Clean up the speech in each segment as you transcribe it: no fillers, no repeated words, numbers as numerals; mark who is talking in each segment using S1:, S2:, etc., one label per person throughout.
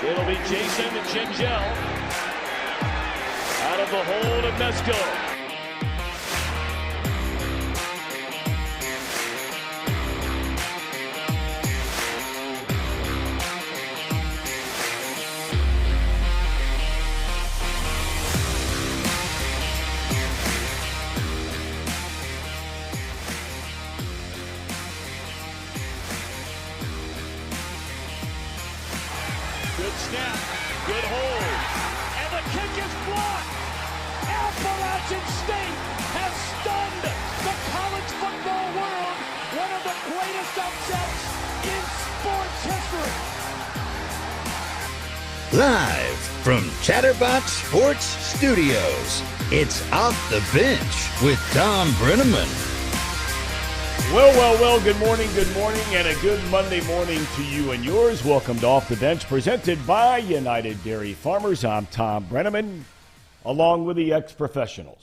S1: It'll be Jason Gingell out of the hold of Mesco. Good snap, good hold, and the kick is blocked. Appalachian State has stunned the college football world. One of the greatest upsets in sports history.
S2: Live from Chatterbox Sports Studios, it's Off the Bench with Tom Brenneman.
S1: Well, good morning, and a good Monday morning to you and yours. Welcome to Off the Bench, presented by United Dairy Farmers. I'm Tom Brenneman, along with the ex-professionals,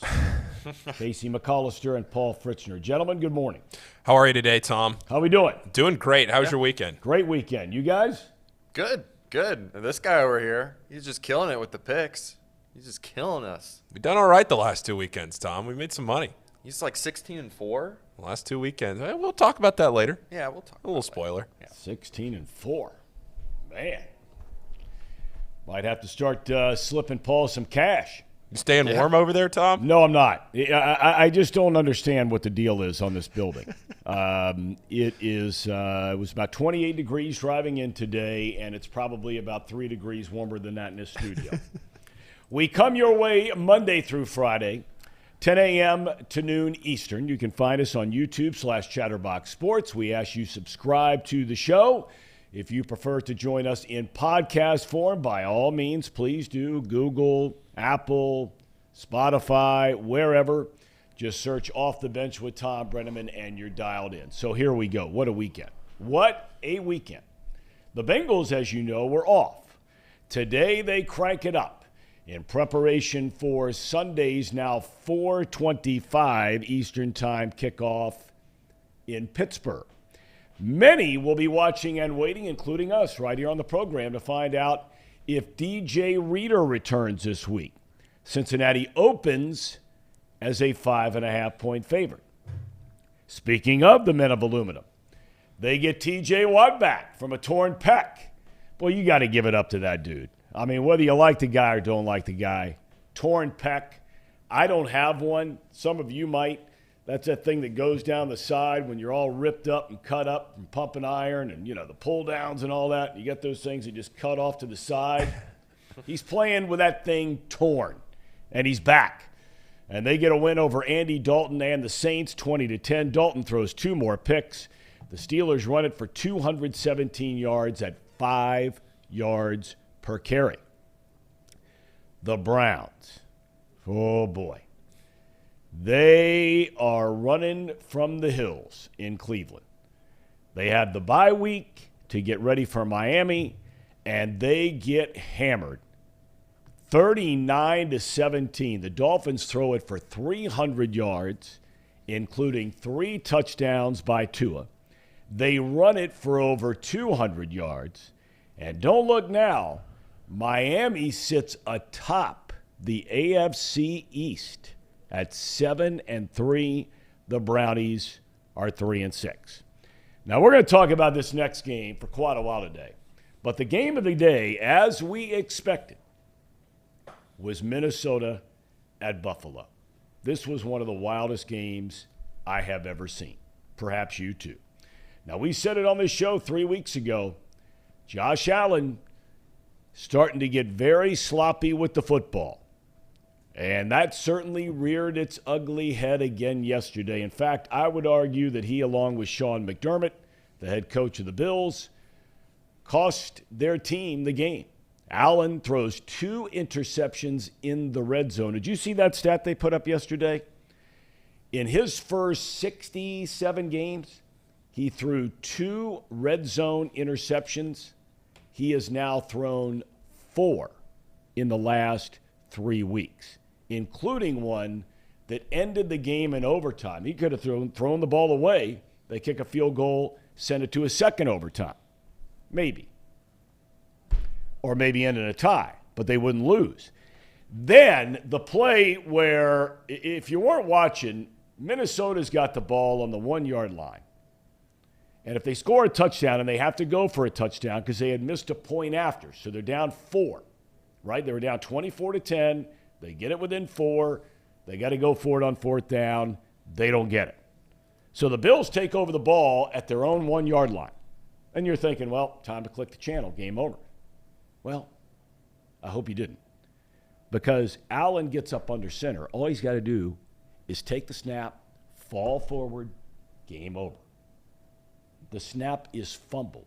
S1: Casey McAllister and Paul Fritzner. Gentlemen, good morning.
S3: How are you today, Tom?
S1: How we doing?
S3: Doing great. How was your weekend?
S1: Great weekend. You guys?
S4: Good. This guy over here, he's just killing it with the picks. He's just killing us.
S3: We've done all right the last 2 weekends, Tom. We made some money.
S4: He's like 16-4.
S3: The last 2 weekends. We'll talk about that later.
S4: Yeah, we'll talk.
S3: A little spoiler.
S4: Yeah.
S1: 16-4. Man. Might have to start slipping Paul some cash.
S3: You staying warm over there, Tom?
S1: No, I'm not. I just don't understand what the deal is on this building. It was about 28 degrees driving in today, and it's probably about 3 degrees warmer than that in this studio. We come your way Monday through Friday, 10 a.m. to noon Eastern. You can find us on YouTube/Chatterbox Sports. We ask you subscribe to the show. If you prefer to join us in podcast form, by all means, please do. Google, Apple, Spotify, wherever. Just search Off the Bench with Tom Brenneman and you're dialed in. So here we go. What a weekend. What a weekend. The Bengals, as you know, were off. Today they crank it up in preparation for Sunday's now 4:25 Eastern Time kickoff in Pittsburgh. Many will be watching and waiting, including us right here on the program, to find out if DJ Reader returns this week. Cincinnati opens as a 5.5-point favorite. Speaking of the men of aluminum, they get TJ Watt back from a torn pec. Boy, you got to give it up to that dude. I mean, whether you like the guy or don't like the guy, torn pec. I don't have one. Some of you might. That's that thing that goes down the side when you're all ripped up and cut up from pumping iron and, the pull downs and all that. You get those things that just cut off to the side. He's playing with that thing torn, and he's back. And they get a win over Andy Dalton and the Saints, 20-10. Dalton throws 2 more picks. The Steelers run it for 217 yards at 5 yards per carry. The Browns, oh boy, they are running from the hills in Cleveland. They had the bye week to get ready for Miami, and they get hammered 39-17. The Dolphins throw it for 300 yards, including 3 touchdowns by Tua. They run it for over 200 yards. And don't look now, Miami sits atop the AFC East at 7-3. The Brownies are 3-6. Now, we're going to talk about this next game for quite a while today. But the game of the day, as we expected, was Minnesota at Buffalo. This was one of the wildest games I have ever seen. Perhaps you too. Now, we said it on this show 3 weeks ago. Josh Allen starting to get very sloppy with the football. And that certainly reared its ugly head again yesterday. In fact, I would argue that he, along with Sean McDermott, the head coach of the Bills, cost their team the game. Allen throws 2 interceptions in the red zone. Did you see that stat they put up yesterday? In his first 67 games, he threw 2 red zone interceptions. He has now thrown 4 in the last 3 weeks, including one that ended the game in overtime. He could have thrown the ball away. They kick a field goal, send it to a second overtime. Maybe. or maybe end in a tie, but they wouldn't lose. Then the play where, if you weren't watching, Minnesota's got the ball on the 1-yard line. And if they score a touchdown, and they have to go for a touchdown because they had missed a point after, so they're down 4, right? They were down 24-10. They get it within 4. They got to go for it on 4th down. They don't get it. So the Bills take over the ball at their own 1-yard line. And you're thinking, well, time to click the channel. Game over. Well, I hope you didn't. Because Allen gets up under center. All he's got to do is take the snap, fall forward, game over. The snap is fumbled.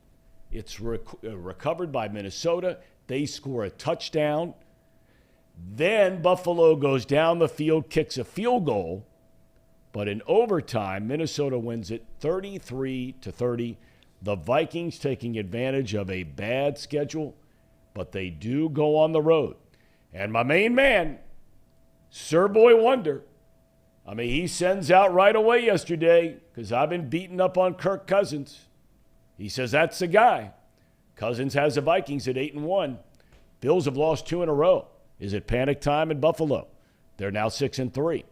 S1: It's recovered by Minnesota. They score a touchdown. Then Buffalo goes down the field, kicks a field goal. But in overtime, Minnesota wins it 33-30. The Vikings taking advantage of a bad schedule, but they do go on the road. And my main man, Sir Boy Wonder, I mean, he sends out right away yesterday because I've been beating up on Kirk Cousins. He says that's the guy. Cousins has the Vikings at 8-1. Bills have lost 2 in a row. Is it panic time in Buffalo? They're now 6-3.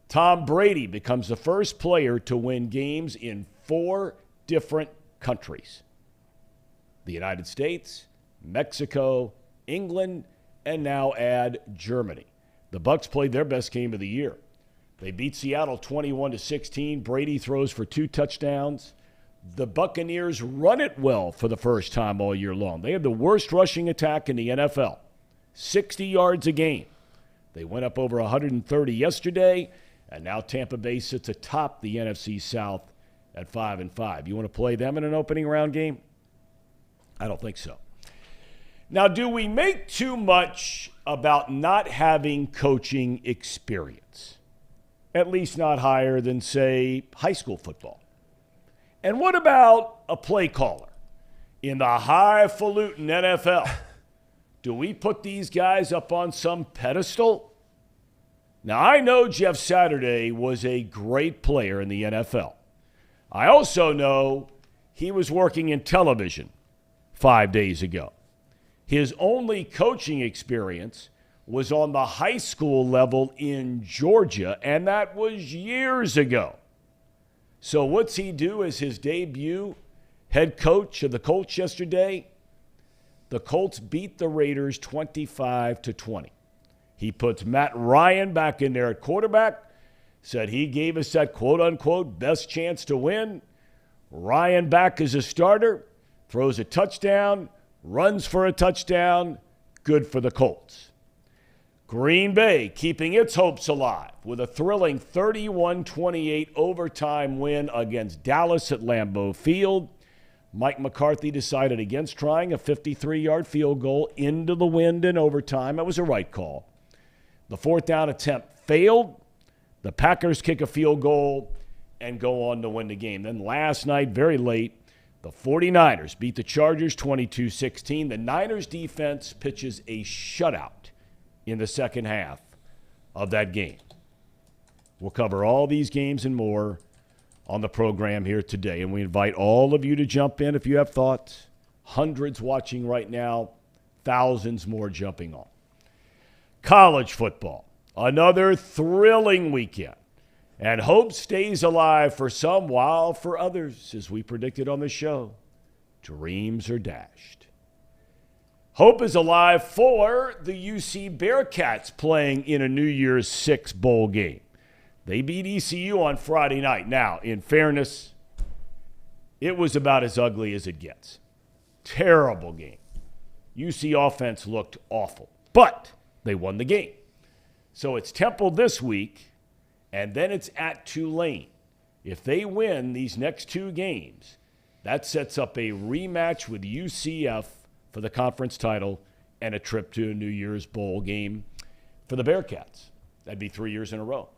S1: Tom Brady becomes the first player to win games in 4 different countries. The United States, Mexico, England, and now add Germany. The Bucs played their best game of the year. They beat Seattle 21-16. Brady throws for 2 touchdowns. The Buccaneers run it well for the first time all year long. They have the worst rushing attack in the NFL, 60 yards a game. They went up over 130 yesterday, and now Tampa Bay sits atop the NFC South at 5-5. You want to play them in an opening round game? I don't think so. Now, do we make too much about not having coaching experience? At least not higher than, say, high school football. And what about a play caller in the highfalutin NFL? Do we put these guys up on some pedestal? Now, I know Jeff Saturday was a great player in the NFL. I also know he was working in television 5 days ago. His only coaching experience was on the high school level in Georgia, and that was years ago. So what's he do as his debut head coach of the Colts yesterday? The Colts beat the Raiders 25-20. He puts Matt Ryan back in there at quarterback, said he gave us that quote-unquote best chance to win. Ryan back as a starter, throws a touchdown, runs for a touchdown, good for the Colts. Green Bay keeping its hopes alive with a thrilling 31-28 overtime win against Dallas at Lambeau Field. Mike McCarthy decided against trying a 53-yard field goal into the wind in overtime. It was a right call. The 4th down attempt failed. The Packers kick a field goal and go on to win the game. Then last night, very late, the 49ers beat the Chargers 22-16. The Niners defense pitches a shutout in the second half of that game. We'll cover all these games and more on the program here today, and we invite all of you to jump in if you have thoughts. Hundreds watching right now, thousands more jumping on. College football, another thrilling weekend. And hope stays alive for some, while for others, as we predicted on the show, dreams are dashed. Hope is alive for the UC Bearcats playing in a New Year's Six bowl game. They beat ECU on Friday night. Now, in fairness, it was about as ugly as it gets. Terrible game. UC offense looked awful, but they won the game. So it's Temple this week, and then it's at Tulane. If they win these next 2 games, that sets up a rematch with UCF for the conference title and a trip to a New Year's Bowl game for the Bearcats. That'd be 3 years in a row.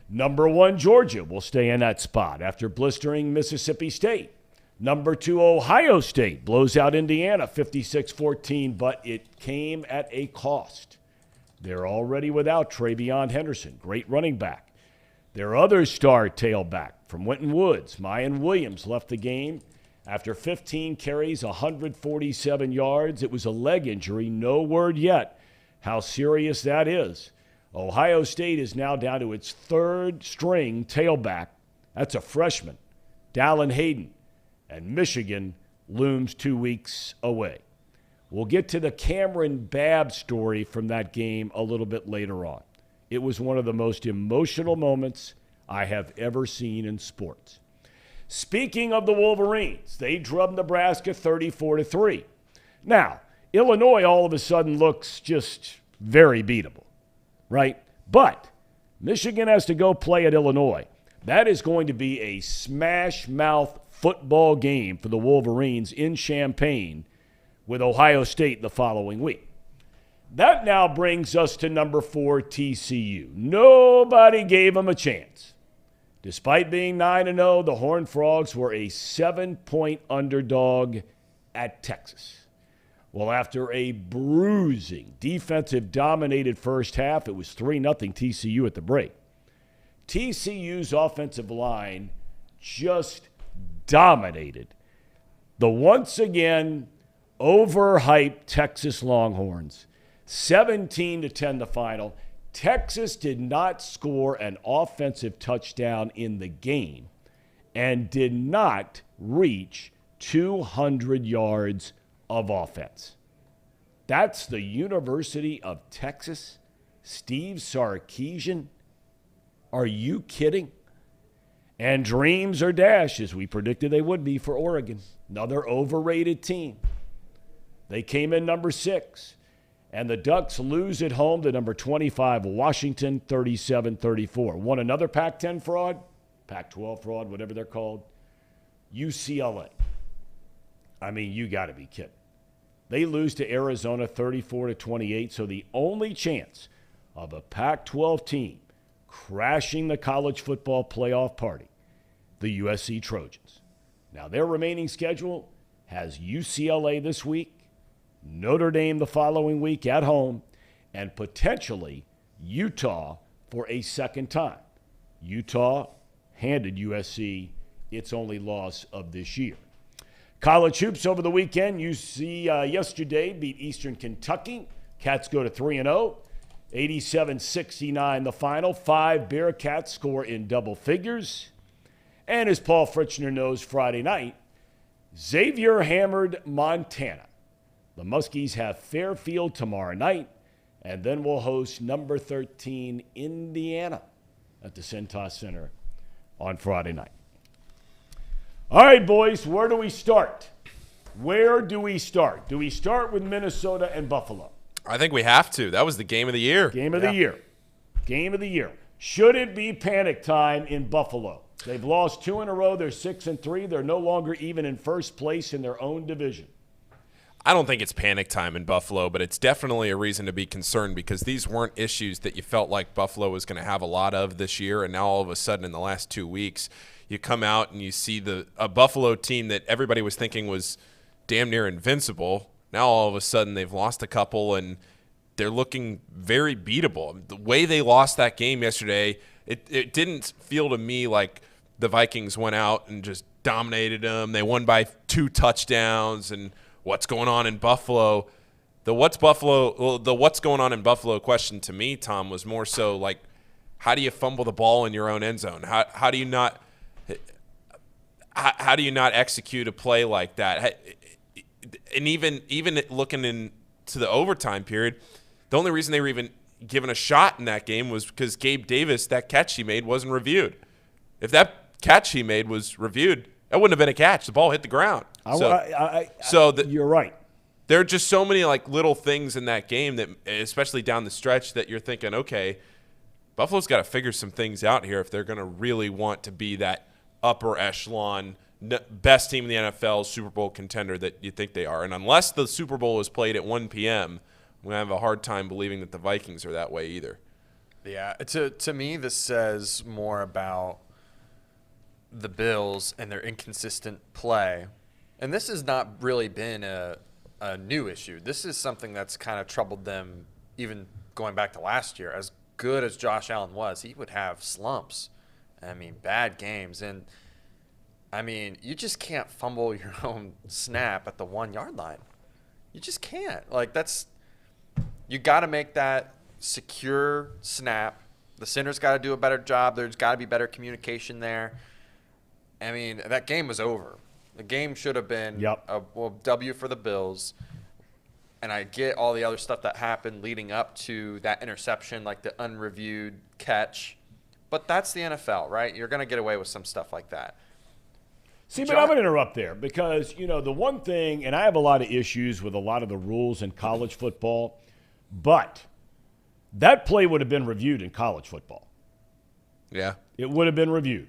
S1: Number 1, Georgia will stay in that spot after blistering Mississippi State. Number 2, Ohio State blows out Indiana 56-14, but it came at a cost. They're already without Travion Henderson, great running back. Their other star tailback from Winton Woods, Mayan Williams, left the game. After 15 carries, 147 yards, it was a leg injury. No word yet how serious that is. Ohio State is now down to its third-string tailback. That's a freshman, Dallin Hayden. And Michigan looms 2 weeks away. We'll get to the Cameron Babb story from that game a little bit later on. It was one of the most emotional moments I have ever seen in sports. Speaking of the Wolverines, they drubbed Nebraska 34-3. Now, Illinois all of a sudden looks just very beatable, right? But Michigan has to go play at Illinois. That is going to be a smash-mouth football game for the Wolverines in Champaign with Ohio State the following week. That now brings us to number 4, TCU. Nobody gave them a chance. Despite being 9-0, the Horned Frogs were a 7-point underdog at Texas. Well, after a bruising, defensive-dominated first half, it was 3-0 TCU at the break. TCU's offensive line just dominated the once again overhyped Texas Longhorns. 17-10 the final. Texas did not score an offensive touchdown in the game and did not reach 200 yards of offense. That's the University of Texas? Steve Sarkisian? Are you kidding? And dreams are dashed, as we predicted they would be for Oregon. Another overrated team. They came in number 6. And the Ducks lose at home to number 25, Washington, 37-34. Won another Pac-10 fraud, Pac-12 fraud, whatever they're called, UCLA. I mean, you got to be kidding. They lose to Arizona 34-28, so the only chance of a Pac-12 team crashing the college football playoff party, the USC Trojans. Now, their remaining schedule has UCLA this week, Notre Dame the following week at home, and potentially Utah for a second time. Utah handed USC its only loss of this year. College hoops over the weekend. UC yesterday beat Eastern Kentucky. Cats go to 3-0. 87-69 the final. 5 Bearcats score in double figures. And as Paul Fritchner knows, Friday night, Xavier hammered Montana. The Muskies have Fairfield tomorrow night, and then we'll host number 13 Indiana at the Cintas Center on Friday night. All right, boys, where do we start? Where do we start? Do we start with Minnesota and Buffalo?
S3: I think we have to. That was the game of the year.
S1: Game of the year. Game of the year. Should it be panic time in Buffalo? They've lost 2 in a row. They're 6-3. They're no longer even in first place in their own division.
S3: I don't think it's panic time in Buffalo, but it's definitely a reason to be concerned because these weren't issues that you felt like Buffalo was going to have a lot of this year, and now all of a sudden in the last 2 weeks you come out and you see a Buffalo team that everybody was thinking was damn near invincible. Now all of a sudden they've lost a couple and they're looking very beatable. The way they lost that game yesterday, it didn't feel to me like the Vikings went out and just dominated them. They won by 2 touchdowns and what's going on in Buffalo? The what's going on in Buffalo question to me, Tom, was more so like, how do you fumble the ball in your own end zone? How do you not execute a play like that? And even looking into the overtime period, the only reason they were even given a shot in that game was because Gabe Davis, that catch he made, wasn't reviewed. If that catch he made was reviewed, that wouldn't have been a catch. The ball hit the ground. You're
S1: right.
S3: There are just so many like little things in that game that, especially down the stretch, that you're thinking, okay, Buffalo's got to figure some things out here if they're going to really want to be that upper echelon, best team in the NFL, Super Bowl contender that you think they are. And unless the Super Bowl is played at 1 p.m., we have a hard time believing that the Vikings are that way either.
S4: Yeah, to me, this says more about the Bills and their inconsistent play. And this has not really been a new issue. This is something that's kind of troubled them even going back to last year. As good as Josh Allen was, he would have slumps. I mean, bad games. And I mean, you just can't fumble your own snap at the 1 yard line. You just can't. Like, you got to make that secure snap. The center's got to do a better job. There's got to be better communication there. I mean, that game was over. The game should have been a W for the Bills. And I get all the other stuff that happened leading up to that interception, like the unreviewed catch. But that's the NFL, right? You're going to get away with some stuff like that.
S1: See, but I'm going to interrupt there because, the one thing, and I have a lot of issues with a lot of the rules in college football, but that play would have been reviewed in college football.
S3: Yeah.
S1: It would have been reviewed.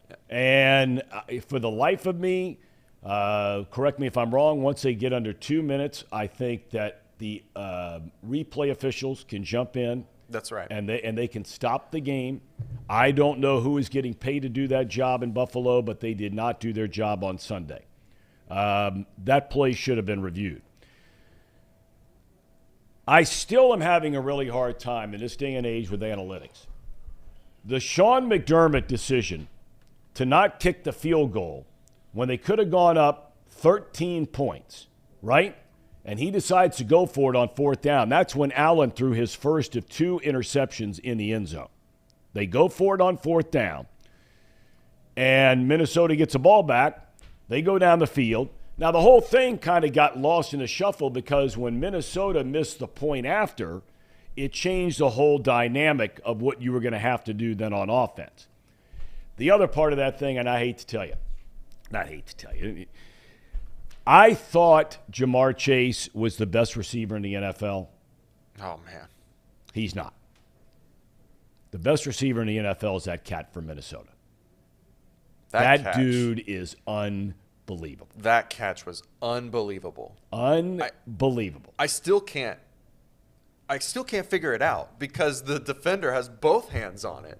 S1: Yeah. And for the life of me, correct me if I'm wrong, once they get under 2 minutes, I think that the replay officials can jump in.
S4: That's right.
S1: And they can stop the game. I don't know who is getting paid to do that job in Buffalo, but they did not do their job on Sunday. That play should have been reviewed. I still am having a really hard time in this day and age with analytics. The Sean McDermott decision to not kick the field goal when they could have gone up 13 points, right? And he decides to go for it on 4th down. That's when Allen threw his first of 2 interceptions in the end zone. They go for it on 4th down, and Minnesota gets the ball back. They go down the field. Now, the whole thing kind of got lost in the shuffle because when Minnesota missed the point after, it changed the whole dynamic of what you were going to have to do then on offense. The other part of that thing, and I hate to tell you, I thought Jamar Chase was the best receiver in the NFL.
S4: Oh, man.
S1: He's not. The best receiver in the NFL is that cat from Minnesota. That dude is unbelievable.
S4: That catch was unbelievable.
S1: Unbelievable.
S4: I still can't figure it out because the defender has both hands on it,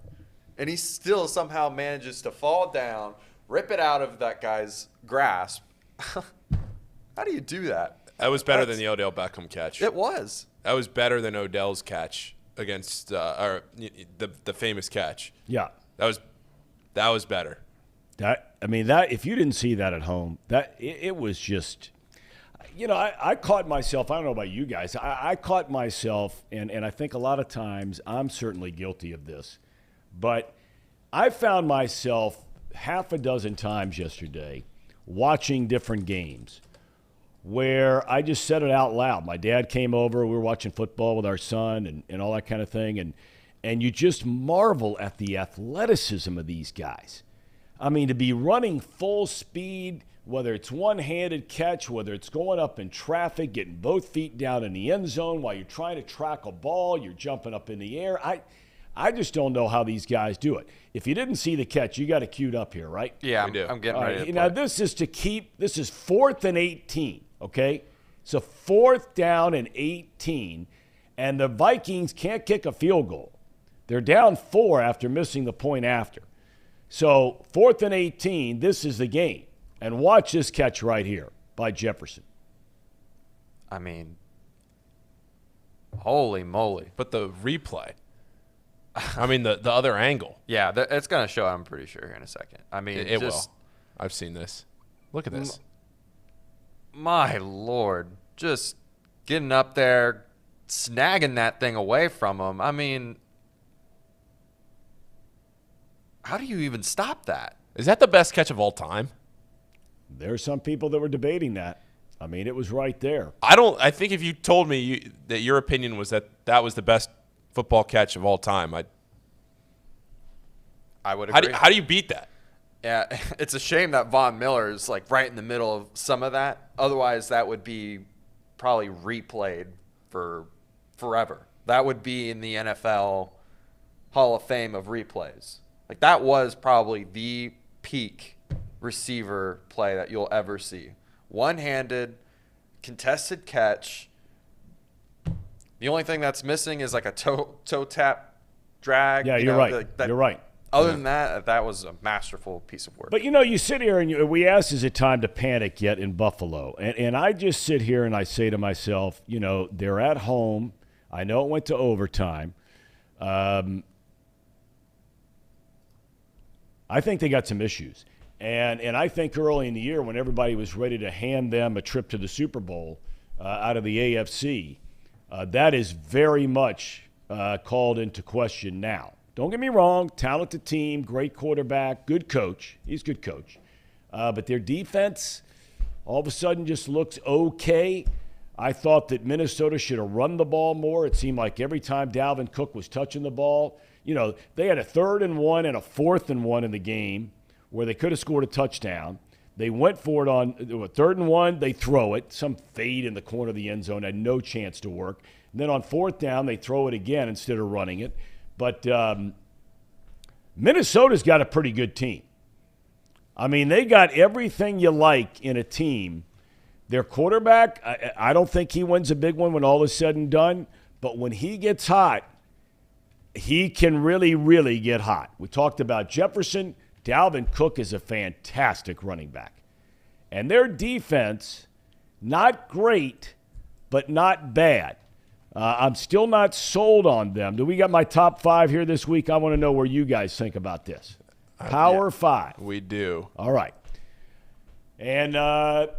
S4: and he still somehow manages to fall down, rip it out of that guy's grasp. How do you do that?
S3: That was better than the Odell Beckham catch.
S4: It was.
S3: That was better than Odell's catch against the famous catch.
S1: Yeah.
S3: That was better.
S1: That if you didn't see that at home, it was just, I caught myself. I don't know about you guys. I caught myself, and I think a lot of times I'm certainly guilty of this, but I found myself half a dozen times yesterday watching different games where I just said it out loud. My dad came over. We were watching football with our son and all that kind of thing, and you just marvel at the athleticism of these guys. I mean, to be running full speed, whether it's one-handed catch, whether it's going up in traffic, getting both feet down in the end zone while you're trying to track a ball, you're jumping up in the air. I just don't know how these guys do it. If you didn't see the catch, you got it queued up here, right?
S4: Yeah, I'm getting ready to play.
S1: Now, this is 4th and 18, okay? So 4th down and 18, and the Vikings can't kick a field goal. They're down 4 after missing the point after. So 4th and 18, this is the game. And watch this catch right here by Jefferson.
S4: I mean, holy moly.
S3: But the replay. I mean, the other angle.
S4: Yeah, it's going to show, I'm pretty sure, here in a second. I mean,
S3: it will. I've seen this. Look at this.
S4: My Lord. Just getting up there, snagging that thing away from him. I mean, how do you even stop that?
S3: Is that the best catch of all time?
S1: There are some people that were debating that. I mean, it was right there.
S3: I think if you told me that your opinion was that was the best football catch of all time,
S4: I would agree.
S3: How do you beat that?
S4: Yeah, it's a shame that Von Miller is like right in the middle of some of that. Otherwise, that would be probably replayed for forever. That would be in the NFL Hall of Fame of replays. Like, that was probably the peak receiver play that you'll ever see. One-handed, contested catch. The only thing that's missing is like a toe tap drag.
S1: Yeah, you're right. You're right.
S4: Other than that, that was a masterful piece of work.
S1: But, you sit here and we ask, is it time to panic yet in Buffalo? And I just sit here and I say to myself, they're at home. I know it went to overtime. I think they got some issues. And I think early in the year when everybody was ready to hand them a trip to the Super Bowl out of the AFC, that is very much called into question now. Don't get me wrong, talented team, great quarterback, good coach. He's a good coach. But their defense all of a sudden just looks okay. I thought that Minnesota should have run the ball more. It seemed like every time Dalvin Cook was touching the ball, they had a 3rd and 1 and a 4th and 1 in the game where they could have scored a touchdown. They went for it on 3rd and 1, they throw it. Some fade in the corner of the end zone had no chance to work. And then on 4th down, they throw it again instead of running it. But Minnesota's got a pretty good team. I mean, they got everything you like in a team. Their quarterback, I don't think he wins a big one when all is said and done. But when he gets hot, he can really, really get hot. We talked about Jefferson. Dalvin Cook is a fantastic running back. And their defense, not great, but not bad. I'm still not sold on them. Do we got my top 5 here this week? I want to know where you guys think about this. Power 5.
S3: We do.
S1: All right. And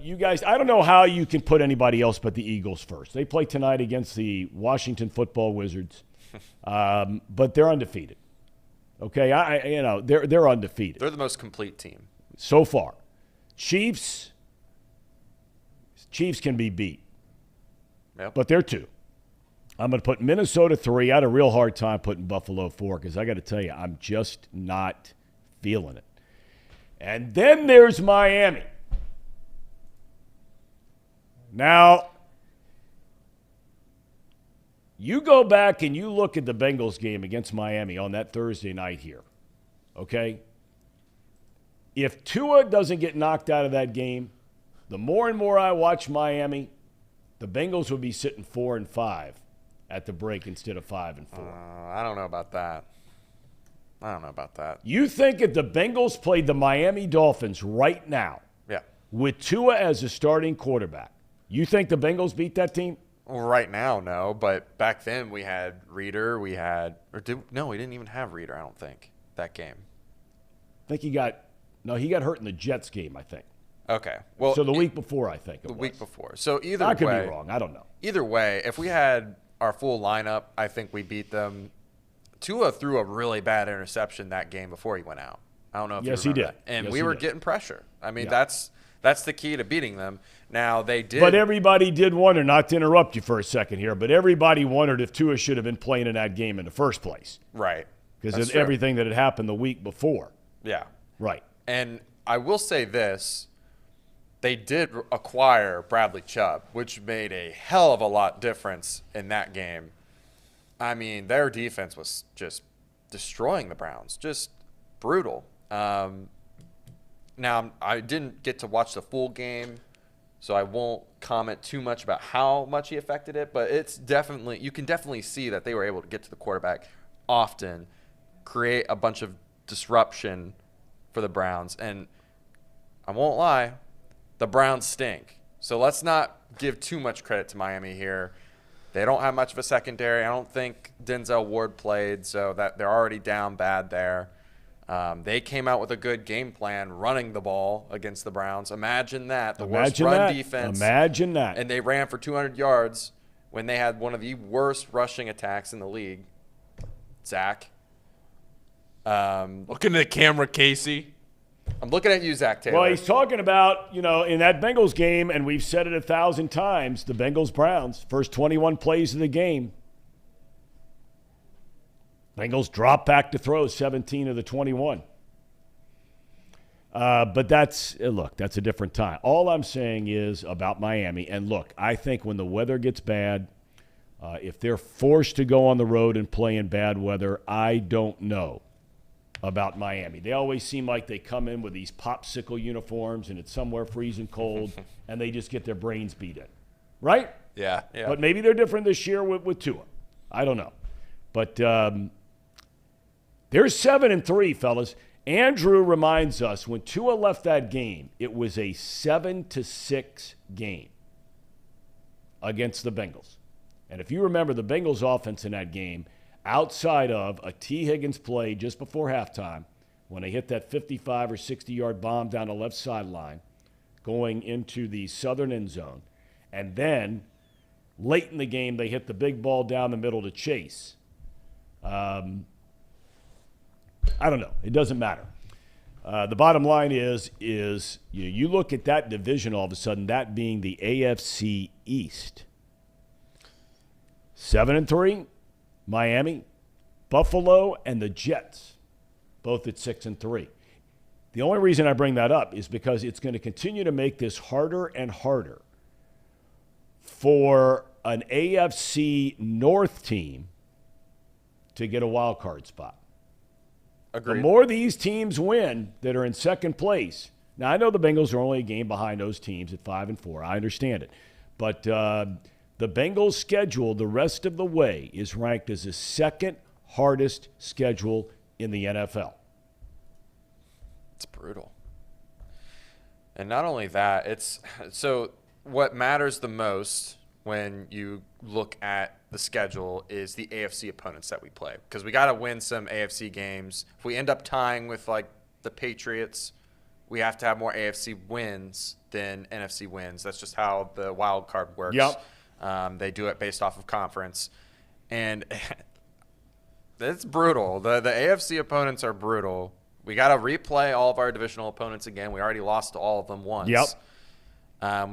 S1: you guys, I don't know how you can put anybody else but the Eagles first. They play tonight against the Washington Football Wizards, but they're undefeated. Okay, they're undefeated.
S4: They're the most complete team
S1: so far. Chiefs can be beat, but they're 2. I'm going to put Minnesota 3. I had a real hard time putting Buffalo 4 because I got to tell you, I'm just not feeling it. And then there's Miami. Now, you go back and you look at the Bengals game against Miami on that Thursday night here, okay? If Tua doesn't get knocked out of that game, the more and more I watch Miami, the Bengals would be sitting 4-5 at the break instead of 5-4.
S4: I don't know about that.
S1: You think if the Bengals played the Miami Dolphins right now, with Tua as a starting quarterback, you think the Bengals beat that team?
S4: Well, right now, no. But back then we had Reader. We didn't even have Reader, I don't think, that game.
S1: I think he got hurt in the Jets game, I think.
S4: Okay. Well,
S1: so the week before, I think.
S4: The week before. So either way.
S1: I could be wrong. I don't know.
S4: Either way, if we had our full lineup, I think we beat them. Tua threw a really bad interception that game before he went out. I don't know if you remember
S1: he did.
S4: that. And
S1: yes,
S4: we were getting pressure. I mean, that's the key to beating them. Now, they did.
S1: But everybody did wonder, not to interrupt you for a second here, but everybody wondered if Tua should have been playing in that game in the first place.
S4: Right.
S1: Because of everything that had happened the week before.
S4: Yeah.
S1: Right.
S4: And I will say this. They did acquire Bradley Chubb, which made a hell of a lot difference in that game. I mean, their defense was just destroying the Browns, just brutal. Now, I didn't get to watch the full game, so I won't comment too much about how much he affected it, but you can definitely see that they were able to get to the quarterback often, create a bunch of disruption for the Browns. And I won't lie, the Browns stink. So let's not give too much credit to Miami here. They don't have much of a secondary. I don't think Denzel Ward played, so that they're already down bad there. They came out with a good game plan running the ball against the Browns. Imagine that. Worst run defense.
S1: Imagine that.
S4: And they ran for 200 yards when they had one of the worst rushing attacks in the league. Zach.
S3: Look into the camera, Casey.
S4: I'm looking at you, Zach Taylor.
S1: Well, he's talking about, in that Bengals game, and we've said it 1,000 times, the Bengals-Browns, first 21 plays of the game. Bengals drop back to throw 17 of the 21. But that's a different time. All I'm saying is about Miami, and look, I think when the weather gets bad, if they're forced to go on the road and play in bad weather, I don't know about Miami. They always seem like they come in with these popsicle uniforms and it's somewhere freezing cold and they just get their brains beat in. Right?
S3: Yeah.
S1: But maybe they're different this year with Tua. I don't know. But they're 7-3, fellas. Andrew reminds us when Tua left that game, it was a 7-6 game against the Bengals. And if you remember the Bengals offense in that game, outside of a T. Higgins play just before halftime when they hit that 55 or 60-yard bomb down the left sideline going into the southern end zone. And then late in the game, they hit the big ball down the middle to Chase. I don't know. It doesn't matter. The bottom line is you look at that division all of a sudden, that being the AFC East. 7-3, Miami, Buffalo, and the Jets, both at 6-3. The only reason I bring that up is because it's going to continue to make this harder and harder for an AFC North team to get a wild card spot.
S4: Agreed.
S1: The more these teams win that are in second place, now I know the Bengals are only a game behind those teams at 5-4. I understand it. But the Bengals' schedule the rest of the way is ranked as the second hardest schedule in the NFL.
S4: It's brutal. And not only that, so what matters the most when you look at the schedule is the AFC opponents that we play, because we got to win some AFC games. If we end up tying with like the Patriots, we have to have more AFC wins than NFC wins. That's just how the wild card works.
S1: Yep.
S4: They do it based off of conference, and it's brutal. The AFC opponents are brutal. We got to replay all of our divisional opponents again. We already lost to all of them once.
S1: Yep.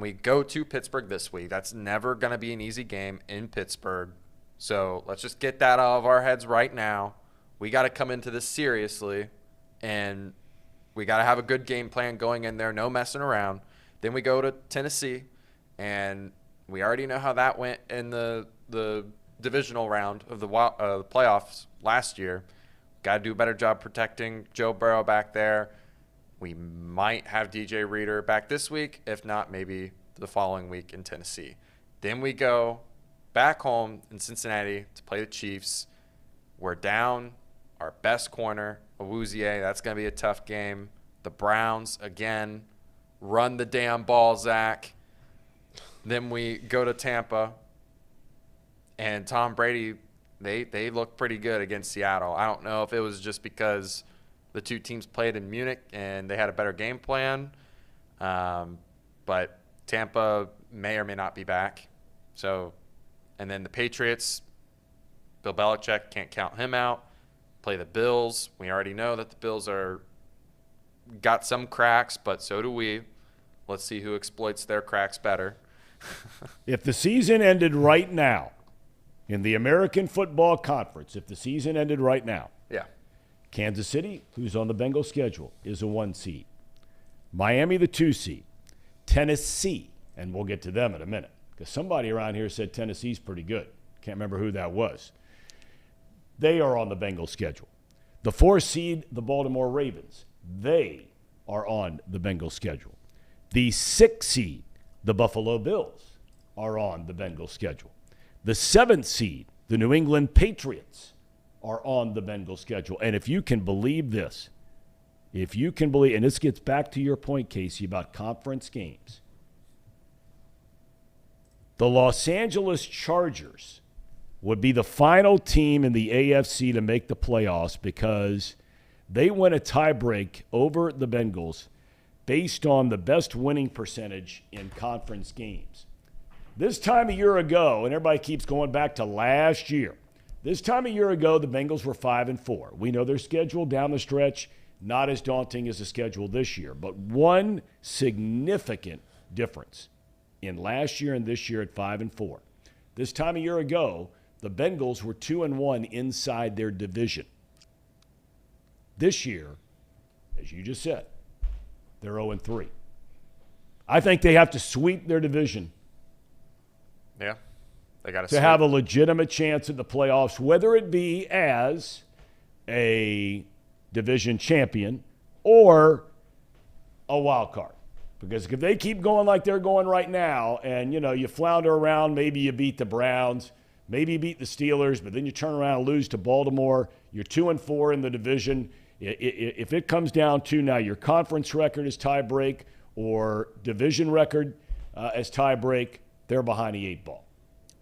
S4: We go to Pittsburgh this week. That's never going to be an easy game in Pittsburgh. So let's just get that out of our heads right now. We got to come into this seriously, and we got to have a good game plan going in there, no messing around. Then we go to Tennessee, and we already know how that went in the divisional round of the playoffs last year. Got to do a better job protecting Joe Burrow back there. We might have DJ Reader back this week. If not, maybe the following week in Tennessee. Then we go back home in Cincinnati to play the Chiefs. We're down our best corner, Awuzie. That's going to be a tough game. The Browns, again, run the damn ball, Zach. Then we go to Tampa. And Tom Brady, they look pretty good against Seattle. I don't know if it was just because the two teams played in Munich and they had a better game plan. But Tampa may or may not be back. So, and then the Patriots, Bill Belichick, can't count him out. Play the Bills. We already know that the Bills got some cracks, but so do we. Let's see who exploits their cracks better.
S1: If the season ended right now in the American Football Conference, if the season ended right now,
S4: Yeah.
S1: Kansas City, who's on the Bengals schedule, is a 1 seed. Miami, the 2 seed. Tennessee, and we'll get to them in a minute, because somebody around here said Tennessee's pretty good. Can't remember who that was. They are on the Bengals schedule. The 4 seed, the Baltimore Ravens, they are on the Bengals schedule. The 6 seed, the Buffalo Bills, are on the Bengals schedule. The 7th seed, the New England Patriots, are on the Bengals schedule. And if you can believe this, and this gets back to your point, Casey, about conference games, the Los Angeles Chargers would be the final team in the AFC to make the playoffs because they win a tiebreak over the Bengals based on the best winning percentage in conference games. This time a year ago, and everybody keeps going back to last year, this time a year ago, the Bengals were 5-4. We know their schedule down the stretch, not as daunting as the schedule this year, but one significant difference in last year and this year at 5-4. This time a year ago, the Bengals were 2-1 inside their division. This year, as you just said, they're 0-3. I think they have to sweep their division.
S4: Yeah. They got
S1: to have a legitimate chance at the playoffs, whether it be as a division champion or a wild card. Because if they keep going like they're going right now and, you flounder around, maybe you beat the Browns, maybe you beat the Steelers, but then you turn around and lose to Baltimore, you're 2-4 in the division. If it comes down to now your conference record is tie break or division record as tie break, they're behind the 8 ball.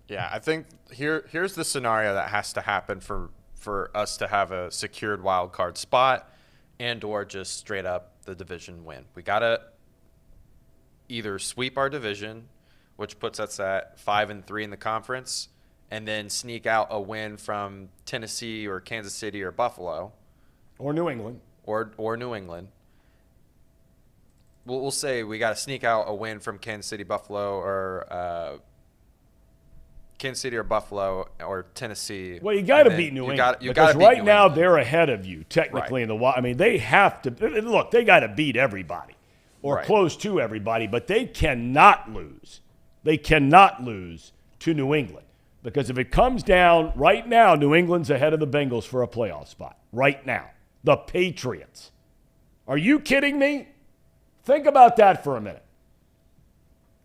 S4: Yeah, I think here's the scenario that has to happen for us to have a secured wild card spot and or just straight up the division win. We got to either sweep our division, which puts us at 5-3 in the conference, and then sneak out a win from Tennessee or Kansas City or Buffalo.
S1: Or New England.
S4: Or New England. We'll say we got to sneak out a win from Kansas City, Buffalo, or Tennessee.
S1: Well, you got to beat New England. Because right now they're ahead of you technically in the. I mean, they have to look. They got to beat everybody, or close to everybody, but they cannot lose. They cannot lose to New England, because if it comes down right now, New England's ahead of the Bengals for a playoff spot right now. The Patriots. Are you kidding me? Think about that for a minute.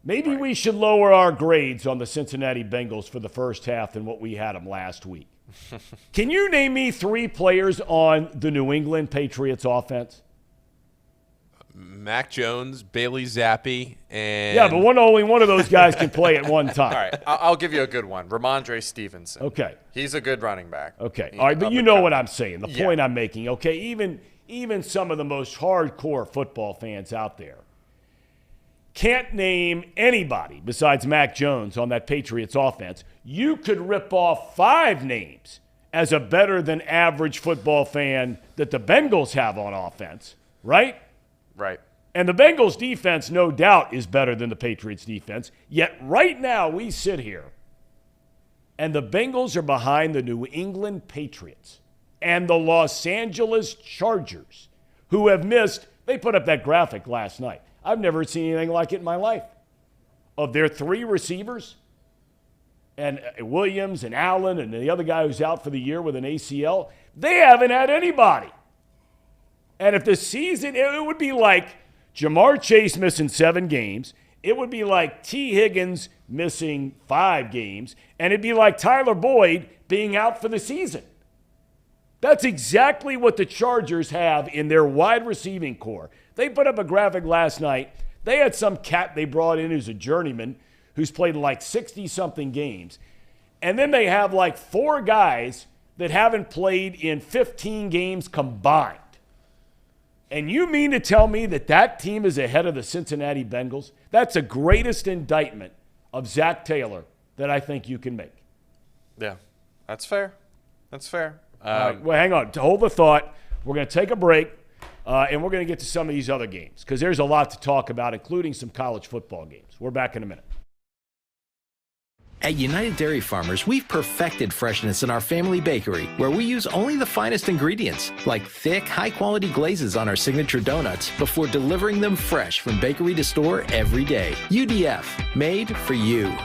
S1: Maybe we should lower our grades on the Cincinnati Bengals for the first half than what we had them last week. Can you name me 3 players on the New England Patriots offense?
S3: Mac Jones, Bailey Zappi, and...
S1: Yeah, but only one of those guys can play at one time.
S4: All right, I'll give you a good one. Ramondre Stevenson.
S1: Okay.
S4: He's a good running back.
S1: Okay. All right, but you know what I'm saying, the point I'm making. Okay, even some of the most hardcore football fans out there can't name anybody besides Mac Jones on that Patriots offense. You could rip off 5 names as a better than average football fan that the Bengals have on offense, right?
S4: Right.
S1: And the Bengals defense, no doubt, is better than the Patriots defense. Yet right now we sit here and the Bengals are behind the New England Patriots and the Los Angeles Chargers, who have missed. They put up that graphic last night. I've never seen anything like it in my life. Of their 3 receivers, and Williams and Allen and the other guy who's out for the year with an ACL, they haven't had anybody. And if the season, it would be like Jamar Chase missing 7 games. It would be like T. Higgins missing 5 games. And it'd be like Tyler Boyd being out for the season. That's exactly what the Chargers have in their wide receiving core. They put up a graphic last night. They had some cat they brought in who's a journeyman who's played like 60-something games. And then they have like 4 guys that haven't played in 15 games combined. And you mean to tell me that team is ahead of the Cincinnati Bengals? That's the greatest indictment of Zach Taylor that I think you can make.
S4: Yeah, that's fair. That's fair.
S1: All right, well, hang on. Hold the thought. We're going to take a break, and we're going to get to some of these other games because there's a lot to talk about, including some college football games. We're back in a minute.
S5: At United Dairy Farmers, we've perfected freshness in our family bakery, where we use only the finest ingredients, like thick, high-quality glazes on our signature donuts, before delivering them fresh from bakery to store every day. UDF, made for you.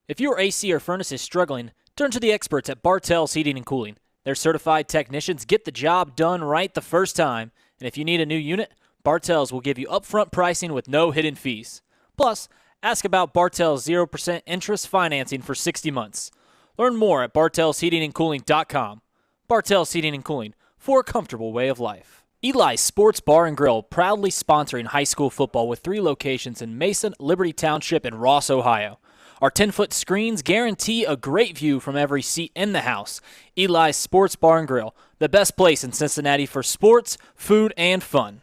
S6: If your AC or furnace is struggling, turn to the experts at Bartell's Heating and Cooling. Their certified technicians get the job done right the first time. And if you need a new unit, Bartell's will give you upfront pricing with no hidden fees. Plus, ask about Bartell's 0% interest financing for 60 months. Learn more at bartellsheatingandcooling.com. Bartell's Heating and Cooling, for a comfortable way of life. Eli's Sports Bar and Grill, proudly sponsoring high school football with 3 locations in Mason, Liberty Township, and Ross, Ohio. Our 10-foot screens guarantee a great view from every seat in the house. Eli's Sports Bar and Grill, the best place in Cincinnati for sports, food, and fun.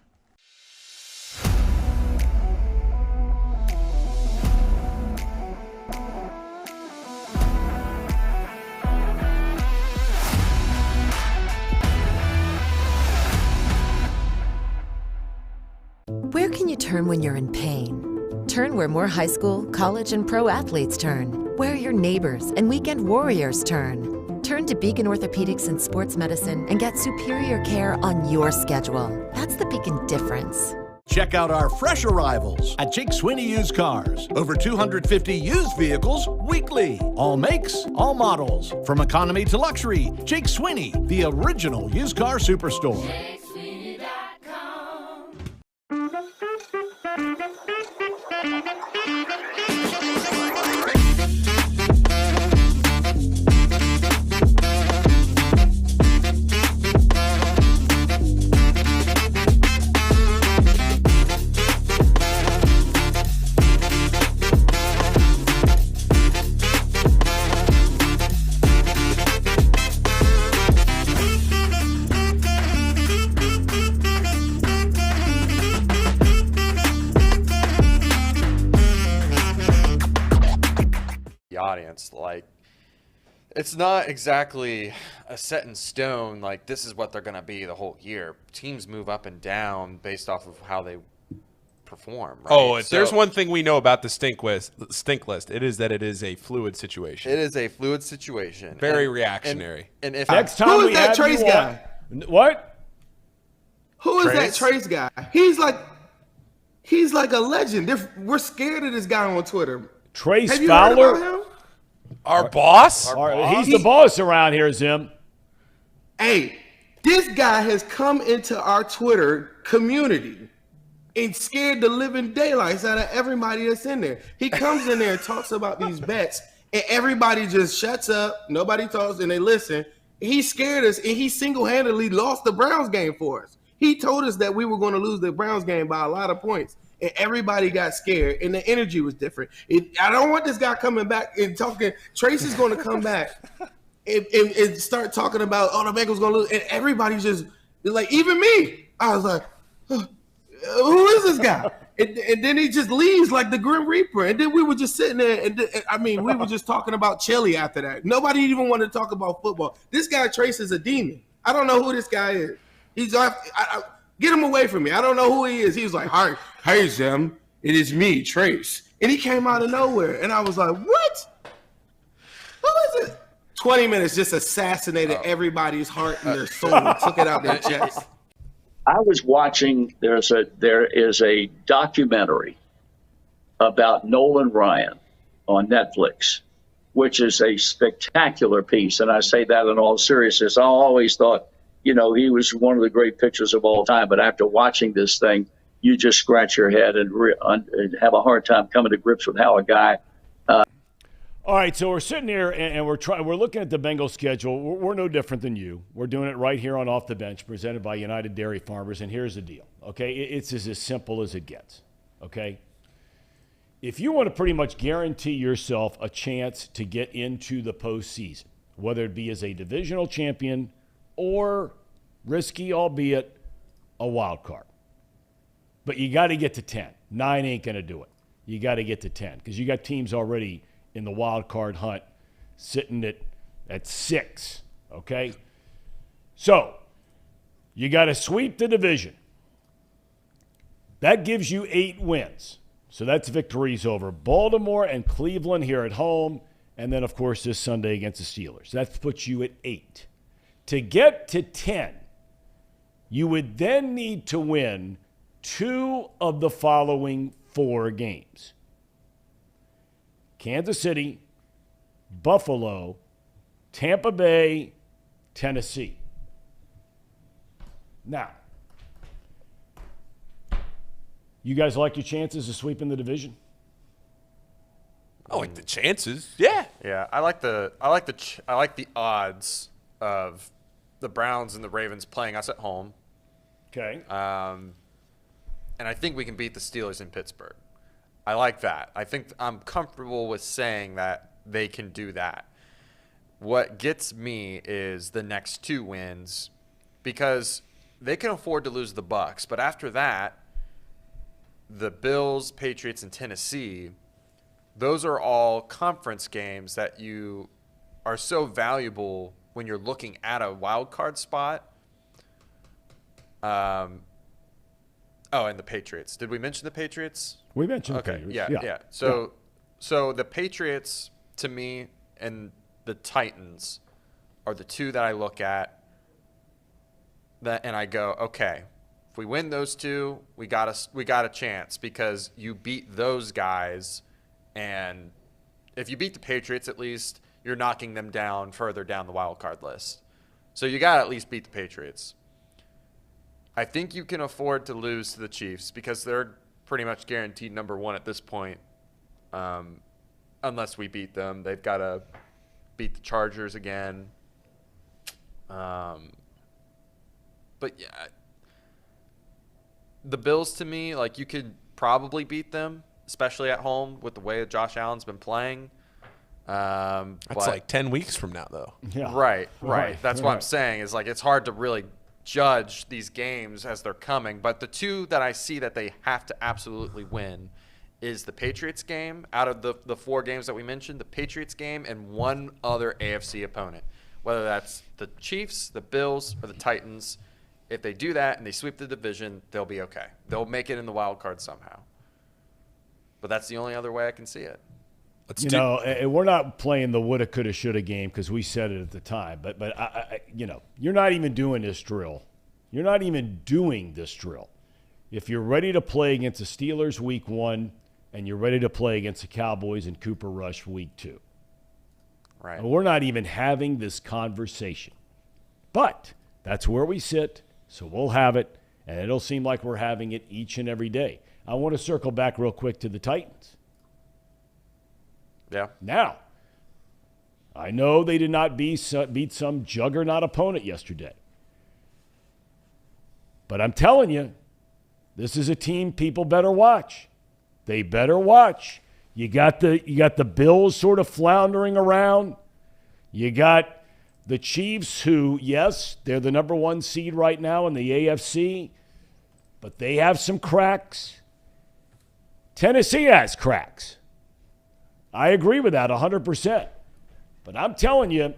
S7: Where can you turn when you're in pain? Turn where more high school, college, and pro athletes turn. Where your neighbors and weekend warriors turn. Turn to Beacon Orthopedics and Sports Medicine and get superior care on your schedule. That's the Beacon difference.
S8: Check out our fresh arrivals at Jake Swinney Used Cars. Over 250 used vehicles weekly. All makes, all models. From economy to luxury, Jake Swinney, the original used car superstore.
S4: audience, like, it's not exactly a set in stone, like, this is what they're going to be the whole year. Teams move up and down based off of how they perform, right?
S3: Oh, if there's one thing we know about the stink list, it is that it is a fluid situation.
S4: It is a fluid situation.
S3: Very reactionary.
S4: And if
S1: Next time
S9: Who is
S1: we
S9: that
S1: have
S9: Trace
S1: you
S9: guy?
S1: on- What?
S9: Who is
S4: Trace?
S9: that Trace guy? He's like a legend. We're scared of this guy on Twitter.
S1: Trace
S9: Have you heard
S1: Fowler?
S9: about him?
S3: Our boss?
S1: He's the boss around here, Zim.
S9: Hey, this guy has come into our Twitter community and scared the living daylights out of everybody that's in there. He comes in there and talks about these bets, and everybody just shuts up. Nobody talks, and they listen. He scared us, and he single-handedly lost the Browns game for us. He told us that we were going to lose the Browns game by a lot of points, and everybody got scared, and the energy was different. I don't want this guy coming back and talking. Trace is going to come back and start talking about, oh, the Bengals going to lose, and everybody's just like, even me. I was like, who is this guy? And then he just leaves like the Grim Reaper. And then we were just sitting there, we were just talking about chili after that. Nobody even wanted to talk about football. This guy Trace is a demon. I don't know who this guy is. He's get him away from me. I don't know who he is. He was like, hey, Zim, it is me, Trace. And he came out of nowhere. And I was like, what? Who is it? 20 minutes just assassinated everybody's heart and their soul and took it out their chest.
S10: I was watching, there is a documentary about Nolan Ryan on Netflix, which is a spectacular piece. And I say that in all seriousness. I always thought, he was one of the great pitchers of all time. But after watching this thing, you just scratch your head and have a hard time coming to grips with how a guy.
S1: All right, so we're sitting here and we're looking at the Bengals schedule. We're no different than you. We're doing it right here on Off the Bench, presented by United Dairy Farmers. And here's the deal, okay? It's as simple as it gets, okay? If you want to pretty much guarantee yourself a chance to get into the postseason, whether it be as a divisional champion or, risky albeit, a wild card, but you got to get to 10. 9 ain't going to do it. You got to get to 10 because you got teams already in the wild card hunt, sitting at 6, okay? So, you got to sweep the division. That gives you 8 wins. So that's victories over Baltimore and Cleveland here at home, and then, of course, this Sunday against the Steelers. That puts you at 8. To get to 10, you would then need to win 2 of the following 4 games. Kansas City, Buffalo, Tampa Bay, Tennessee. Now, you guys like your chances of sweeping the division?
S3: I like the chances. Yeah.
S4: Yeah, I like the odds of the Browns and the Ravens playing us at home.
S1: Okay.
S4: And I think we can beat the Steelers in Pittsburgh. I like that. I think I'm comfortable with saying that they can do that. What gets me is the next 2 wins, because they can afford to lose the Bucs, but after that, the Bills, Patriots, and Tennessee, those are all conference games that you are so valuable when you're looking at a wild card spot. Oh, and the Patriots. Did we mention the Patriots?
S1: We mentioned
S4: okay.
S1: the Patriots.
S4: Yeah. So the Patriots, to me, and the Titans are the 2 that I look at and I go, okay, if we win those 2, we got a chance, because you beat those guys, and if you beat the Patriots, at least you're knocking them down further down the wild card list. So you got to at least beat the Patriots. I think you can afford to lose to the Chiefs because they're pretty much guaranteed number 1 at this point. Unless we beat them, they've got to beat the Chargers again. But yeah, the Bills, to me, like, you could probably beat them, especially at home with the way that Josh Allen's been playing.
S3: That's like 10 weeks from now, though.
S1: Yeah.
S4: Right. That's what I'm saying, is like, it's hard to really judge these games as they're coming. But the 2 that I see that they have to absolutely win is the Patriots game. Out of the 4 games that we mentioned, the Patriots game and one other AFC opponent, whether that's the Chiefs, the Bills, or the Titans. If they do that and they sweep the division, they'll be okay. They'll make it in the wild card somehow. But that's the only other way I can see it.
S1: And we're not playing the woulda, coulda, shoulda game because we said it at the time. But you're not even doing this drill. You're not even doing this drill. If you're ready to play against the Steelers week 1 and you're ready to play against the Cowboys and Cooper Rush week 2.
S4: Right.
S1: And we're not even having this conversation. But that's where we sit, so we'll have it, and it'll seem like we're having it each and every day. I want to circle back real quick to the Titans.
S4: Yeah.
S1: Now, I know they did not beat some juggernaut opponent yesterday. But I'm telling you, this is a team people better watch. They better watch. You got the Bills sort of floundering around. You got the Chiefs who, yes, they're the number 1 seed right now in the AFC, but they have some cracks. Tennessee has cracks. I agree with that 100%. But I'm telling you,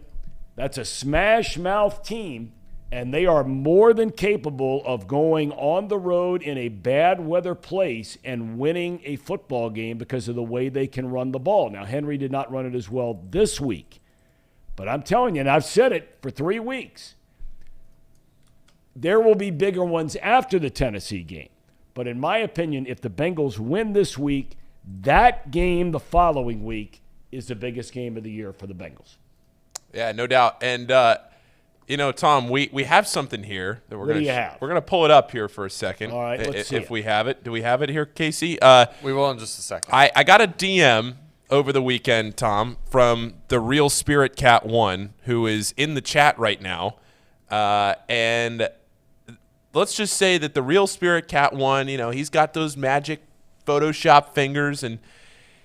S1: that's a smash-mouth team, and they are more than capable of going on the road in a bad weather place and winning a football game because of the way they can run the ball. Now, Henry did not run it as well this week. But I'm telling you, and I've said it for 3 weeks, there will be bigger ones after the Tennessee game. But in my opinion, if the Bengals win this week, that game the following week is the biggest game of the year for the Bengals.
S3: Yeah, no doubt. And, Tom, we have something here that we're going to pull it up here for a second.
S1: All right, let's see
S3: if
S1: it.
S3: we have it. Do we have it here, Casey?
S4: We will in just a second.
S3: I got a DM over the weekend, Tom, from the Real Spirit Cat 1, who is in the chat right now. And let's just say that the Real Spirit Cat 1, he's got those magic Photoshop fingers, and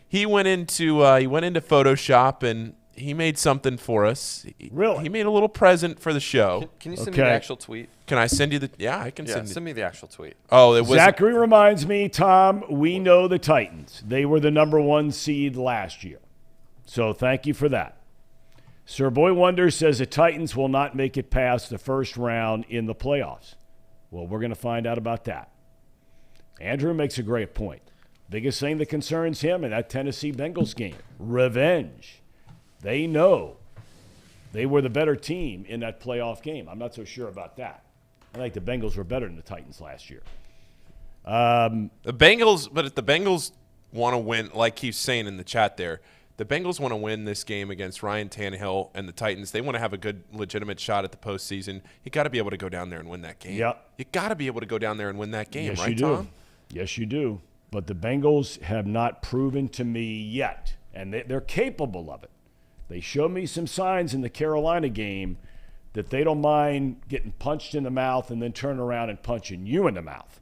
S3: he went into Photoshop and he made something for us.
S1: Really?
S3: He made a little present for the show.
S4: Can you send me the actual tweet?
S3: Can I send you the? Yeah, I can
S4: send me the actual tweet.
S3: Oh, it was
S1: Zachary reminds me, Tom, we know the Titans. They were the number 1 seed last year. So thank you for that. Sir Boy Wonder says the Titans will not make it past the first round in the playoffs. Well, we're going to find out about that. Andrew makes a great point. Biggest thing that concerns him in that Tennessee Bengals game, revenge. They know they were the better team in that playoff game. I'm not so sure about that. I think the Bengals were better than the Titans last year.
S3: The Bengals, but if the Bengals want to win, like he's saying in the chat there, the Bengals want to win this game against Ryan Tannehill and the Titans. They want to have a good, legitimate shot at the postseason. You got to be able to go down there and win that game.
S1: Yep.
S3: You got to be able to go down there and win that game,
S1: Yes,
S3: right,
S1: you do.
S3: Tom?
S1: Yes, you do. But the Bengals have not proven to me yet, and they're capable of it. They showed me some signs in the Carolina game that they don't mind getting punched in the mouth and then turn around and punching you in the mouth.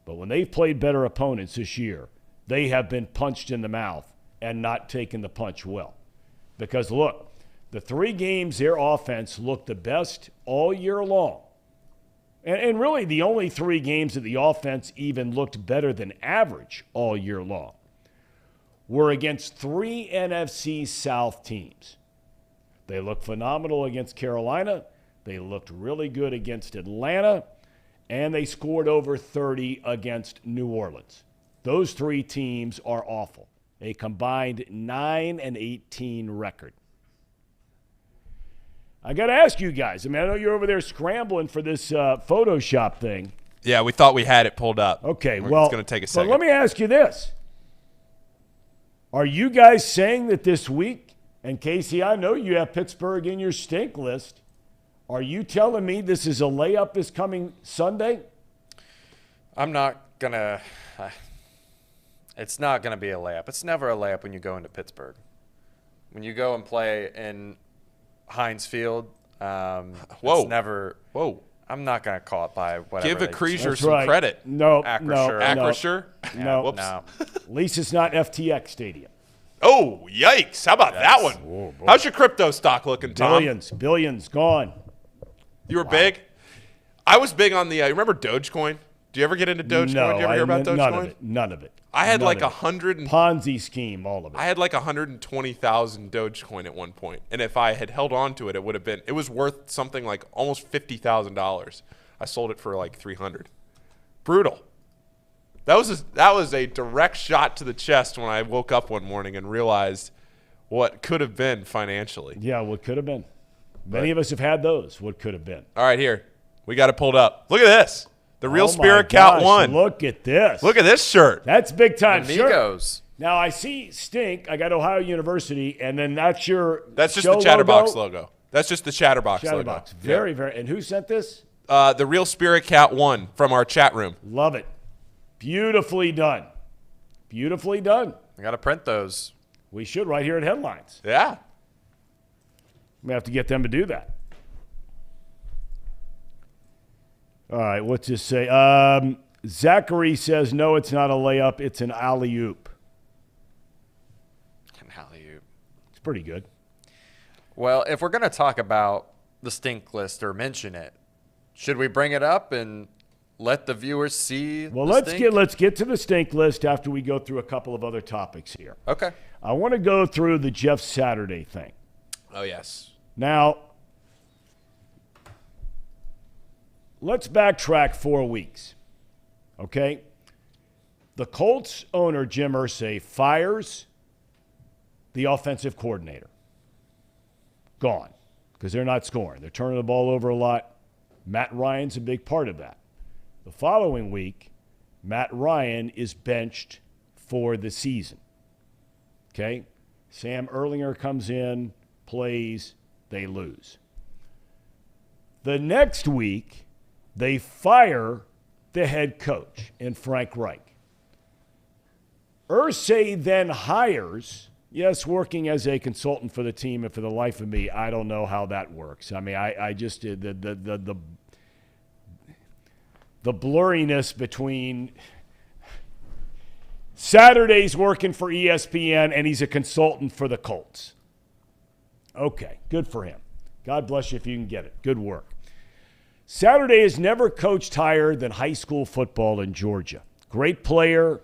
S1: But when they've played better opponents this year, they have been punched in the mouth and not taken the punch well. Because, look, the 3 games their offense looked the best all year long. And really the only 3 games that the offense even looked better than average all year long were against 3 NFC South teams. They looked phenomenal against Carolina. They looked really good against Atlanta. And they scored over 30 against New Orleans. Those 3 teams are awful. A combined 9-18 record. I got to ask you guys. I mean, I know you're over there scrambling for this Photoshop thing.
S3: Yeah, we thought we had it pulled up.
S1: Okay,
S3: It's
S1: well,
S3: going to take a second.
S1: But let me ask you this. Are you guys saying that this week, and Casey, I know you have Pittsburgh in your stink list, are you telling me this is a layup this coming Sunday?
S4: I'm not going to it's not going to be a layup. It's never a layup when you go into Pittsburgh. When you go and play in Heinz Field, it's never –
S3: Whoa.
S4: I'm not going to call it by whatever.
S3: Give Acrisure
S1: That's
S3: some
S1: right.
S3: credit.
S1: No,
S3: Acrisure?
S1: No.
S3: Whoops.
S4: No.
S1: At least it's not FTX Stadium.
S3: Oh, yikes. How about that one?
S1: Oh, boy.
S3: How's your crypto stock looking, Tom?
S1: Billions gone.
S3: You were big? I was big on the remember Dogecoin? Do you ever get into Dogecoin?
S1: No,
S3: Do you ever hear about Dogecoin?
S1: None of it.
S3: I had
S1: None
S3: like
S1: of it. Ponzi scheme, all of it.
S3: I had like 120,000 Dogecoin at one point, and if I had held on to it, it was worth something like almost $50,000. I sold it for like 300. Brutal. That was a direct shot to the chest when I woke up one morning and realized what could have been financially.
S1: Yeah, what could have been. Many of us have had those. What could have been.
S3: All right, here. We got it pulled up. Look at this. The Real
S1: Oh
S3: Spirit
S1: my
S3: Cat
S1: gosh,
S3: 1.
S1: Look at this.
S3: Look at this shirt.
S1: That's big time shirt.
S4: Amigos.
S1: Now I see Stink. I got Ohio University, and then that's your
S3: That's just
S1: show
S3: the Chatterbox
S1: logo.
S3: logo. That's just the Chatterbox logo.
S1: Chatterbox. Very, very. And who sent this?
S3: The Real Spirit Cat 1 from our chat room.
S1: Love it. Beautifully done. Beautifully done.
S4: I got to print those.
S1: We should right here at Headlines.
S3: Yeah.
S1: We have to get them to do that. All right, what's this say? Zachary says, no, it's not a layup. It's an alley-oop.
S4: An alley-oop.
S1: It's pretty good.
S4: Well, if we're going to talk about the stink list or mention it, should we bring it up and let the viewers see
S1: Well,
S4: the stink?
S1: let's get to the stink list after we go through a couple of other topics here.
S4: Okay.
S1: I want to go through the Jeff Saturday thing.
S3: Oh, yes.
S1: Now, let's backtrack 4 weeks, okay? The Colts owner, Jim Irsay, fires the offensive coordinator. Gone, because they're not scoring. They're turning the ball over a lot. Matt Ryan's a big part of that. The following week, Matt Ryan is benched for the season, okay? Sam Erlinger comes in, plays, they lose. The next week, they fire the head coach in Frank Reich. Irsay then hires, yes, working as a consultant for the team, and for the life of me, I don't know how that works. I mean, I just did the blurriness between Saturday's working for ESPN and he's a consultant for the Colts. Okay, good for him. God bless you if you can get it. Good work. Saturday has never coached higher than high school football in Georgia. Great player,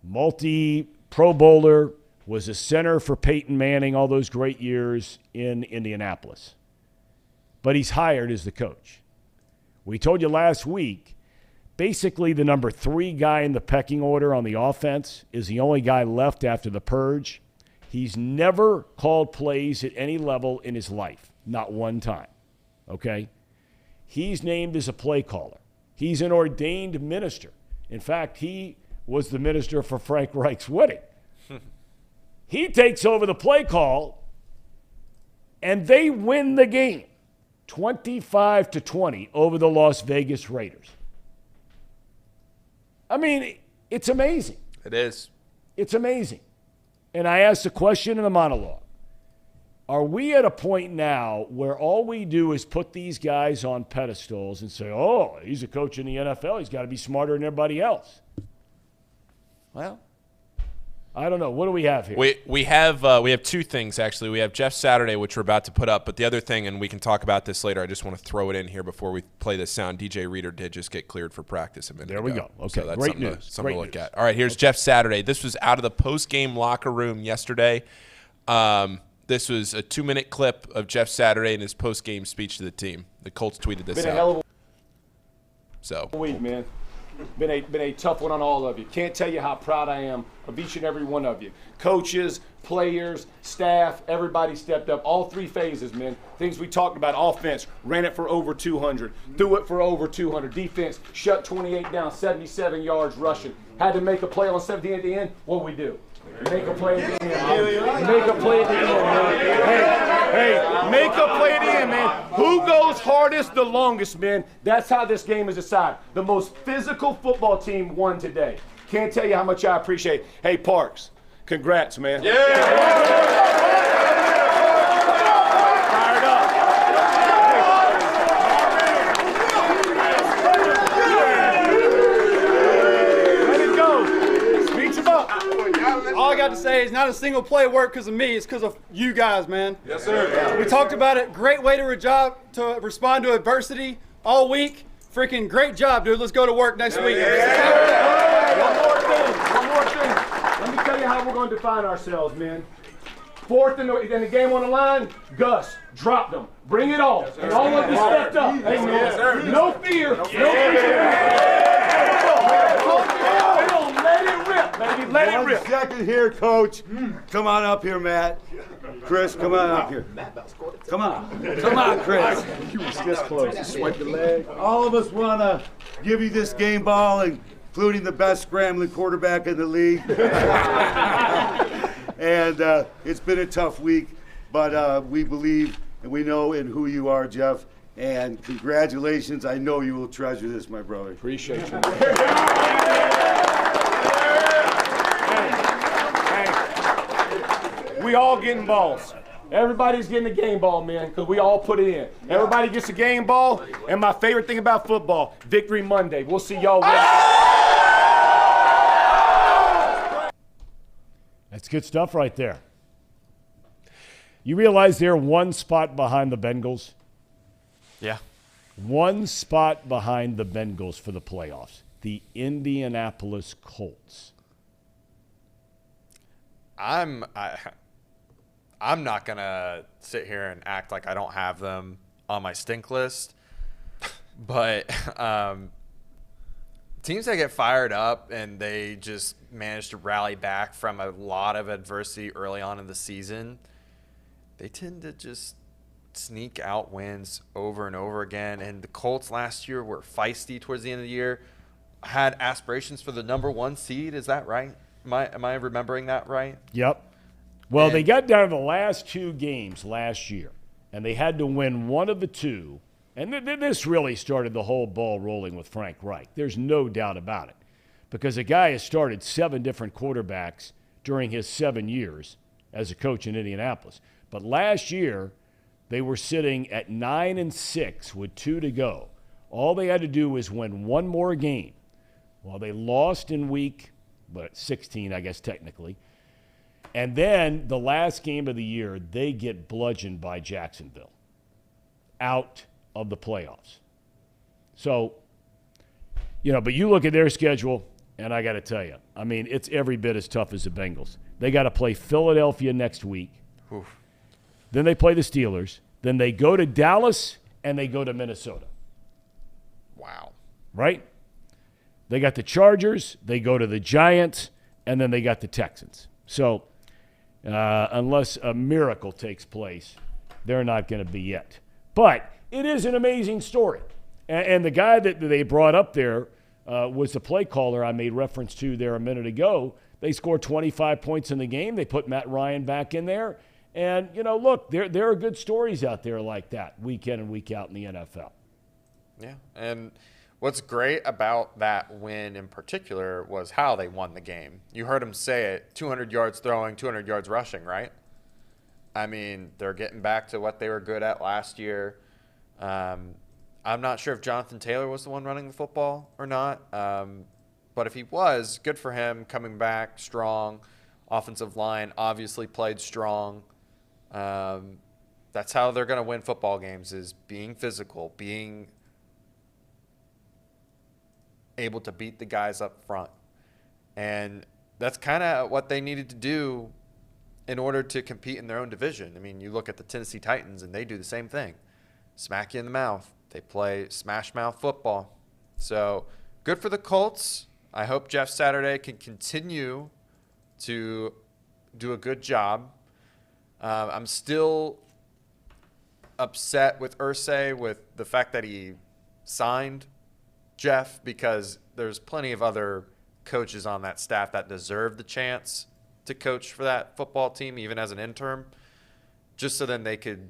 S1: multi-Pro Bowler, was a center for Peyton Manning all those great years in Indianapolis. But he's hired as the coach. We told you last week, basically the number 3 guy in the pecking order on the offense is the only guy left after the purge. He's never called plays at any level in his life, not one time, okay? He's named as a play caller. He's an ordained minister. In fact, he was the minister for Frank Reich's wedding. He takes over the play call, and they win the game 25-20 over the Las Vegas Raiders. I mean, it's amazing.
S3: It is.
S1: It's amazing. And I asked a question in the monologue. Are we at a point now where all we do is put these guys on pedestals and say, oh, he's a coach in the NFL. He's got to be smarter than everybody else. Well, I don't know. What do we have here?
S3: We have 2 things, actually. We have Jeff Saturday, which we're about to put up. But the other thing, and we can talk about this later, I just want to throw it in here before we play this sound. DJ Reader did just get cleared for practice a minute ago.
S1: There we go. Okay,
S3: so that's
S1: great
S3: something
S1: news.
S3: Something to look at. All right, here's Jeff Saturday. This was out of the post-game locker room yesterday. This was a 2-minute clip of Jeff Saturday in his post-game speech to the team. The Colts tweeted this out. So
S11: Week, man. Been a tough one on all of you. Can't tell you how proud I am of each and every one of you. Coaches, players, staff, everybody stepped up. All 3 phases, man. Things we talked about. Offense, ran it for over 200. Threw it for over 200. Defense, shut 28 down, 77 yards rushing. Had to make a play on 17 at the end. What we do? Make a play at the end, man. Make a play at the end, man. Hey, make a play at the end, man. Who goes hardest the longest, man? That's how this game is decided. The most physical football team won today. Can't tell you how much I appreciate it. Hey, Parks, congrats, man. Yeah. Fired up. Let it go. Speech him up.
S12: All I got to say is not a single play worked because of me. It's because of you guys, man.
S11: Yes, sir.
S12: We talked about it. Great way to respond to adversity all week. freaking great job, dude. Let's go to work next week.
S11: One more thing. Let me tell you how we're going to define ourselves, man. Fourth in the game on the line, Gus dropped them. Bring it on. And all of you stepped up. Hey, man, no fear. No fear. Let it rip, baby. Let it rip.
S13: 1 second here, Coach. Come on up here, Matt. Chris, come on up here. Come on. Come on, Chris.
S11: You was this close. Swipe your leg.
S13: All of us want to give you this game ball, including the best scrambling quarterback in the league. And it's been a tough week, but we believe and we know in who you are, Jeff. And congratulations. I know you will treasure this, my brother.
S11: Appreciate you. We all getting balls. Everybody's getting a game ball, man, because we all put it in. Everybody gets a game ball, and my favorite thing about football, Victory Monday. We'll see y'all Wednesday.
S1: That's good stuff right there. You realize they're one spot behind the Bengals?
S4: Yeah.
S1: One spot behind the Bengals for the playoffs. The Indianapolis Colts.
S4: I'm not going to sit here and act like I don't have them on my stink list. But teams that get fired up and they just manage to rally back from a lot of adversity early on in the season, they tend to just sneak out wins over and over again. And the Colts last year were feisty towards the end of the year, had aspirations for the number 1 seed. Is that right? Am I remembering that right?
S1: Yep. Well, they got down to the last 2 games last year, and they had to win one of the 2. And this really started the whole ball rolling with Frank Reich. There's no doubt about it, because a guy has started 7 different quarterbacks during his 7 years as a coach in Indianapolis. But last year, they were sitting at 9-6 with 2 to go. All they had to do was win one more game. Well, they lost in week 16, I guess, technically. And then the last game of the year, they get bludgeoned by Jacksonville out of the playoffs. So, but you look at their schedule, and I got to tell you, I mean, it's every bit as tough as the Bengals. They got to play Philadelphia next week.
S4: Oof.
S1: Then they play the Steelers. Then they go to Dallas, and they go to Minnesota.
S4: Wow.
S1: Right? They got the Chargers, they go to the Giants, and then they got the Texans. So unless a miracle takes place, they're not going to be it. But it is an amazing story. And the guy that they brought up there was the play caller I made reference to there a minute ago. They scored 25 points in the game. They put Matt Ryan back in there. And, look, there are good stories out there like that week in and week out in the NFL.
S4: Yeah, and what's great about that win in particular was how they won the game. You heard him say it, 200 yards throwing, 200 yards rushing, right? I mean, they're getting back to what they were good at last year. I'm not sure if Jonathan Taylor was the one running the football or not, but if he was, good for him, coming back strong. Offensive line obviously played strong. That's how they're going to win football games, is being physical, being able to beat the guys up front. And that's kind of what they needed to do in order to compete in their own division. I mean, you look at the Tennessee Titans, and they do the same thing. Smack you in the mouth. They play smash mouth football. So good for the Colts. I hope Jeff Saturday can continue to do a good job. I'm still upset with Irsay with the fact that he signed Jeff, because there's plenty of other coaches on that staff that deserve the chance to coach for that football team, even as an interim, just so then they could,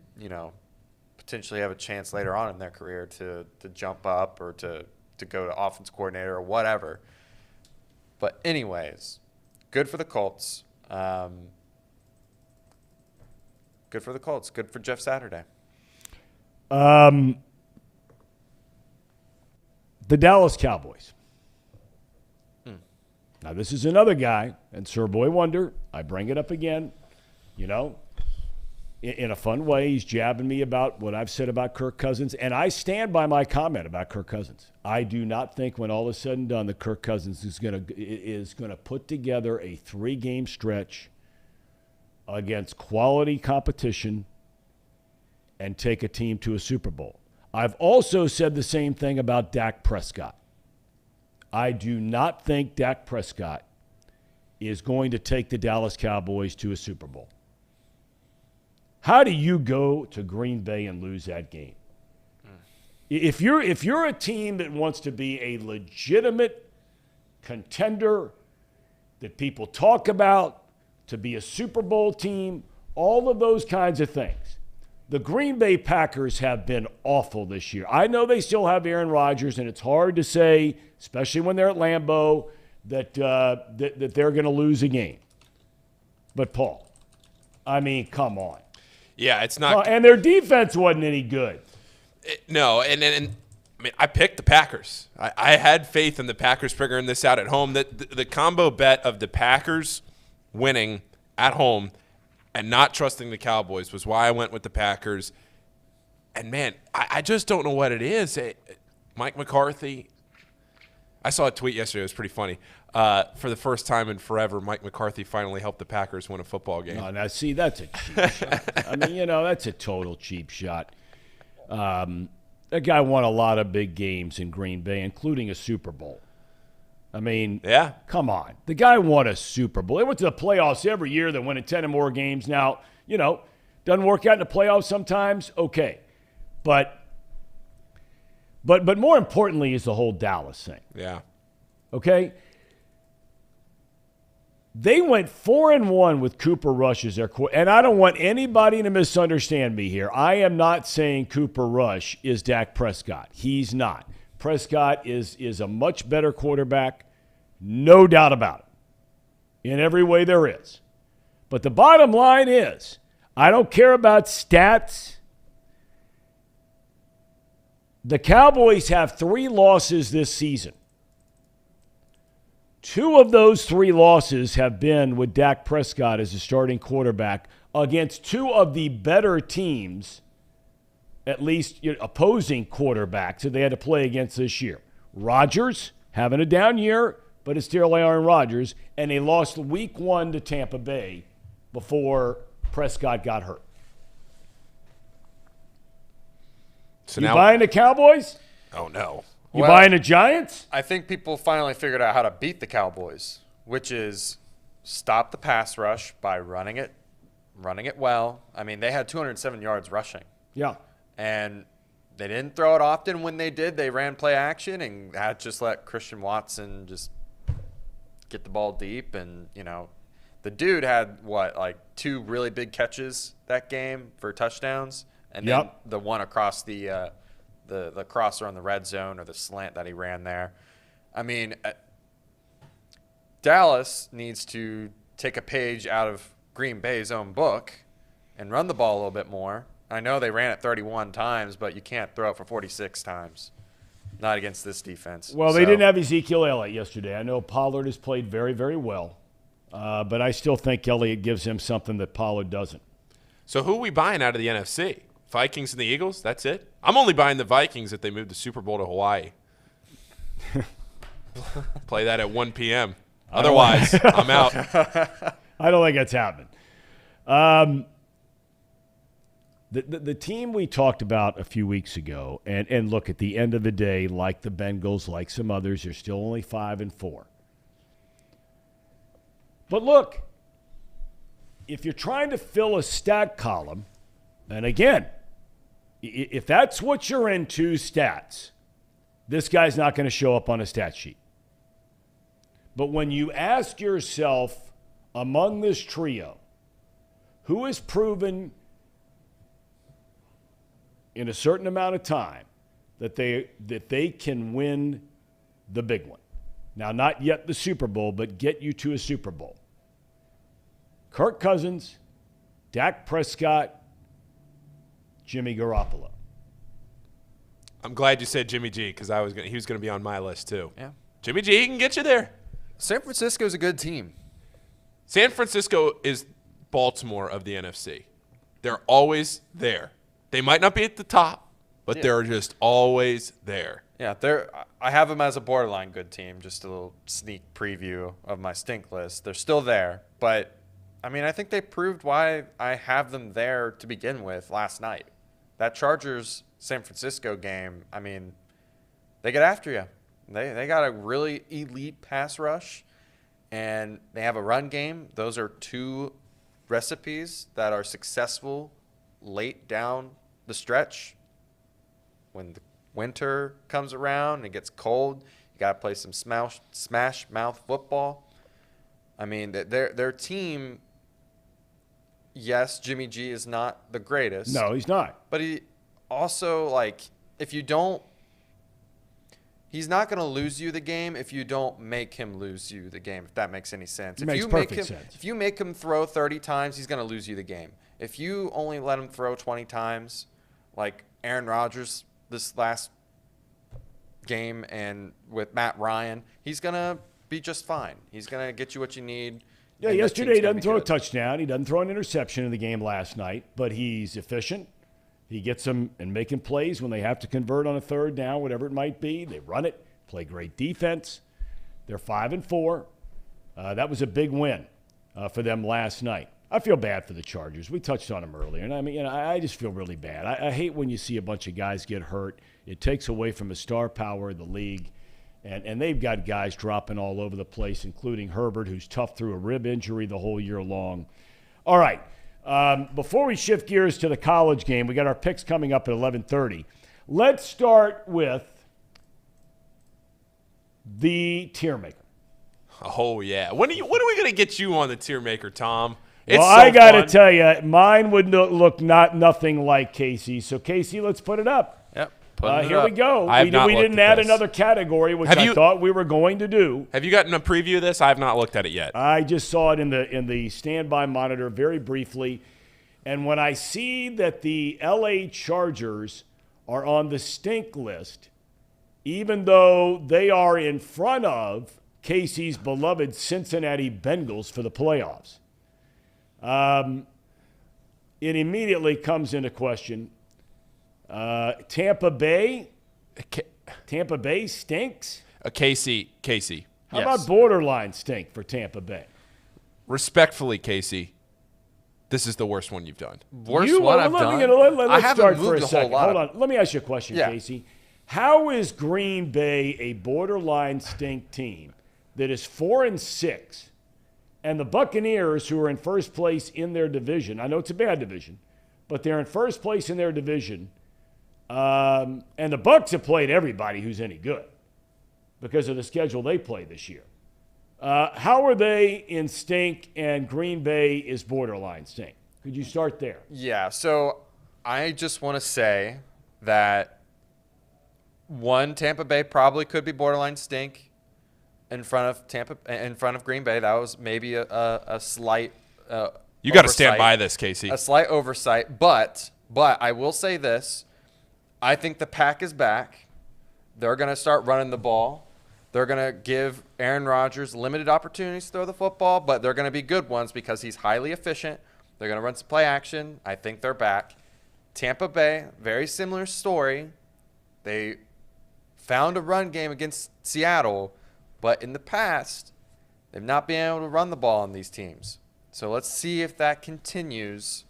S4: potentially have a chance later on in their career to jump up or to go to offense coordinator or whatever. But anyways, good for the Colts. Good for the Colts. Good for Jeff Saturday.
S1: The Dallas Cowboys. Now, this is another guy, and Sir Boy Wonder, I bring it up again, in a fun way. He's jabbing me about what I've said about Kirk Cousins, and I stand by my comment about Kirk Cousins. I do not think when all is said and done that Kirk Cousins is going to put together a 3-game stretch against quality competition and take a team to a Super Bowl. I've also said the same thing about Dak Prescott. I do not think Dak Prescott is going to take the Dallas Cowboys to a Super Bowl. How do you go to Green Bay and lose that game? If you're a team that wants to be a legitimate contender that people talk about, to be a Super Bowl team, all of those kinds of things. The Green Bay Packers have been awful this year. I know they still have Aaron Rodgers, and it's hard to say, especially when they're at Lambeau, that they're going to lose a game. But, Paul, I mean, come on.
S3: Yeah, it's not.
S1: And their defense wasn't any good.
S3: No, and I mean, I picked the Packers. I had faith in the Packers figuring this out at home. The combo bet of the Packers winning at home and not trusting the Cowboys was why I went with the Packers. And, man, I just don't know what it is. Mike McCarthy, I saw a tweet yesterday. It was pretty funny. For the first time in forever, Mike McCarthy finally helped the Packers win a football game.
S1: Oh, now, see, that's a cheap shot. I mean, that's a total cheap shot. That guy won a lot of big games in Green Bay, including a Super Bowl. I mean,
S3: yeah,
S1: come on. The guy won a Super Bowl. They went to the playoffs every year. They're winning 10 or more games. Now, doesn't work out in the playoffs sometimes. Okay. But more importantly is the whole Dallas thing.
S3: Yeah.
S1: Okay? They went 4-1 with Cooper Rush as their quarterback. And I don't want anybody to misunderstand me here. I am not saying Cooper Rush is Dak Prescott. He's not. Prescott is a much better quarterback, no doubt about it, in every way there is. But the bottom line is, I don't care about stats. The Cowboys have 3 losses this season. 2 of those 3 losses have been with Dak Prescott as a starting quarterback against 2 of the better teams, at least opposing quarterbacks that they had to play against this year. Rodgers having a down year, but it's still Aaron Rodgers, and they lost week 1 to Tampa Bay before Prescott got hurt. So you buying the Cowboys?
S3: Oh, no.
S1: You buying the Giants?
S4: I think people finally figured out how to beat the Cowboys, which is stop the pass rush by running it well. I mean, they had 207 yards rushing.
S1: Yeah.
S4: And they didn't throw it often. When they did, they ran play action and had just let Christian Watson just get the ball deep. And, the dude had, 2 really big catches that game for touchdowns. And then the one across the crosser on the red zone, or the slant that he ran there. I mean, Dallas needs to take a page out of Green Bay's own book and run the ball a little bit more. I know they ran it 31 times, but you can't throw it for 46 times. Not against this defense.
S1: Well, they didn't have Ezekiel Elliott yesterday. I know Pollard has played very, very well, but I still think Elliott gives him something that Pollard doesn't.
S3: So who are we buying out of the NFC? Vikings and the Eagles? That's it? I'm only buying the Vikings if they move the Super Bowl to Hawaii. Play that at 1 p.m. Otherwise, I'm out.
S1: I don't think that's happening. The team we talked about a few weeks ago, and look, at the end of the day, like the Bengals, like some others, they're still only 5-4. But look, if you're trying to fill a stat column, and again, if that's what you're into, stats, this guy's not going to show up on a stat sheet. But when you ask yourself, among this trio, who has proven in a certain amount of time that they can win the big one. Now, not yet the Super Bowl, but get you to a Super Bowl. Kirk Cousins, Dak Prescott, Jimmy Garoppolo.
S3: I'm glad you said Jimmy G, because he was going to be on my list too.
S4: Yeah.
S3: Jimmy G, he can get you there.
S4: San Francisco's a good team.
S3: San Francisco is Baltimore of the NFC. They're always there. They might not be at the top, but they're just always there.
S4: Yeah, I have them as a borderline good team. Just a little sneak preview of my stink list. They're still there, but I mean, I think they proved why I have them there to begin with last night. That Chargers-San Francisco game, I mean, they get after you. They got a really elite pass rush, and they have a run game. Those are two recipes that are successful late down the stretch. When the winter comes around and it gets cold, you got to play some smash mouth football. I mean, their team, yes, Jimmy G is not the greatest.
S1: No, he's not.
S4: But he also, like, if you don't, he's not going to lose you the game if you don't make him lose you the game, if that makes any sense.
S1: It makes perfect sense.
S4: If you make him throw 30 times, he's going to lose you the game. If you only let him throw 20 times, like Aaron Rodgers this last game and with Matt Ryan, he's going to be just fine. He's going to get you what you need.
S1: Yeah, yesterday he doesn't throw a touchdown. He doesn't throw an interception in the game last night, but he's efficient. He gets them and making plays when they have to convert on a third down, whatever it might be. They run it, play great defense. They're 5-4. That was a big win for them last night. I feel bad for the Chargers. We touched on them earlier, and I mean, I just feel really bad. I hate when you see a bunch of guys get hurt. It takes away from the star power of the league, and they've got guys dropping all over the place, including Herbert, who's tough through a rib injury the whole year long. All right. Before we shift gears to the college game, we got our picks coming up at 11:30. Let's start with the tier maker.
S3: Oh yeah, when are we going to get you on the tier maker, Tom?
S1: Well, I got to tell you, mine would look nothing like Casey. So Casey, let's put it up.
S4: Yep.
S1: Here we go. We didn't add another category, which I thought we were going to do.
S3: Have you gotten a preview of this? I have not looked at it yet.
S1: I just saw it in the standby monitor very briefly. And when I see that the LA Chargers are on the stink list, even though they are in front of Casey's beloved Cincinnati Bengals for the playoffs, it immediately comes into question. Tampa Bay stinks.
S3: Casey.
S1: How about borderline stink for Tampa Bay?
S3: Respectfully, Casey, this is the worst one you've done.
S4: Let's start for a second.
S1: Hold on. Let me ask you a question, Casey. How is Green Bay a borderline stink team that is 4-6, and the Buccaneers, who are in first place in their division, I know it's a bad division, but they're in first place in their division, and the Bucs have played everybody who's any good because of the schedule they play this year. How are they in stink and Green Bay is borderline stink? Could you start there?
S4: Yeah, so I just want to say that, Tampa Bay probably could be borderline stink in front of Green Bay. That was maybe a slight
S3: you got to stand by this, Casey.
S4: A slight oversight, but I will say this. I think the pack is back. They're going to start running the ball. They're going to give Aaron Rodgers limited opportunities to throw the football, but they're going to be good ones because he's highly efficient. They're going to run some play action. I think they're back. Tampa Bay, very similar story. They found a run game against Seattle, but in the past, they've not been able to run the ball on these teams. So let's see if that continues.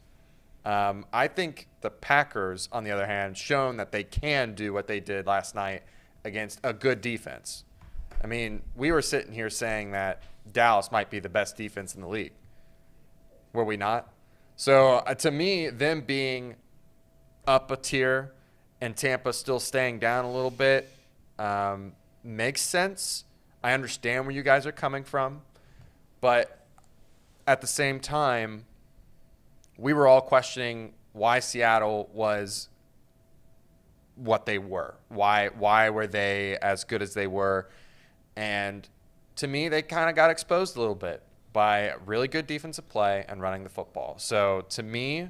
S4: I think the Packers, on the other hand, shown that they can do what they did last night against a good defense. I mean, we were sitting here saying that Dallas might be the best defense in the league. Were we not? So to me, them being up a tier and Tampa still staying down a little bit makes sense. I understand where you guys are coming from. But at the same time, we were all questioning why Seattle was what they were. Why were they as good as they were? And to me, they kind of got exposed a little bit by really good defensive play and running the football. So to me,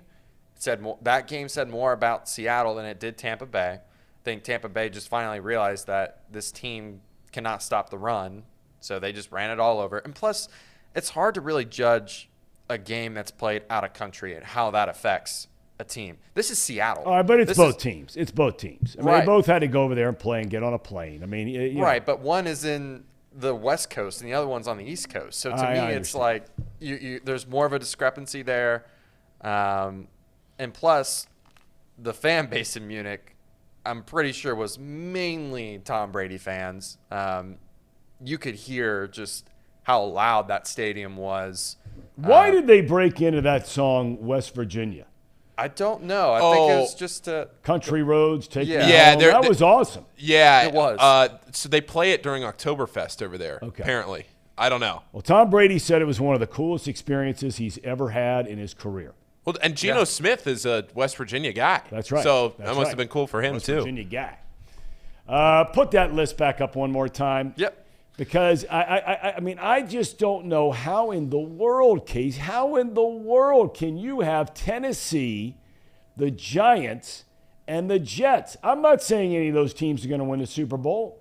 S4: that game said more about Seattle than it did Tampa Bay. I think Tampa Bay just finally realized that this team cannot stop the run, so they just ran it all over. And plus, it's hard to really judge a game that's played out of country and how that affects a team. This is Seattle.
S1: All right, but it's both teams. It's both teams. I mean,
S4: Right.
S1: they both had to go over there and play and get on a plane. I mean,
S4: Right, but one is in the West Coast and the other one's on the East Coast. So to me, it's like there's more of a discrepancy there. And plus, the fan base in Munich, I'm pretty sure, was mainly Tom Brady fans. You could hear just how loud that stadium was.
S1: Why did they break into that song, West Virginia?
S4: I don't know. I think it was just
S1: Country Roads, Take Me Home.
S3: Yeah,
S1: that was awesome.
S3: Yeah,
S4: it was.
S3: So they play it during Oktoberfest over there, apparently. I don't know.
S1: Well, Tom Brady said it was one of the coolest experiences he's ever had in his career.
S3: Well, and Geno Smith is a West Virginia guy.
S1: That's right.
S3: So
S1: That's
S3: that must
S1: right.
S3: have been cool for him,
S1: West
S3: too.
S1: Virginia guy. Put that list back up one more time.
S4: Yep.
S1: Because I mean, I just don't know how in the world, Case, how in the world can you have Tennessee, the Giants, and the Jets? I'm not saying any of those teams are going to win the Super Bowl.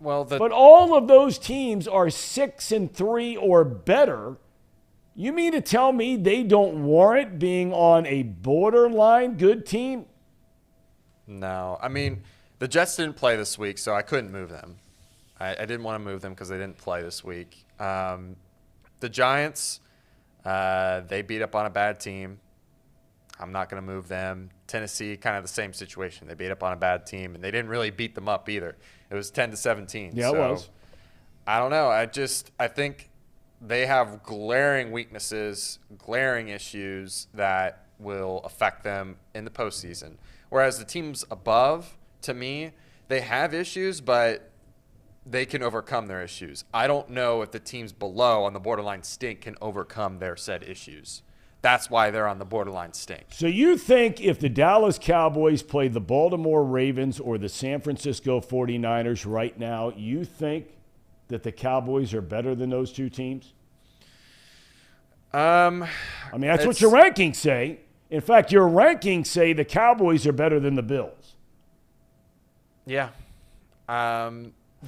S4: Well,
S1: but all of those teams are 6-3 or better. You mean to tell me they don't warrant being on a borderline good team?
S4: No. I mean, the Jets didn't play this week, so I couldn't move them. I didn't want to move them because they didn't play this week. The Giants, they beat up on a bad team. I'm not going to move them. Tennessee, kind of the same situation. They beat up on a bad team, and they didn't really beat them up either. It was 10-17.
S1: Yeah,
S4: so
S1: it was.
S4: I don't know. I think they have glaring weaknesses, glaring issues that will affect them in the postseason. Whereas the teams above, to me, they have issues, but they can overcome their issues. I don't know if the teams below on the borderline stink can overcome their said issues. That's why they're on the borderline stink.
S1: So you think if the Dallas Cowboys played the Baltimore Ravens or the San Francisco 49ers right now, you think that the Cowboys are better than those two teams? I mean, that's what your rankings say. In fact, your rankings say the Cowboys are better than the Bills.
S4: Yeah.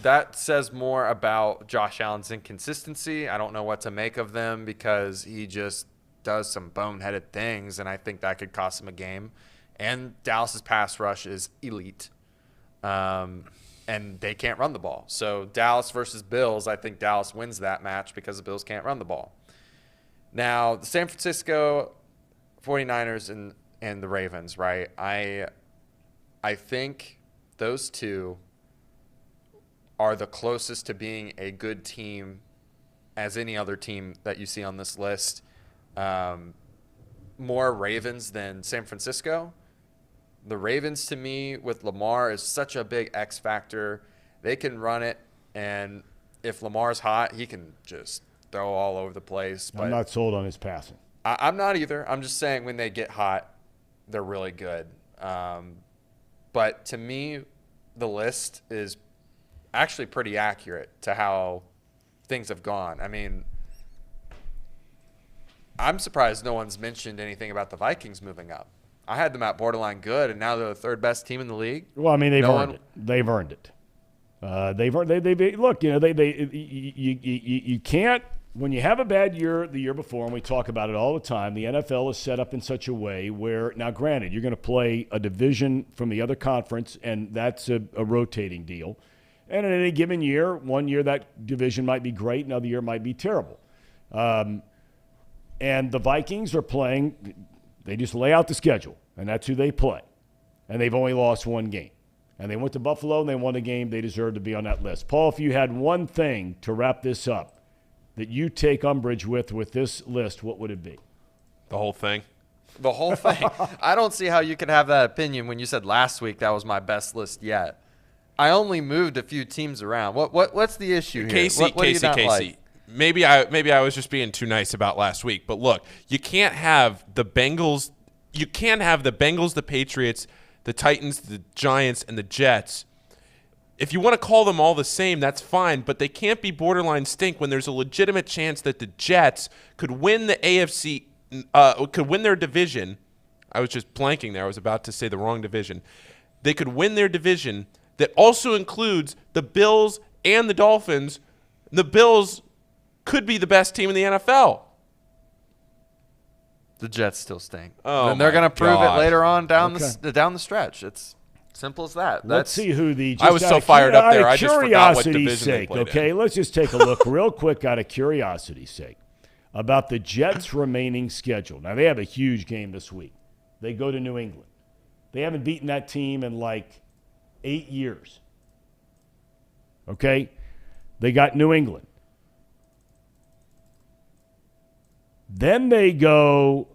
S4: That says more about Josh Allen's inconsistency. I don't know what to make of them because he just does some boneheaded things, and I think that could cost him a game. And Dallas's pass rush is elite, and they can't run the ball. So Dallas versus Bills, I think Dallas wins that match because the Bills can't run the ball. Now, the San Francisco 49ers and the Ravens, right? I think those two are the closest to being a good team as any other team that you see on this list. More Ravens than San Francisco. The Ravens, to me, with Lamar, is such a big X factor. They can run it, and if Lamar's hot, he can just throw all over the place. But
S1: I'm not sold on his passing.
S4: I'm not either. I'm just saying when they get hot, they're really good. But to me, the list is actually pretty accurate to how things have gone. I mean, I'm surprised no one's mentioned anything about the Vikings moving up. I had them at borderline good, and now they're the third best team in the league.
S1: Well, I mean, they've earned it. They've earned it. Look, you know, you can't, when you have a bad year the year before, and we talk about it all the time, the NFL is set up in such a way where, now granted, you're going to play a division from the other conference, and that's a rotating deal. And in any given year, one year that division might be great, another year might be terrible. And the Vikings are playing, they just lay out the schedule, and that's who they play. And they've only lost one game. And they went to Buffalo, and they won a game. They deserve to be on that list. Paul, if you had one thing to wrap this up that you take umbrage with this list, what would it be?
S3: The whole thing.
S4: The whole thing. I don't see how you could have that opinion when you said last week that was my best list yet. I only moved a few teams around. What's the issue here?
S3: Casey,
S4: what do you not like?
S3: Maybe I was just being too nice about last week. But look, you can't have the Bengals. You can't have the Bengals, the Patriots, the Titans, the Giants, and the Jets. If you want to call them all the same, that's fine. But they can't be borderline stink when there's a legitimate chance that the Jets could win the AFC, could win their division. I was just blanking there. I was about to say the wrong division. They could win their division that also includes the Bills and the Dolphins. The Bills could be the best team in the NFL.
S4: The Jets still stink.
S3: Oh,
S4: and they're going to prove
S3: God.
S4: it later on down the stretch. It's simple as that.
S1: Let's see who the.
S3: I was so fired up there. I just forgot what
S1: curiosity's
S3: division they
S1: sake,
S3: played
S1: okay,
S3: in.
S1: let's just take a look real quick out of curiosity's sake about the Jets' remaining schedule. Now, they have a huge game this week. They go to New England. They haven't beaten that team in like 8 years. Okay? They got New England. Then they go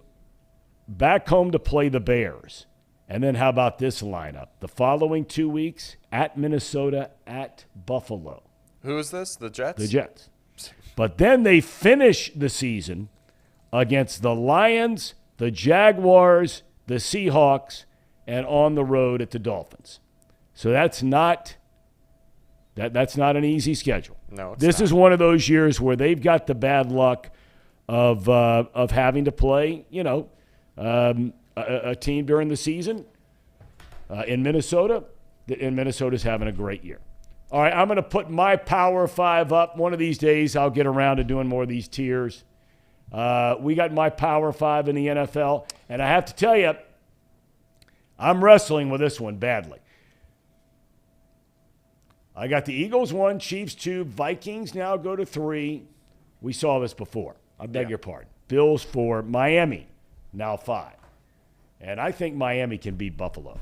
S1: back home to play the Bears. And then how about this lineup? The following 2 weeks, at Minnesota, at Buffalo.
S4: Who is this? The Jets?
S1: The Jets. But then they finish the season against the Lions, the Jaguars, the Seahawks, and on the road at the Dolphins. So that's not an easy schedule.
S4: No,
S1: this
S4: not.
S1: Is one of those years where they've got the bad luck of having to play, a team during the season in Minnesota. And Minnesota's having a great year. All right, I'm going to put my Power 5 up. One of these days I'll get around to doing more of these tiers. We got my Power 5 in the NFL, and I have to tell you, I'm wrestling with this one badly. I got the Eagles 1, Chiefs 2, Vikings now go to 3. We saw this before. I beg your pardon. Bills 4, Miami now 5. And I think Miami can beat Buffalo.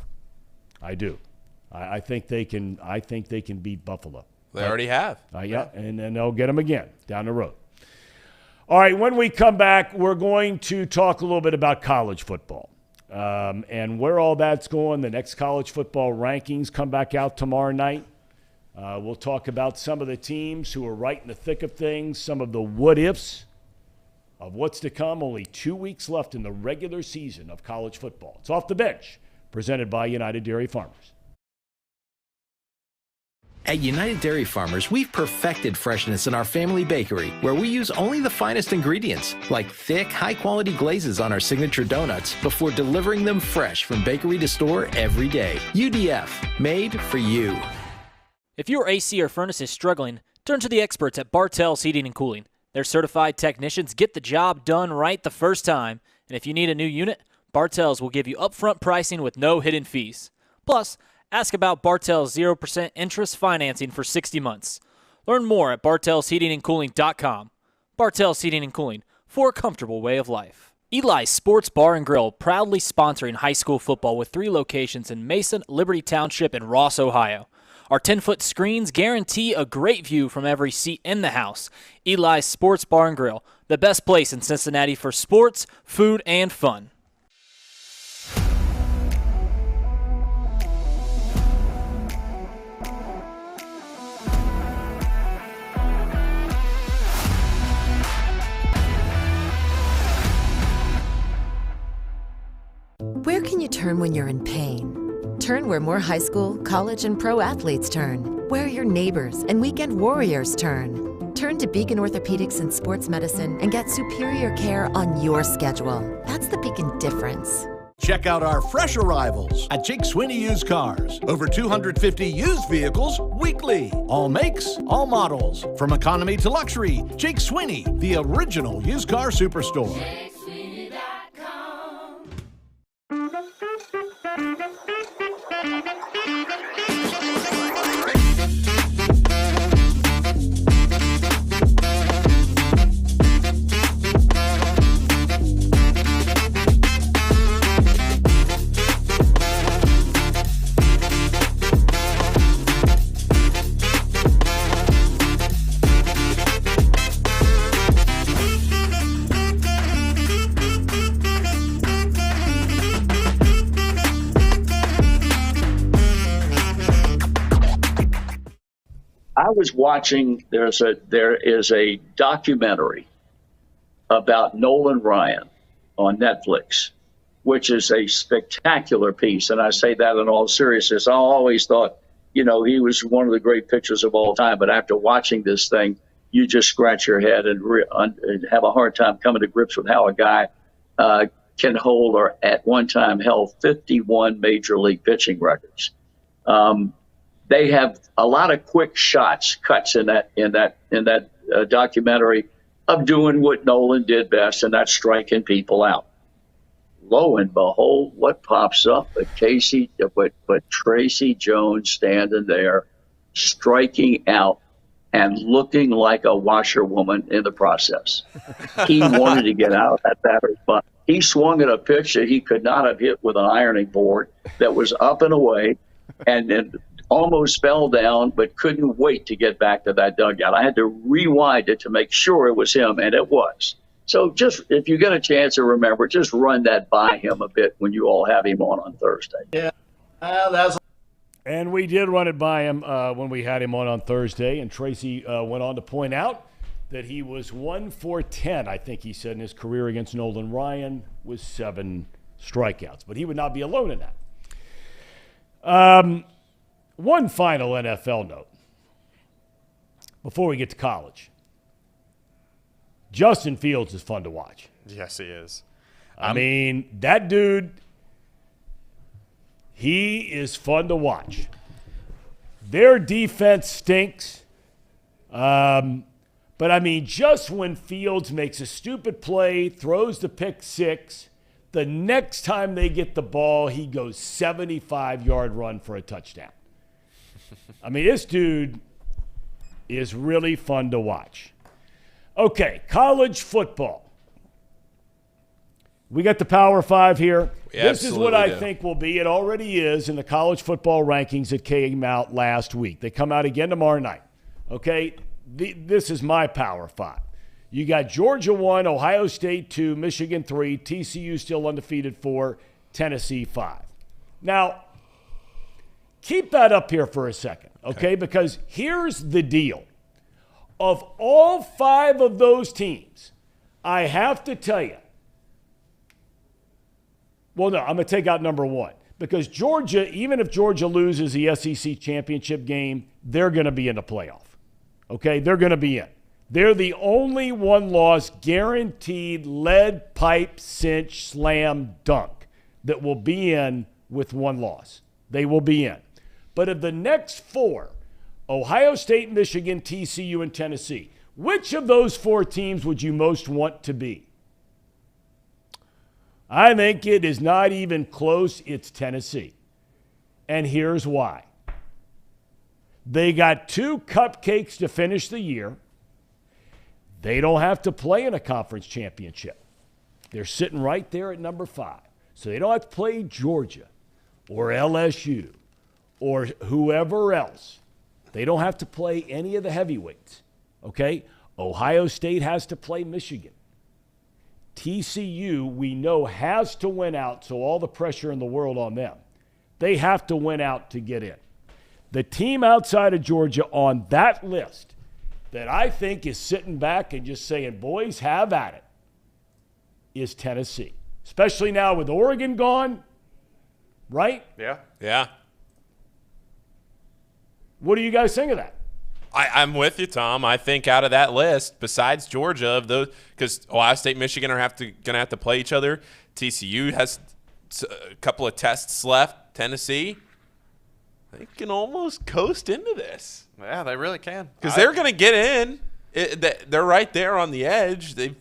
S1: I do. I think they can beat Buffalo.
S3: They already have.
S1: Yeah, and then they'll get them again down the road. All right, when we come back, we're going to talk a little bit about college football and where all that's going. The next college football rankings come back out tomorrow night. We'll talk about some of the teams who are right in the thick of things, some of the what-ifs of what's to come. Only 2 weeks left in the regular season of college football. It's Off the Bench, presented by United Dairy Farmers.
S5: At United Dairy Farmers, we've perfected freshness in our family bakery, where we use only the finest ingredients, like thick, high-quality glazes on our signature donuts, before delivering them fresh from bakery to store every day. UDF, made for you.
S6: If your AC or furnace is struggling, turn to the experts at Bartell's Heating and Cooling. Their certified technicians get the job done right the first time, and if you need a new unit, Bartell's will give you upfront pricing with no hidden fees. Plus, ask about Bartell's 0% interest financing for 60 months. Learn more at bartellsheatingandcooling.com. Bartell's Heating and Cooling, for a comfortable way of life. Eli's Sports Bar and Grill, proudly sponsoring high school football with 3 locations in Mason, Liberty Township, and Ross, Ohio. Our 10-foot screens guarantee a great view from every seat in the house. Eli's Sports Bar and Grill, the best place in Cincinnati for sports, food, and fun.
S7: Where can you turn when you're in pain? Turn where more high school, college, and pro athletes turn. Where your neighbors and weekend warriors turn. Turn to Beacon Orthopedics and Sports Medicine and get superior care on your schedule. That's the Beacon difference.
S8: Check out our fresh arrivals at Jake Sweeney Used Cars. Over 250 used vehicles weekly. All makes, all models. From economy to luxury, Jake Sweeney, the original used car superstore.
S10: I was watching, there is a documentary about Nolan Ryan on Netflix, which is a spectacular piece. And I say that in all seriousness. I always thought, he was one of the great pitchers of all time. But after watching this thing, you just scratch your head and have a hard time coming to grips with how a guy can hold or at one time held 51 major league pitching records. They have a lot of quick cuts in that documentary of doing what Nolan did best, and that's striking people out. lo and behold, what pops up? But Tracy Jones standing there, striking out and looking like a washerwoman in the process. He wanted to get out of that batter's butt. He swung at a pitch that he could not have hit with an ironing board that was up and away, and then almost fell down, but couldn't wait to get back to that dugout. I had to rewind it to make sure it was him, and it was. So just if you get a chance to remember, just run that by him a bit when you all have him on Thursday.
S2: Yeah, that's.
S1: And we did run it by him when we had him on Thursday, and Tracy went on to point out that he was 1 for 10, I think he said, in his career against Nolan Ryan with 7 strikeouts. But he would not be alone in that. One final NFL note before we get to college. Justin Fields is fun to watch.
S4: Yes, he is.
S1: I mean, that dude, he is fun to watch. Their defense stinks. But, I mean, just when Fields makes a stupid play, throws the pick six, the next time they get the ball, he goes 75-yard run for a touchdown. I mean, this dude is really fun to watch. Okay, college football. We got the Power 5 here. This is what I think will be. It already is in the college football rankings that came out last week. They come out again tomorrow night. Okay, this is my Power 5. You got Georgia 1, Ohio State 2, Michigan 3, TCU still undefeated 4, Tennessee 5. Now, keep that up here for a second, okay? Because here's the deal. Of all 5 of those teams, I have to tell you, well, no, I'm going to take out number 1. Because Georgia, even if Georgia loses the SEC championship game, they're going to be in the playoff. Okay? They're going to be in. They're the only one-loss guaranteed lead pipe cinch slam dunk that will be in with one loss. They will be in. But of the next 4, Ohio State, Michigan, TCU, and Tennessee, which of those 4 teams would you most want to be? I think it is not even close. It's Tennessee. And here's why. They got 2 cupcakes to finish the year. They don't have to play in a conference championship. They're sitting right there at number 5. So they don't have to play Georgia or LSU or whoever else. They don't have to play any of the heavyweights. Okay? Ohio State has to play Michigan. TCU, we know, has to win out, so all the pressure in the world on them. They have to win out to get in. The team outside of Georgia on that list that I think is sitting back and just saying, boys, have at it, is Tennessee. Especially now with Oregon gone, right?
S3: Yeah.
S1: What do you guys think of that?
S3: I'm with you, Tom. I think out of that list, besides Georgia, of those, because Ohio State, Michigan are going to have to play each other. TCU has a couple of tests left. Tennessee, they can almost coast into this.
S4: Yeah, they really can.
S3: Because they're going to get in. They're right there on the edge. They've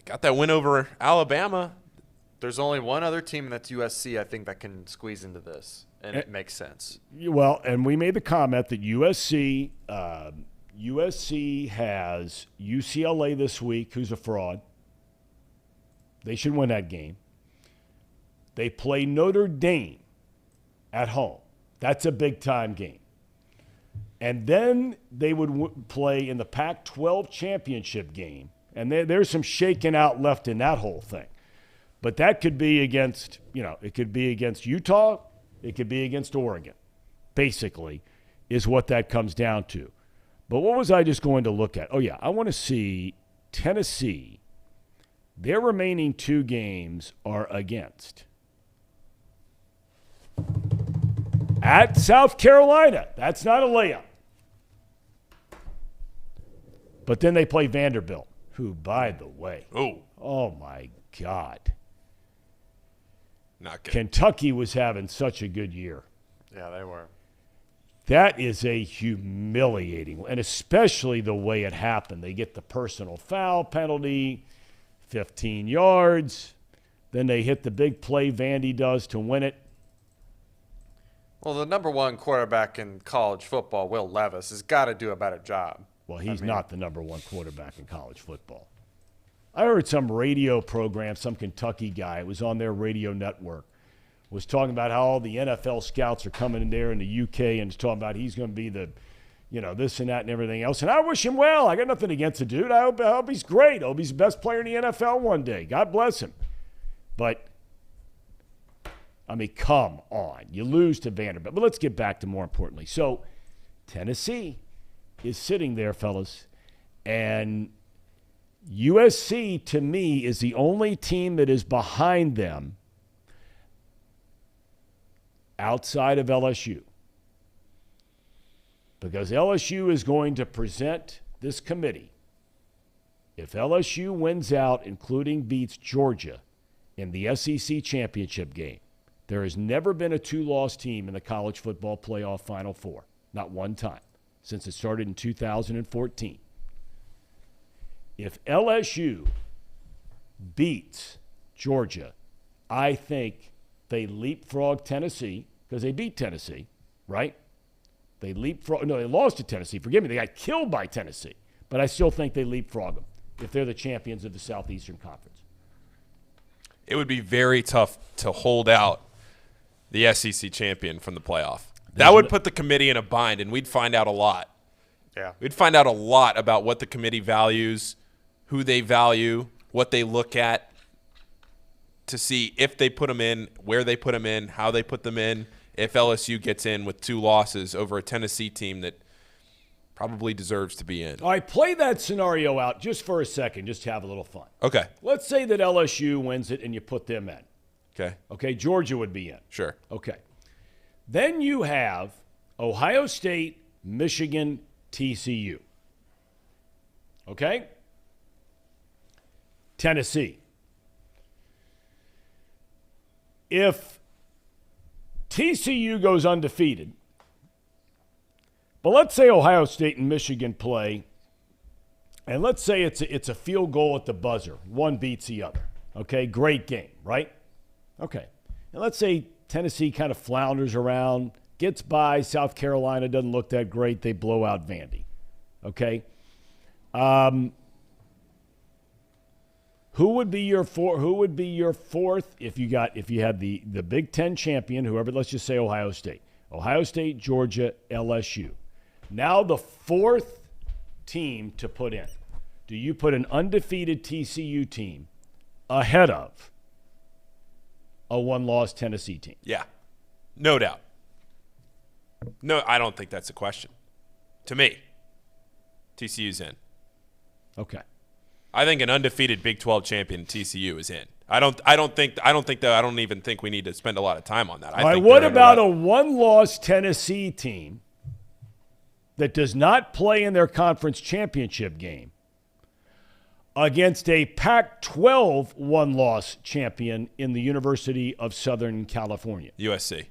S3: got that win over Alabama.
S4: There's only one other team that's USC, I think, that can squeeze into this. And it makes sense.
S1: Well, and we made the comment that USC has UCLA this week, who's a fraud. They should win that game. They play Notre Dame at home. That's a big-time game. And then they would play in the Pac-12 championship game. And there's some shaking out left in that whole thing. But that could be against, it could be against Utah. It could be against Oregon, basically, is what that comes down to. But what was I just going to look at? Oh, yeah, I want to see Tennessee. Their remaining 2 games are against at South Carolina. That's not a layup. But then they play Vanderbilt, who, by the way, oh my God.
S3: Not good.
S1: Kentucky was having such a good year.
S4: Yeah, they were.
S1: That is a humiliating, and especially the way it happened. They get the personal foul penalty, 15 yards. Then they hit the big play Vandy does to win it.
S4: Well, the number one quarterback in college football, Will Levis, has got to do a better job.
S1: Well, he's not the number one quarterback in college football. I heard some radio program, some Kentucky guy, it was on their radio network, was talking about how all the NFL scouts are coming in there in the UK and is talking about he's going to be the, this and that and everything else. And I wish him well. I got nothing against the dude. I hope he's great. I hope he's the best player in the NFL one day. God bless him. But, I mean, come on. You lose to Vanderbilt. But let's get back to more importantly. So, Tennessee is sitting there, fellas, and USC, to me, is the only team that is behind them outside of LSU. Because LSU is going to present this committee. If LSU wins out, including beats Georgia in the SEC championship game, there has never been a two-loss team in the college football playoff Final Four. Not one time since it started in 2014. If LSU beats Georgia, I think they leapfrog Tennessee because they beat Tennessee, right? They lost to Tennessee. Forgive me, they got killed by Tennessee. But I still think they leapfrog them if they're the champions of the Southeastern Conference.
S3: It would be very tough to hold out the SEC champion from the playoff. That would put the committee in a bind, and we'd find out a lot.
S4: Yeah.
S3: We'd find out a lot about what the committee values, who they value, what they look at to see if they put them in, where they put them in, how they put them in, if LSU gets in with 2 losses over a Tennessee team that probably deserves to be in.
S1: All right, play that scenario out just for a second, just to have a little fun.
S3: Okay.
S1: Let's say that LSU wins it and you put them in.
S3: Okay.
S1: Okay, Georgia would be in.
S3: Sure.
S1: Okay. Then you have Ohio State, Michigan, TCU. Okay? Tennessee. If TCU goes undefeated, but let's say Ohio State and Michigan play, and let's say it's a field goal at the buzzer. One beats the other. Okay, great game, right? Okay. And let's say Tennessee kind of flounders around, gets by. South Carolina doesn't look that great. They blow out Vandy. Okay? Who would be your fourth if you had the Big Ten champion, whoever, let's just say Ohio State. Ohio State, Georgia, LSU. Now the fourth team to put in. Do you put an undefeated TCU team ahead of a one-loss Tennessee team?
S3: Yeah. No doubt. No, I don't think that's a question. To me, TCU's in.
S1: Okay.
S3: I think an undefeated Big 12 champion TCU is in. I don't even think we need to spend a lot of time on that.
S1: All right, what about a one-loss Tennessee team that does not play in their conference championship game against a Pac-12 one-loss champion in the University of Southern California?
S3: USC.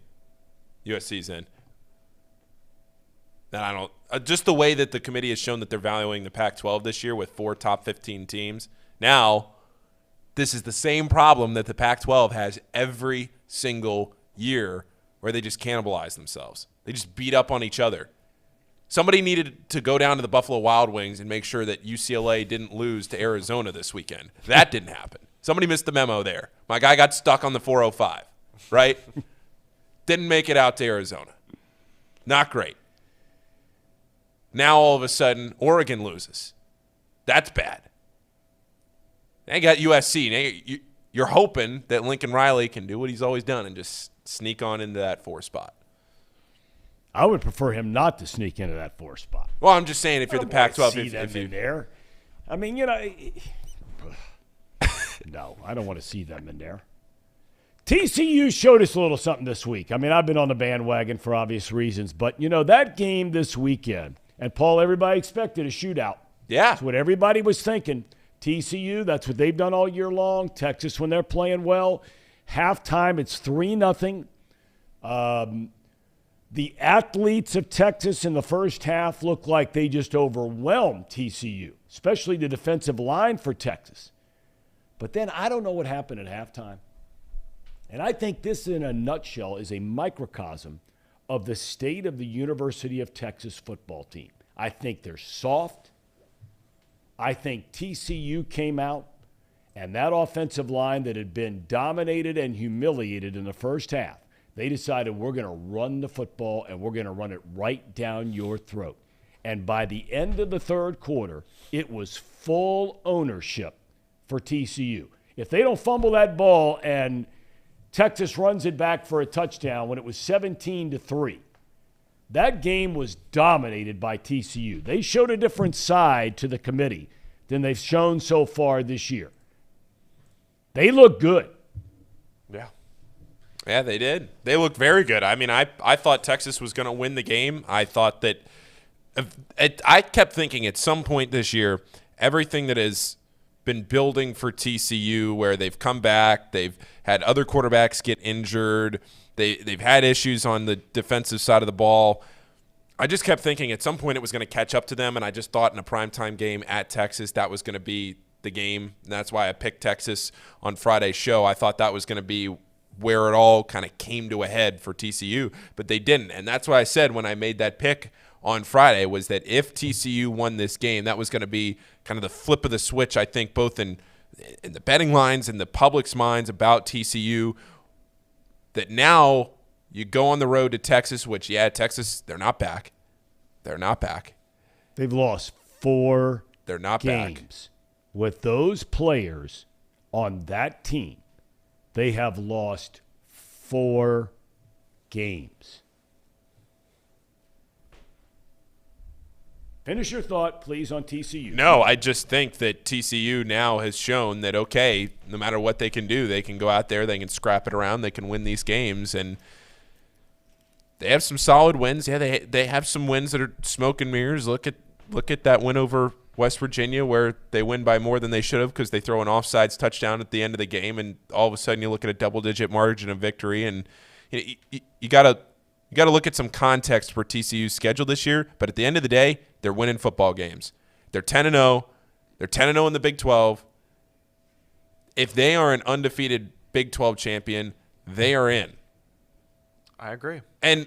S3: USC's in. And I don't just the way that the committee has shown that they're valuing the Pac-12 this year with 4 top 15 teams. Now, this is the same problem that the Pac-12 has every single year where they just cannibalize themselves. They just beat up on each other. Somebody needed to go down to the Buffalo Wild Wings and make sure that UCLA didn't lose to Arizona this weekend. That didn't happen. Somebody missed the memo there. My guy got stuck on the 405, right? Didn't make it out to Arizona. Not great. Now all of a sudden, Oregon loses. That's bad. They got USC. Now you're hoping that Lincoln Riley can do what he's always done and just sneak on into that 4 spot.
S1: I would prefer him not to sneak into that 4 spot.
S3: Well, I'm just saying if you're the Pac-12,
S1: if you there, I mean, no, I don't want to see them in there. TCU showed us a little something this week. I mean, I've been on the bandwagon for obvious reasons, but that game this weekend, and Paul, everybody expected a shootout.
S3: Yeah,
S1: that's what everybody was thinking. TCU, that's what they've done all year long. Texas, when they're playing well, halftime it's 3-0. The athletes of Texas in the first half look like they just overwhelmed TCU, especially the defensive line for Texas. But then I don't know what happened at halftime. And I think this, in a nutshell, is a microcosm of the state of the University of Texas football team. I think they're soft. I think TCU came out, and that offensive line that had been dominated and humiliated in the first half, they decided we're going to run the football and we're going to run it right down your throat. And by the end of the third quarter, it was full ownership for TCU. If they don't fumble that ball and Texas runs it back for a touchdown when it was 17-3, that game was dominated by TCU. They showed a different side to the committee than they've shown so far this year. They look good.
S3: Yeah, they did. They looked very good. I mean, I thought Texas was going to win the game. I thought that I kept thinking at some point this year, everything that has been building for TCU, where they've come back, they've had other quarterbacks get injured, they've had issues on the defensive side of the ball. I just kept thinking at some point it was going to catch up to them, and I just thought in a primetime game at Texas that was going to be the game. And that's why I picked Texas on Friday's show. I thought that was going to be where it all kind of came to a head for TCU, but they didn't. And that's why I said when I made that pick on Friday was that if TCU won this game, that was going to be kind of the flip of the switch, I think, both in the betting lines and the public's minds about TCU, that now you go on the road to Texas, which, yeah, Texas, they're not back. They're not back.
S1: They've lost 4
S3: They're not
S1: games. With those players on that team, they have lost 4 games. Finish your thought, please, on TCU.
S3: No, I just think that TCU now has shown that, okay, no matter what they can do, they can go out there, they can scrap it around, they can win these games, and they have some solid wins. Yeah, they have some wins that are smoke and mirrors. Look at that win over West Virginia, where they win by more than they should have because they throw an offsides touchdown at the end of the game, and all of a sudden you look at a double-digit margin of victory, and you got to look at some context for TCU's schedule this year. But at the end of the day, they're winning football games. They're 10-0. They're 10-0 in the Big 12. If they are an undefeated Big 12 champion, they are in.
S4: I agree.
S3: And,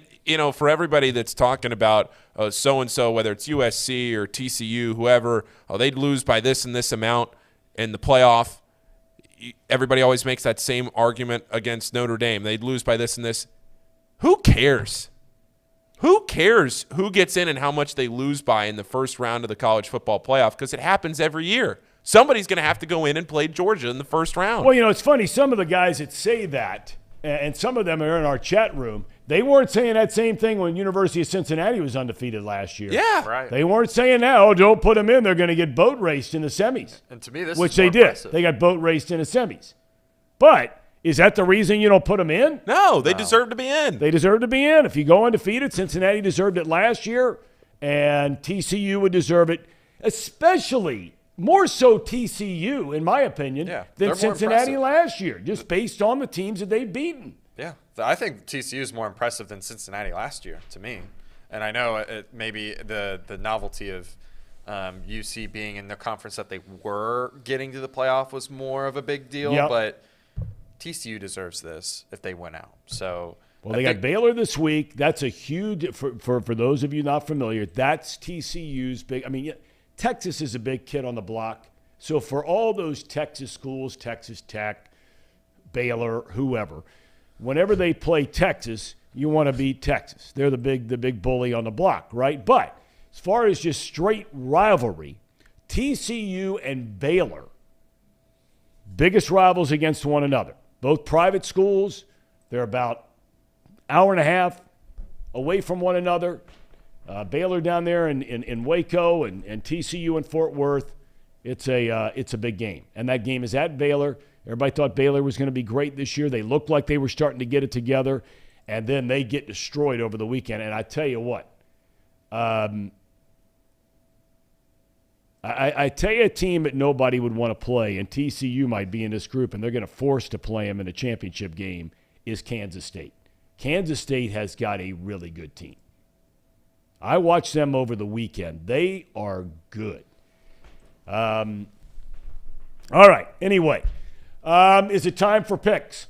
S3: for everybody that's talking about so-and-so, whether it's USC or TCU, whoever, they'd lose by this and this amount in the playoff. Everybody always makes that same argument against Notre Dame. They'd lose by this and this. Who cares? Who cares who gets in and how much they lose by in the first round of the college football playoff? Because it happens every year. Somebody's going to have to go in and play Georgia in the first round.
S1: Well, it's funny. Some of the guys that say that, and some of them are in our chat room, they weren't saying that same thing when University of Cincinnati was undefeated last year.
S3: Yeah.
S4: Right.
S1: They weren't saying that, don't put them in. They're going to get boat raced in the semis.
S4: And to me, this
S1: which
S4: is more
S1: they did.
S4: impressive.
S1: They got boat raced in the semis. But is that the reason you don't put them in?
S3: No, they deserve to be in.
S1: They deserve to be in. If you go undefeated, Cincinnati deserved it last year, and TCU would deserve it, especially more so TCU, in my opinion, than Cincinnati last year, just based on the teams that they've beaten.
S4: Yeah, I think TCU is more impressive than Cincinnati last year to me. And I know maybe the novelty of UC being in the conference that they were getting to the playoff was more of a big deal, but TCU deserves this if they win out. So,
S1: well, they got Baylor this week. That's a huge for those of you not familiar. That's TCU's big. I mean, Texas is a big kid on the block. So for all those Texas schools, Texas Tech, Baylor, whoever, whenever they play Texas, you want to beat Texas. They're the big bully on the block, right? But as far as just straight rivalry, TCU and Baylor, biggest rivals against one another. Both private schools, they're about an hour and a half away from one another. Baylor down there in Waco and TCU in Fort Worth. It's a big game. And that game is at Baylor. Everybody thought Baylor was going to be great this year. They looked like they were starting to get it together. And then they get destroyed over the weekend. And I tell you what, I tell you a team that nobody would want to play, and TCU might be in this group, and they're going to force to play them in a championship game, is Kansas State. Kansas State has got a really good team. I watched them over the weekend. They are good. All right. Anyway, is it time for picks?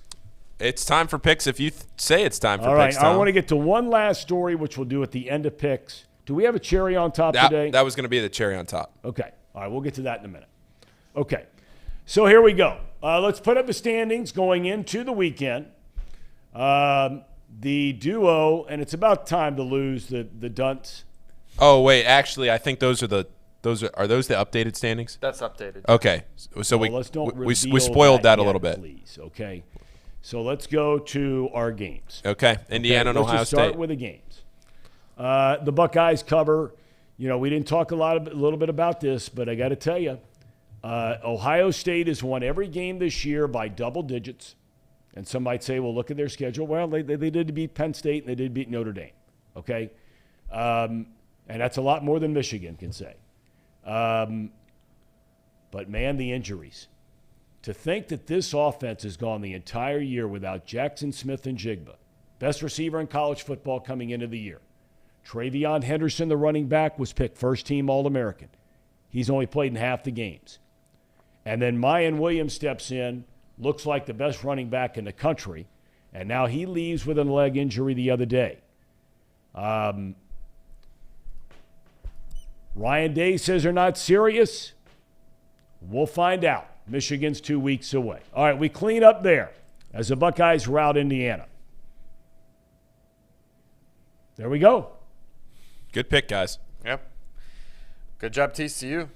S3: It's time for picks if you say it's time for
S1: All right,
S3: picks, Tom.
S1: I want to get to one last story, which we'll do at the end of picks. Do we have a cherry on top today?
S3: That was going to be the cherry on top.
S1: Okay. All right, we'll get to that in a minute. Okay. So here we go. Let's put up the standings going into the weekend. The duo, and it's about time to lose the Dunts.
S3: Oh, wait. Actually, I think those are the updated standings?
S4: That's updated.
S3: Okay. So we spoiled that a little bit.
S1: Please, okay. So let's go to our games.
S3: Okay. Indiana and Ohio
S1: Let's
S3: State.
S1: start with the games. The Buckeyes cover. You know, we didn't talk a little bit about this, but I got to tell you, Ohio State has won every game this year by double digits. And some might say, well, look at their schedule. Well, they did beat Penn State and they did beat Notre Dame. Okay? And that's a lot more than Michigan can say. But, man, the injuries. To think that this offense has gone the entire year without Jackson Smith and Jigba, best receiver in college football coming into the year. Travion Henderson, the running back, was picked first-team All-American. He's only played in half the games. And then Mayan Williams steps in, looks like the best running back in the country, and now he leaves with a leg injury the other day. Ryan Day says they're not serious. We'll find out. Michigan's 2 weeks away. All right, we clean up there as the Buckeyes rout Indiana. There we go.
S3: Good pick, guys.
S4: Yep. Good job, TCU.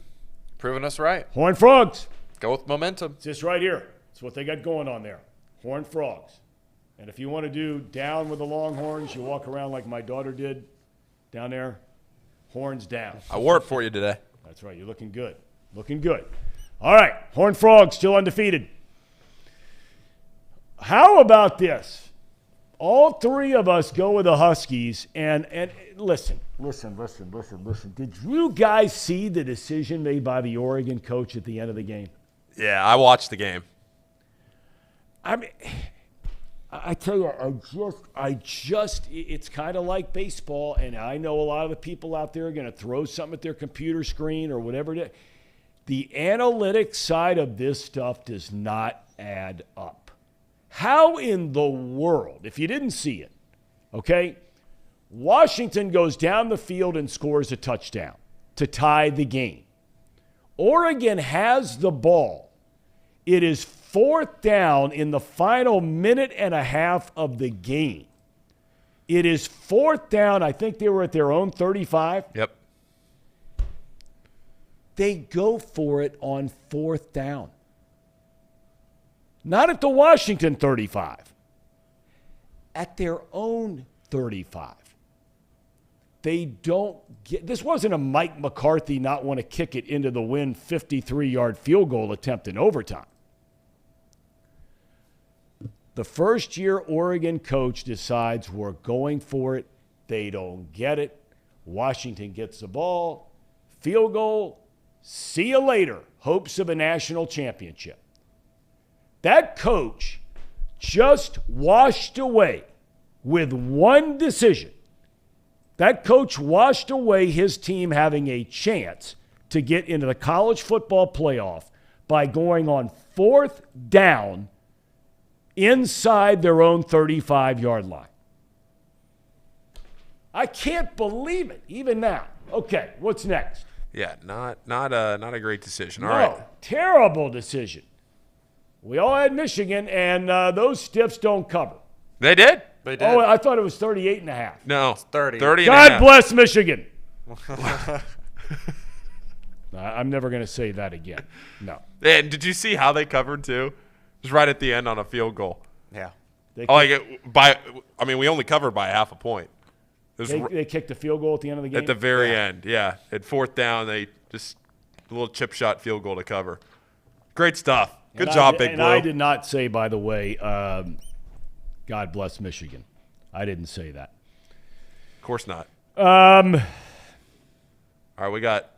S4: Proving us right.
S1: Horned Frogs.
S4: Go with momentum.
S1: It's this right here. It's what they got going on there. Horned Frogs. And if you want to do down with the Longhorns, you walk around like my daughter did down there. Horns down.
S3: I wore it for you today.
S1: That's right. You're looking good. Looking good. All right. Horned Frogs still undefeated. How about this? All three of us go with the Huskies. And listen. Did you guys see the decision made by the Oregon coach at the end of the game?
S3: Yeah, I watched the game.
S1: I mean, I tell you, it's kind of like baseball, and I know a lot of the people out there are going to throw something at their computer screen or whatever it is. The analytics side of this stuff does not add up. How in the world, if you didn't see it, okay, Washington goes down the field and scores a touchdown to tie the game. Oregon has the ball. It is fourth down in the final minute and a half of the game. It is fourth down. I think they were at their own 35.
S3: Yep.
S1: They go for it on fourth down. Not at the Washington 35. At their own 35. They don't get – this wasn't a Mike McCarthy not want to kick it into the wind 53-yard field goal attempt in overtime. The first-year Oregon coach decides we're going for it. They don't get it. Washington gets the ball. Field goal. See you later. Hopes of a national championship. That coach just washed away with one decision. That coach washed away his team having a chance to get into the college football playoff by going on fourth down inside their own 35-yard line. I can't believe it, even now. Okay, what's next?
S3: Yeah, not a great decision. All
S1: no,
S3: right.
S1: Terrible decision. We all had Michigan, and those stiffs don't cover.
S3: They did?
S4: They did.
S1: Oh, I thought it was 38.5.
S3: No.
S4: It's 30.
S3: 30
S1: God bless Michigan. I'm never going to say that again. No.
S3: And did you see how they covered, too? Just right at the end on a field goal.
S4: Yeah.
S3: We only covered by half a point.
S1: They kicked a field goal at the end of the game?
S3: At the very end, yeah. At fourth down, they just a little chip shot field goal to cover. Great stuff. Good job, Big Blue.
S1: And I did not say, by the way, God bless Michigan. I didn't say that.
S3: Of course not.
S1: All
S3: right, we got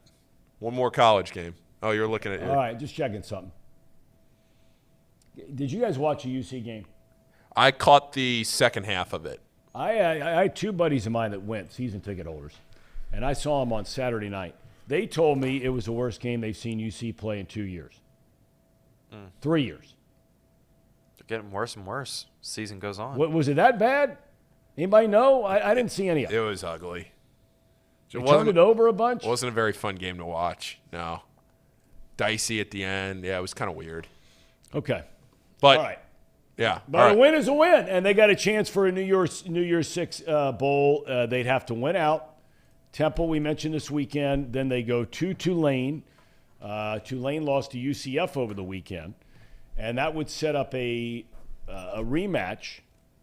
S3: one more college game. Oh, you're looking at it.
S1: All right, just checking something. Did you guys watch a UC game?
S3: I caught the second half of it.
S1: I had two buddies of mine that went, season ticket holders, and I saw them on Saturday night. They told me it was the worst game they've seen UC play in 2 years. 3 years.
S4: getting worse and worse. Season goes on.
S1: What, was it that bad? Anybody know? I didn't see any of it.
S3: It was ugly.
S1: They turned it over a bunch?
S3: Wasn't a very fun game to watch. No. Dicey at the end. Yeah, it was kind of weird.
S1: Okay.
S3: But
S1: all right.
S3: Yeah.
S1: But a win is a win, and they got a chance for a New Year's Six bowl. They'd have to win out. Temple, we mentioned this weekend. Then they go to Tulane. Tulane lost to UCF over the weekend, and that would set up a rematch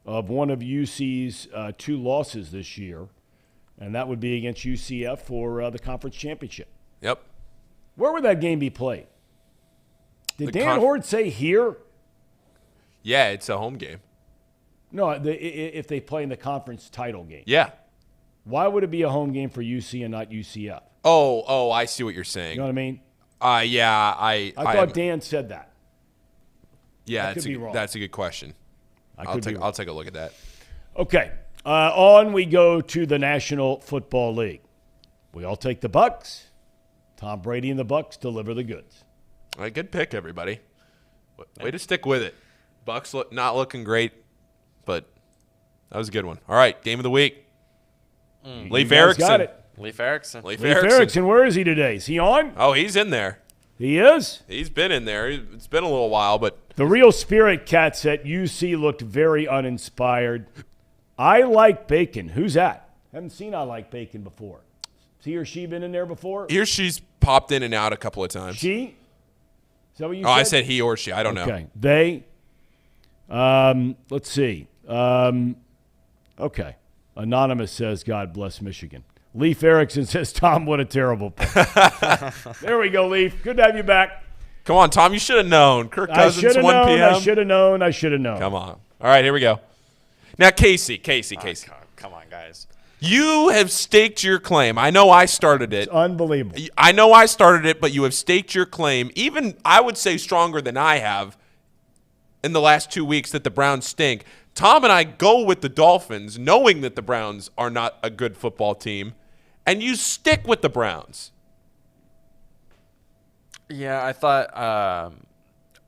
S1: of one of UC's 2 losses this year, and that would be against UCF for the conference championship.
S3: Yep.
S1: Where would that game be played? Did Dan Horde say here?
S3: Yeah, it's a home game.
S1: No, if they play in the conference title game.
S3: Yeah.
S1: Why would it be a home game for UC and not UCF?
S3: Oh, I see what you're saying.
S1: You know what I mean?
S3: Yeah,
S1: I thought Dan said that.
S3: Yeah,
S1: I could be wrong.
S3: That's a good question. I'll take a look at that.
S1: Okay. On we go to the National Football League. We all take the Bucks. Tom Brady and the Bucks deliver the goods.
S3: All right, good pick, everybody. Way to stick with it. Bucks not looking great, but that was a good one. All right, game of the week. Leif Erickson.
S1: Got it.
S4: Leif Erickson.
S3: Leif
S1: Erickson, where is he today? Is he on?
S3: Oh, he's in there.
S1: He is?
S3: He's been in there. It's been a little while, but
S1: the real spirit cats at UC looked very uninspired. I like Bacon. Who's that? Haven't seen I like Bacon before. Has he or she been in there before?
S3: He or she's popped in and out a couple of times.
S1: She? Is that what you said?
S3: I said he or she. I don't know.
S1: Okay. They. Let's see. Okay. Anonymous says, God bless Michigan. Leif Erickson says, Tom, what a terrible pick. There we go, Leif. Good to have you back.
S3: Come on, Tom. You should have known. Kirk Cousins, 1 p.m.
S1: I should have known.
S3: Come on. All right, here we go. Now, Casey.
S4: Come on, guys.
S3: You have staked your claim. I know I started it.
S1: It's unbelievable.
S3: I know I started it, but you have staked your claim, even I would say stronger than I have in the last 2 weeks, that the Browns stink. Tom and I go with the Dolphins, knowing that the Browns are not a good football team, and you stick with the Browns.
S4: Yeah, I thought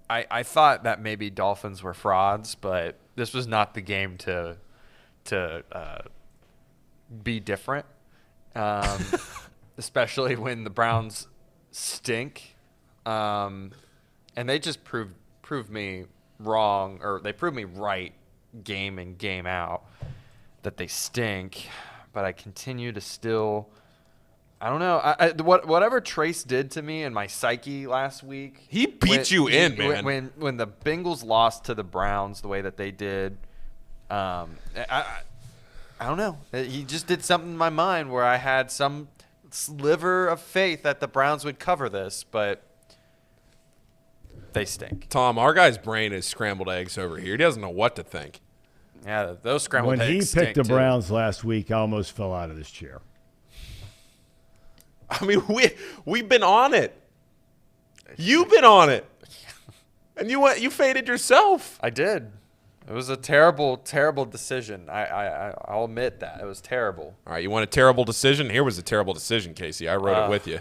S4: I thought that maybe Dolphins were frauds, but this was not the game to be different, especially when the Browns stink, and they just proved me wrong, or they proved me right game in, game out, that they stink. But I continue to still, I don't know. Whatever Trace did to me in my psyche last week,
S3: he beat you in, man.
S4: When the Bengals lost to the Browns the way that they did, I don't know. He just did something in my mind where I had some sliver of faith that the Browns would cover this, but they stink.
S3: Tom, our guy's brain is scrambled eggs over here. He doesn't know what to think.
S4: Yeah, those scrambled
S1: eggs. When he picked the
S4: too.
S1: Browns last week, I almost fell out of this chair.
S3: I mean, we've been on it. You've been on it, and you faded yourself.
S4: I did. It was a terrible, terrible decision. I'll admit that. It was terrible.
S3: All right, you want a terrible decision? Here was a terrible decision, Casey. I wrote it with you.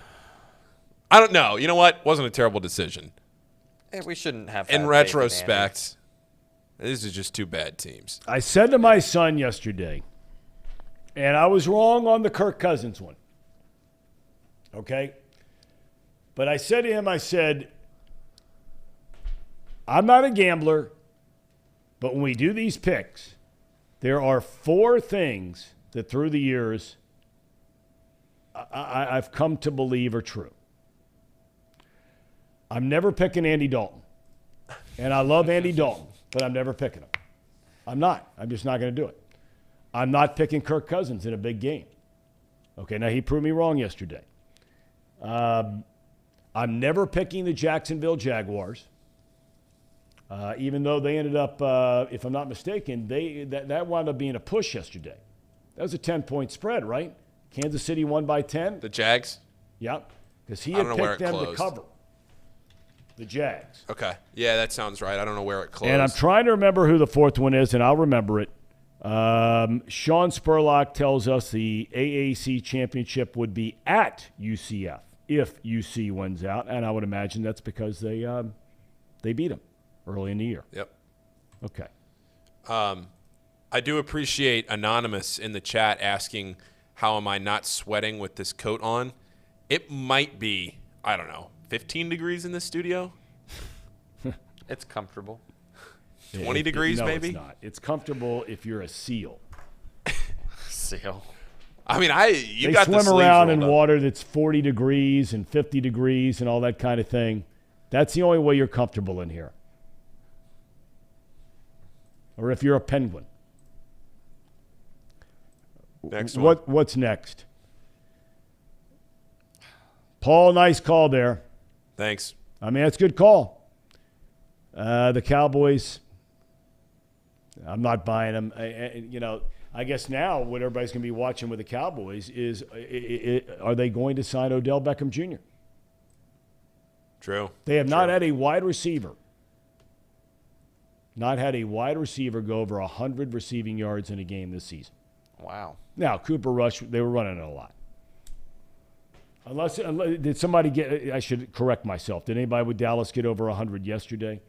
S3: I don't know. You know what? Wasn't a terrible decision.
S4: We shouldn't have.
S3: In retrospect, these are just 2 bad teams.
S1: I said to my son yesterday, and I was wrong on the Kirk Cousins one. Okay? But I said to him, I'm not a gambler, but when we do these picks, there are 4 things that through the years I've come to believe are true. I'm never picking Andy Dalton. And I love Andy Dalton, but I'm never picking him. I'm not. I'm just not going to do it. I'm not picking Kirk Cousins in a big game. Okay, now he proved me wrong yesterday. I'm never picking the Jacksonville Jaguars, even though they ended up, if I'm not mistaken, that wound up being a push yesterday. That was a 10-point spread, right? Kansas City won by 10.
S3: The Jags?
S1: Yep, because he had picked them
S3: closed.
S1: to cover. The Jags.
S3: Okay. Yeah, that sounds right. I don't know where it closed.
S1: And I'm trying to remember who the 4th one is, and I'll remember it. Sean Spurlock tells us the AAC championship would be at UCF if UC wins out, and I would imagine that's because they beat them early in the year.
S3: Yep.
S1: Okay.
S3: I do appreciate Anonymous in the chat asking, how am I not sweating with this coat on? It might be, I don't know, 15 degrees in this studio?
S4: It's comfortable.
S3: 20 degrees,
S1: no,
S3: maybe?
S1: It's not. It's comfortable if you're a seal.
S4: Seal.
S3: I mean, you
S1: they
S3: got the
S1: swim
S3: sleeves
S1: around
S3: rolled
S1: in
S3: up.
S1: water that's 40 degrees and 50 degrees and all that kind of thing. That's the only way you're comfortable in here. Or if you're a penguin.
S3: Next one.
S1: What's next? Paul, nice call there.
S3: Thanks.
S1: I mean, that's a good call. The Cowboys, I'm not buying them. I guess now what everybody's going to be watching with the Cowboys is are they going to sign Odell Beckham Jr.?
S3: True.
S1: They have not had a wide receiver. Not had a wide receiver go over 100 receiving yards in a game this season.
S4: Wow.
S1: Now, Cooper Rush, they were running it a lot. Unless did somebody get, I should correct myself. Did anybody with Dallas get over 100 yesterday?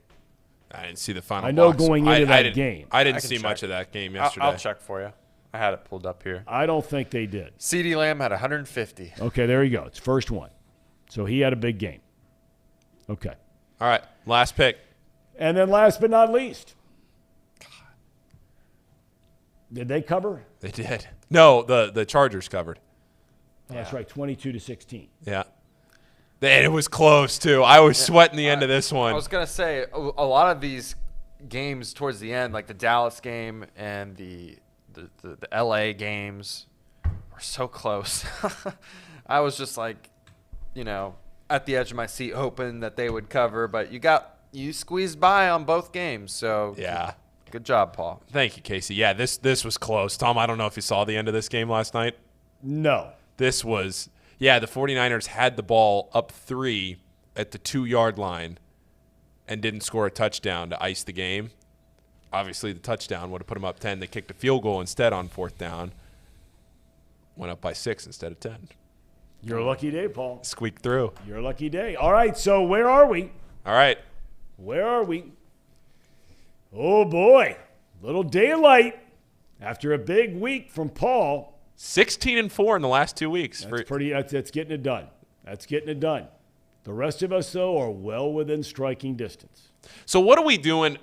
S3: I didn't see the final
S1: I know
S3: box.
S1: going into that game.
S3: I didn't
S4: can
S3: see
S4: check.
S3: much of that game yesterday.
S4: I'll check for you. I had it pulled up here.
S1: I don't think they did.
S4: CeeDee Lamb had 150.
S1: Okay, there you go. It's first one. So he had a big game. Okay.
S3: All right, last pick.
S1: And then last but not least. Did they cover?
S3: They did. No, the Chargers covered.
S1: Oh, that's right, 22-16.
S3: Yeah. And it was close, too. I was sweating the end of this one.
S4: I was going to say, a lot of these games towards the end, like the Dallas game and the L.A. games, were so close. I was just like, at the edge of my seat hoping that they would cover, but you squeezed by on both games. So
S3: yeah.
S4: Good job, Paul.
S3: Thank you, Casey. Yeah, this was close. Tom, I don't know if you saw the end of this game last night.
S1: No.
S3: This was, the 49ers had the ball up 3 at the 2-yard line and didn't score a touchdown to ice the game. Obviously, the touchdown would have put them up 10. They kicked a field goal instead on 4th down. Went up by 6 instead of 10.
S1: Your lucky day, Paul.
S3: Squeaked through.
S1: Your lucky day. All right, so where are we?
S3: All right.
S1: Where are we? Oh, boy. Little daylight after a big week from Paul.
S3: 16-4 in the last 2 weeks.
S1: That's getting it done. That's getting it done. The rest of us, though, are well within striking distance.
S3: So what are we doing?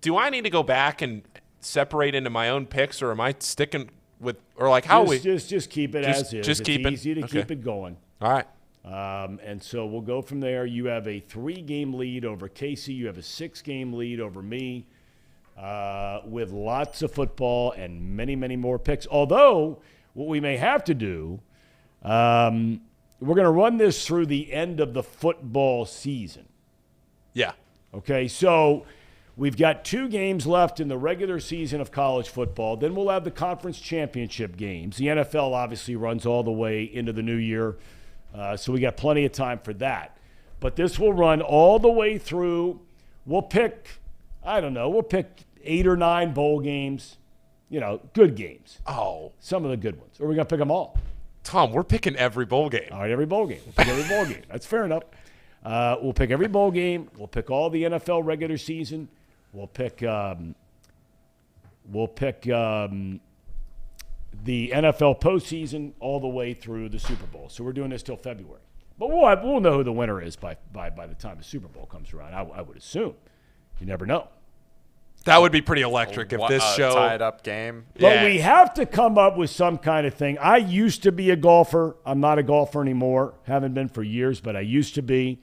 S3: Do I need to go back and separate into my own picks, or am I sticking with, or like how
S1: just keep it as is.
S3: Just keep
S1: it's easy to keep it going.
S3: All right.
S1: And so we'll go from there. You have a 3-game lead over Casey. You have a 6-game lead over me, with lots of football and many, many more picks. Although what we may have to do, we're going to run this through the end of the football season.
S3: Yeah.
S1: Okay, so we've got 2 games left in the regular season of college football. Then we'll have the conference championship games. The NFL obviously runs all the way into the new year, so we got plenty of time for that. But this will run all the way through. We'll pick 8 or 9 bowl games, good games.
S3: Oh.
S1: Some of the good ones. Or we're going to pick them all.
S3: Tom, we're picking every bowl game.
S1: All right, every bowl game. We'll pick every bowl game. That's fair enough. We'll pick every bowl game. We'll pick all the NFL regular season. We'll pick the NFL postseason all the way through the Super Bowl. So we're doing this till February. But we'll know who the winner is by the time the Super Bowl comes around. I would assume. You never know.
S3: That would be pretty electric if this show
S4: tied up game.
S1: But we have to come up with some kind of thing. I used to be a golfer. I'm not a golfer anymore. Haven't been for years, but I used to be.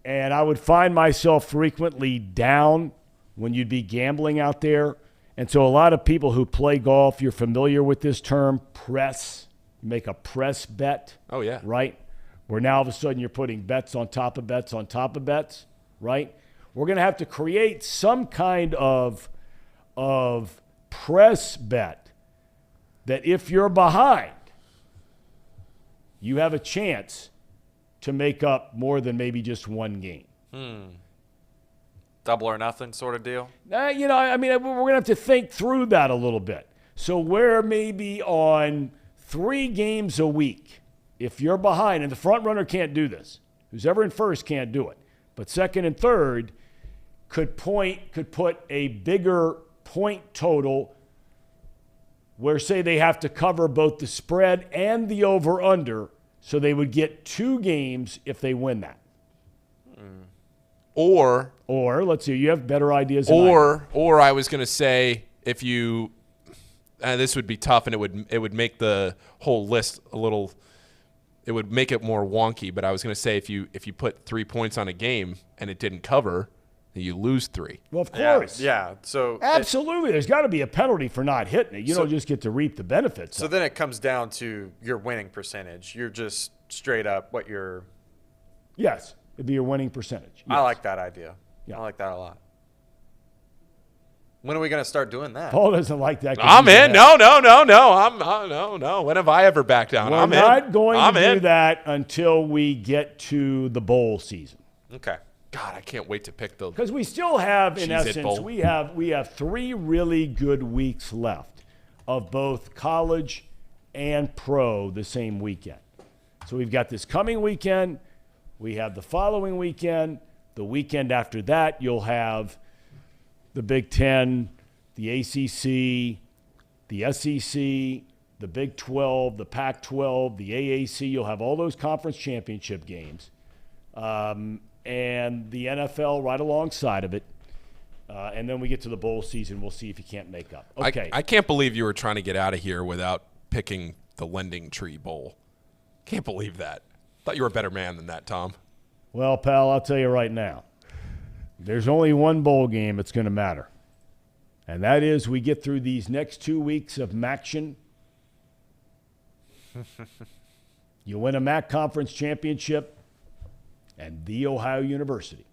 S1: And I would find myself frequently down when you'd be gambling out there. And so a lot of people who play golf, you're familiar with this term, press. Make a press bet.
S3: Oh, yeah.
S1: Right? Where now all of a sudden you're putting bets on top of bets on top of bets. Right? We're going to have to create some kind of press bet that if you're behind, you have a chance to make up more than maybe just one game.
S4: Double or nothing sort of deal?
S1: We're going to have to think through that a little bit. So we're maybe on 3 games a week. If you're behind, and the front runner can't do this. Who's ever in first can't do it. But second and third could put a bigger point total where, say, they have to cover both the spread and the over-under, so they would get 2 games if they win that.
S3: Or
S1: let's see, you have better ideas.
S3: Or I was going to say, if you, this would be tough, and it would make the whole list a little. It would make it more wonky. But I was going to say, if you put 3 points on a game and it didn't cover, then you lose 3.
S1: Well, of course.
S4: Yeah. So
S1: absolutely, there's got to be a penalty for not hitting it. You don't just get to reap the benefits.
S4: So then it comes down to your winning percentage. You're just straight up what your.
S1: Yes, it'd be your winning percentage. Yes.
S4: I like that idea.
S1: Yeah.
S4: I like that a lot. When are we going to start doing that?
S1: Paul doesn't like that.
S3: I'm in. No. No. When have I ever backed down?
S1: We're not going to do that until we get to the bowl season.
S4: Okay.
S3: God, I can't wait to pick the.
S1: Because we still have, in
S3: Cheez-It
S1: essence,
S3: Bowl.
S1: we have 3 really good weeks left of both college and pro the same weekend. So we've got this coming weekend. We have the following weekend. The weekend after that, you'll have the Big Ten, the ACC, the SEC, the Big 12, the Pac-12, the AAC. You'll have all those conference championship games. And the NFL right alongside of it. And then we get to the bowl season. We'll see if you can't make up. Okay.
S3: I can't believe you were trying to get out of here without picking the Lending Tree Bowl. Can't believe that. Thought you were a better man than that, Tom.
S1: Well, pal, I'll tell you right now. There's only one bowl game that's going to matter. And that is we get through these next 2 weeks of MACtion. You win a MAC conference championship and The Ohio University.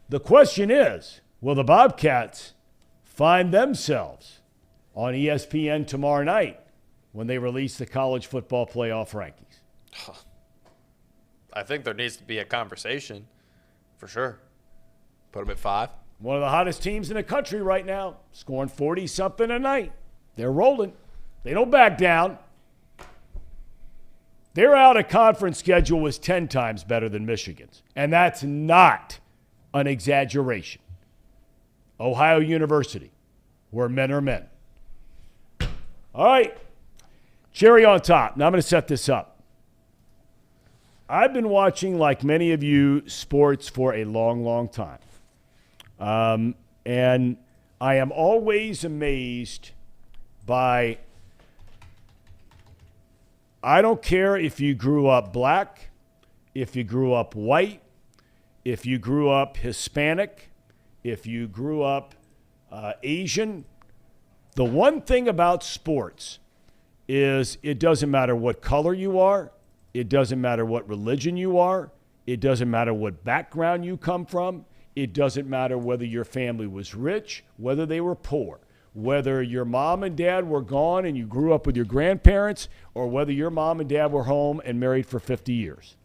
S1: The question is, will the Bobcats find themselves on ESPN tomorrow night when they release the college football playoff rankings?
S4: I think there needs to be a conversation, for sure.
S3: Put them at 5.
S1: One of the hottest teams in the country right now, scoring 40-something a night. They're rolling. They don't back down. Their out-of-conference schedule was 10 times better than Michigan's, and that's not an exaggeration. Ohio University, where men are men. All right, cherry on top. Now I'm going to set this up. I've been watching, like many of you, sports for a long, long time. And I am always amazed by, I don't care if you grew up black, if you grew up white, if you grew up Hispanic, if you grew up Asian. The one thing about sports is it doesn't matter what color you are. It doesn't matter what religion you are. It doesn't matter what background you come from. It doesn't matter whether your family was rich, whether they were poor, whether your mom and dad were gone and you grew up with your grandparents, or whether your mom and dad were home and married for 50 years.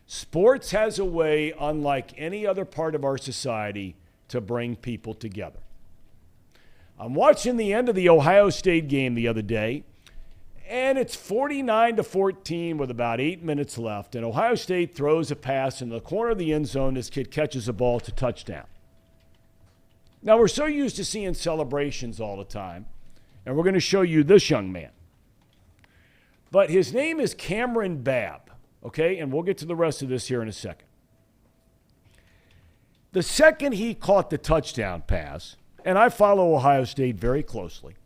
S1: Sports has a way, unlike any other part of our society, to bring people together. I'm watching the end of the Ohio State game the other day, and it's 49-14 with about 8 minutes left, and Ohio State throws a pass in the corner of the end zone. This kid catches a ball to touchdown. Now, we're so used to seeing celebrations all the time, and we're going to show you this young man. But his name is Cameron Babb, okay? And we'll get to the rest of this here in a second. The second he caught the touchdown pass, and I follow Ohio State very closely,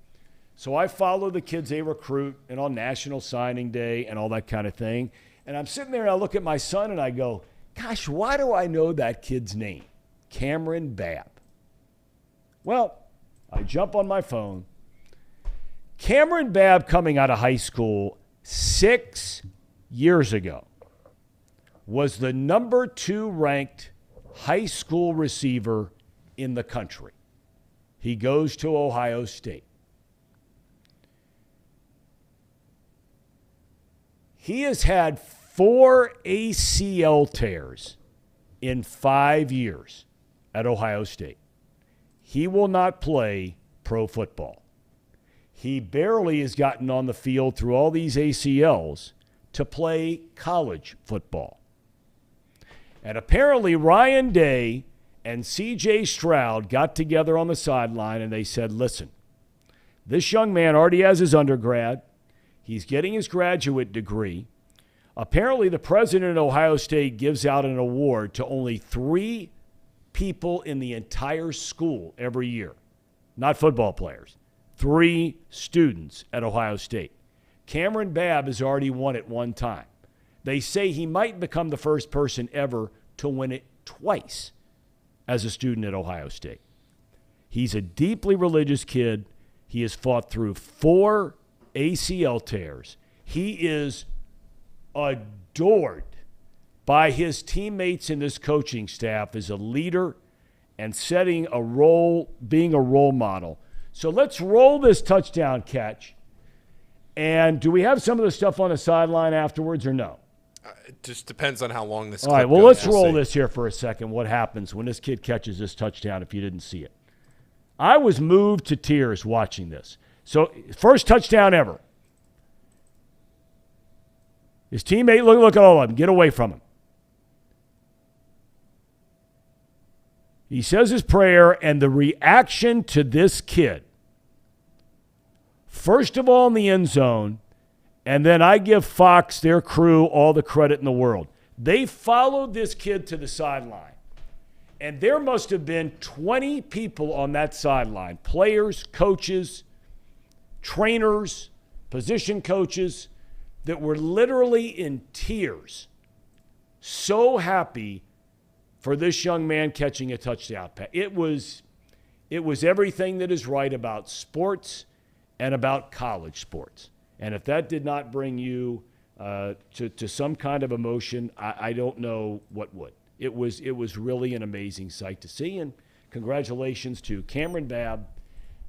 S1: so I follow the kids they recruit and on National Signing Day and all that kind of thing. And I'm sitting there and I look at my son and I go, gosh, why do I know that kid's name? Cameron Babb. Well, I jump on my phone. Cameron Babb, coming out of high school 6 years ago, was the number 2 ranked high school receiver in the country. He goes to Ohio State. He has had 4 ACL tears in 5 years at Ohio State. He will not play pro football. He barely has gotten on the field through all these ACLs to play college football. And apparently Ryan Day and C.J. Stroud got together on the sideline and they said, listen, this young man already has his undergrad. He's getting his graduate degree. Apparently, the president of Ohio State gives out an award to only 3 people in the entire school every year, not football players. 3 students at Ohio State. Cameron Babb has already won it 1 time. They say he might become the first person ever to win it twice as a student at Ohio State. He's a deeply religious kid. He has fought through 4 ACL tears. He is adored by his teammates and his coaching staff as a leader and setting a role, being a role model. So let's roll this touchdown catch. And do we have some of the stuff on the sideline afterwards or no?
S3: It just depends on how long this
S1: All right,
S3: clip
S1: well,
S3: goes.
S1: let's roll this here for a second. What happens when this kid catches this touchdown if you didn't see it? I was moved to tears watching this. So, first touchdown ever. His teammate, look at all of them. Get away from him. He says his prayer, and the reaction to this kid, first of all in the end zone, and then I give Fox, their crew, all the credit in the world. They followed this kid to the sideline, and there must have been 20 people on that sideline, players, coaches, trainers, position coaches, that were literally in tears, so happy for this young man catching a touchdown pass. It was everything that is right about sports and about college sports. And if that did not bring you to some kind of emotion, I don't know what would. It was really an amazing sight to see. And congratulations to Cameron Babb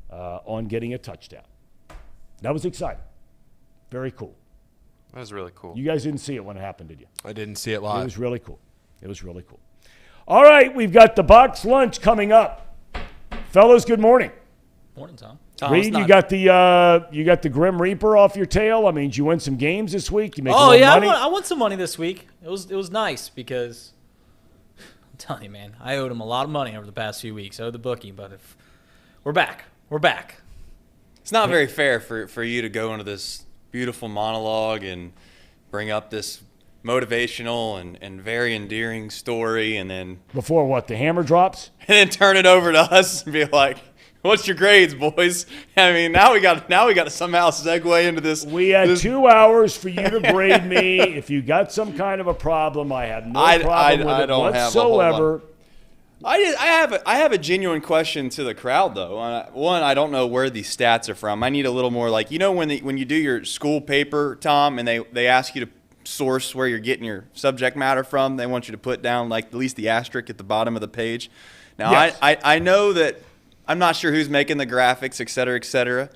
S1: on getting a touchdown. That was exciting. Very cool.
S4: That was really cool.
S1: You guys didn't see it when it happened, did you?
S3: I didn't see it live.
S1: It was really cool. It was really cool. All right, we've got the box lunch coming up. Fellas, good morning.
S6: Morning, Tom.
S1: Reed, you got the Grim Reaper off your tail. I mean, did you win some games this week? You make
S6: money?
S1: I
S6: won some money this week. It was nice because I'm telling you, man, I owed him a lot of money over the past few weeks. I owed the bookie, but if we're back.
S14: It's not very fair for you to go into this beautiful monologue and bring up this motivational and very endearing story, and then
S1: before what, the hammer drops,
S14: and then turn it over to us and be like, "What's your grades, boys?" I mean, now we got to somehow segue into this.
S1: We had 2 hours for you to grade me. If you got some kind of a problem, I have no problem with it whatsoever.
S14: I have a genuine question to the crowd, though. One, I don't know where these stats are from. I need a little more, like, you know, when you do your school paper, Tom, and they ask you to source where you're getting your subject matter from. They want you to put down, like, at least the asterisk at the bottom of the page. Now, yes. I know that I'm not sure who's making the graphics, et cetera,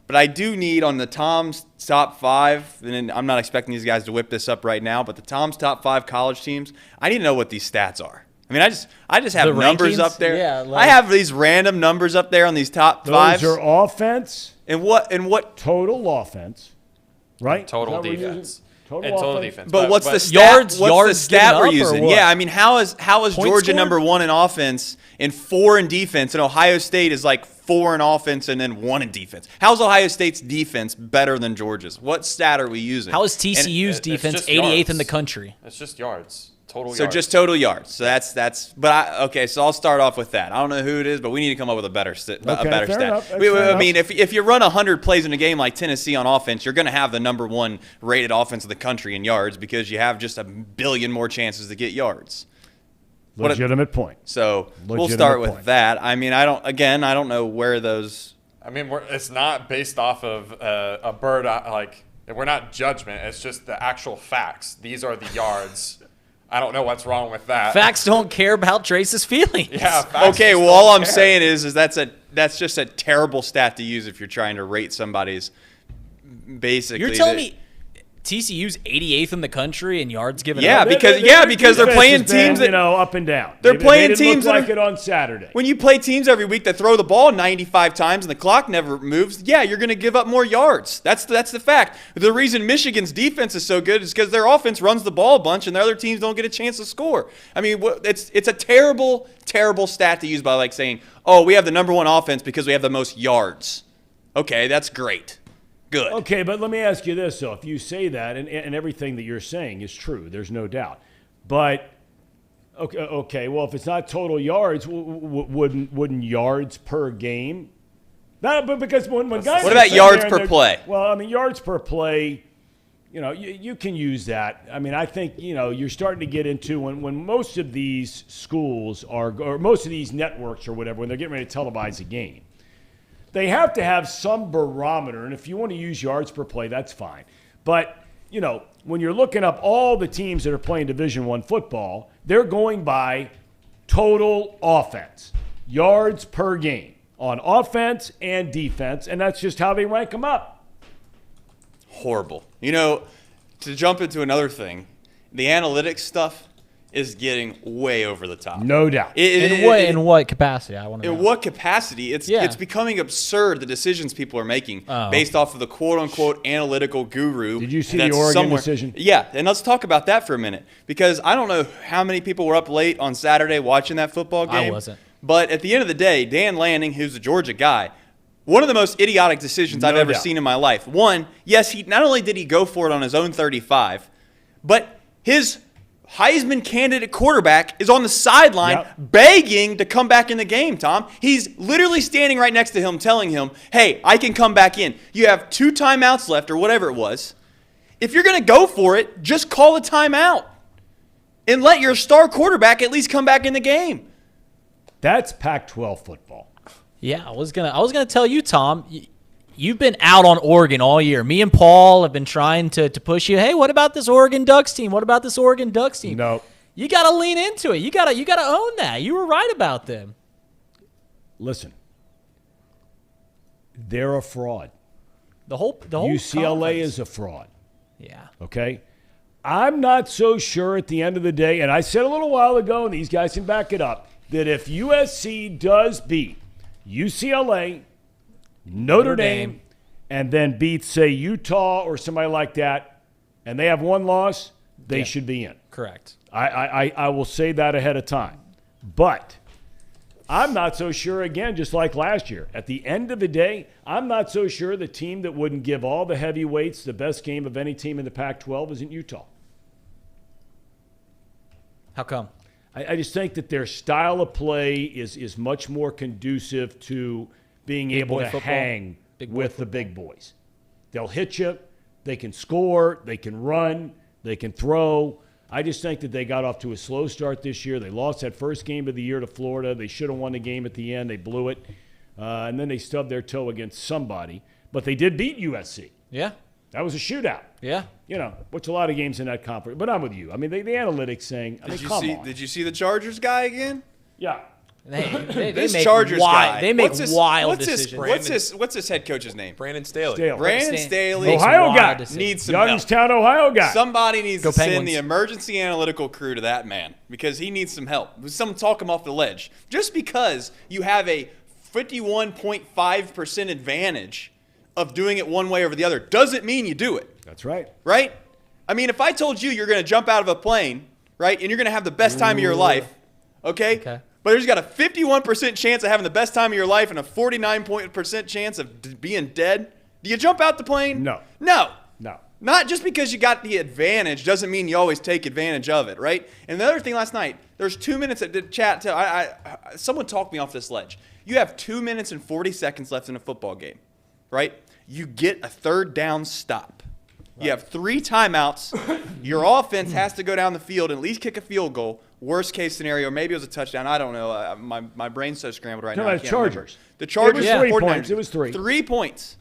S14: but I do need on the Tom's top 5, and I'm not expecting these guys to whip this up right now, but the Tom's top 5 college teams, I need to know what these stats are. I mean, I just have the numbers rankings up there.
S6: Yeah,
S14: I have these random numbers up there on these top 5s.
S1: Those are offense.
S14: And what?
S1: Total offense, right?
S4: Total defense.
S1: Total defense.
S14: But what's the stat? What's the stat we're using? Yeah, I mean, how is Georgia number 1 in offense and 4 in defense, and Ohio State is like 4 in offense and then 1 in defense? How's Ohio State's defense better than Georgia's? What stat are we using?
S6: How is TCU's defense 88th in the country?
S4: It's just yards. Total yards.
S14: So just total yards. So that's. But okay. So I'll start off with that. I don't know who it is, but we need to come up with a better stat. I mean, if you run 100 plays in a game like Tennessee on offense, you're going to have the number 1 rated offense of the country in yards because you have just a billion more chances to get yards.
S1: Legitimate point.
S14: So we'll start with that. I mean, I don't know where those.
S4: I mean, it's not based off of a bird like. We're not judgment. It's just the actual facts. These are the yards. I don't know what's wrong with that.
S6: Facts don't care about Trace's feelings.
S4: Yeah.
S14: Okay. Well, all I'm saying is that's just a terrible stat to use if you're trying to rate somebody's. Basically,
S6: you're telling me
S15: TCU's 88th in the country in yards given
S14: Yeah,
S15: up?
S14: because they're playing teams that
S1: up and down.
S14: They're playing
S1: didn't
S14: teams
S1: look
S14: that
S1: like it on Saturday.
S14: When you play teams every week that throw the ball 95 times and the clock never moves, yeah, you're going to give up more yards. That's the fact. The reason Michigan's defense is so good is because their offense runs the ball a bunch and the other teams don't get a chance to score. I mean, it's a terrible, terrible stat to use by like saying, oh, we have the number one offense because we have the most yards. Okay, that's great. Good.
S1: Okay, but let me ask you this, though. If you say that, and everything that you're saying is true, there's no doubt. But, okay, well, if it's not total yards, wouldn't yards per game? But because when guys
S14: what about yards per play?
S1: Well, I mean, yards per play, you can use that. I mean, I think, you're starting to get into when most of these schools or most of these networks or whatever, when they're getting ready to televise a game, they have to have some barometer, and if you want to use yards per play, that's fine. But, when you're looking up all the teams that are playing Division I football, they're going by total offense, yards per game on offense and defense, and that's just how they rank them up.
S14: Horrible. To jump into another thing, the analytics stuff is getting way over the top.
S1: No doubt.
S6: In what capacity? I want to know.
S14: In what capacity? It's becoming absurd, the decisions people are making based off of the quote-unquote analytical guru.
S1: Did you see the Oregon decision?
S14: Yeah, and let's talk about that for a minute because I don't know how many people were up late on Saturday watching that football game.
S6: I wasn't.
S14: But at the end of the day, Dan Lanning, who's a Georgia guy, one of the most idiotic decisions I've ever seen in my life. One, yes, he not only did he go for it on his own 35, but his Heisman candidate quarterback is on the sideline begging to come back in the game, Tom. He's literally standing right next to him telling him, hey, I can come back in. You have 2 timeouts left or whatever it was. If you're going to go for it, just call a timeout and let your star quarterback at least come back in the game.
S1: That's Pac-12 football.
S6: Yeah, I was gonna tell you, Tom. You've been out on Oregon all year. Me and Paul have been trying to push you. Hey, what about this Oregon Ducks team? What about this Oregon Ducks team?
S1: No.
S6: You got to lean into it. You got to own that. You were right about them.
S1: Listen, they're a fraud.
S6: The whole
S1: UCLA
S6: conference
S1: is a fraud.
S6: Yeah.
S1: Okay. I'm not so sure at the end of the day, and I said a little while ago, and these guys can back it up, that if USC does beat UCLA, Notre Dame, and then beats, say, Utah or somebody like that, and they have one loss, they should be in.
S6: Correct.
S1: I will say that ahead of time. But I'm not so sure, again, just like last year. At the end of the day, I'm not so sure the team that wouldn't give all the heavyweights the best game of any team in the Pac-12 isn't Utah.
S6: How come?
S1: I just think that their style of play is much more conducive to being able to hang with the big boys. They'll hit you. They can score. They can run. They can throw. I just think that they got off to a slow start this year. They lost that first game of the year to Florida. They should have won the game at the end. They blew it. And then they stubbed their toe against somebody. But they did beat USC.
S6: Yeah.
S1: That was a shootout.
S6: Yeah.
S1: Which a lot of games in that conference. But I'm with you. I mean, the analytics saying, come on.
S14: Did you see the Chargers guy again?
S1: Yeah.
S6: They
S14: this
S6: make
S14: Chargers guy.
S6: They make wild decisions.
S14: What's this head coach's name?
S3: Brandon Staley.
S14: Brandon Staley.
S1: Ohio guy.
S14: Needs some help.
S1: Youngstown, Ohio guy.
S14: Somebody needs to
S6: Penguins.
S14: send the emergency analytical crew to that man because he needs some help. Someone talk him off the ledge. Just because you have a 51.5% advantage of doing it one way over the other doesn't mean you do it.
S1: That's right.
S14: Right? I mean, if I told you you're going to jump out of a plane, right, and you're going to have the best time of your life, okay? But there's got a 51% chance of having the best time of your life and a 49% chance of being dead, do you jump out the plane?
S1: No.
S14: No.
S1: No.
S14: Not just because you got the advantage doesn't mean you always take advantage of it, right? And the other thing last night, there's 2 minutes at the chat. Someone talked me off this ledge. You have 2 minutes and 40 seconds left in a football game, right? You get a third down stop. You have 3 timeouts. Your offense has to go down the field and at least kick a field goal. Worst case scenario, maybe it was a touchdown. I don't know. My brain's so scrambled right now. I can't remember. The Chargers.
S1: It was 3 points. It was 3.
S14: 3 points.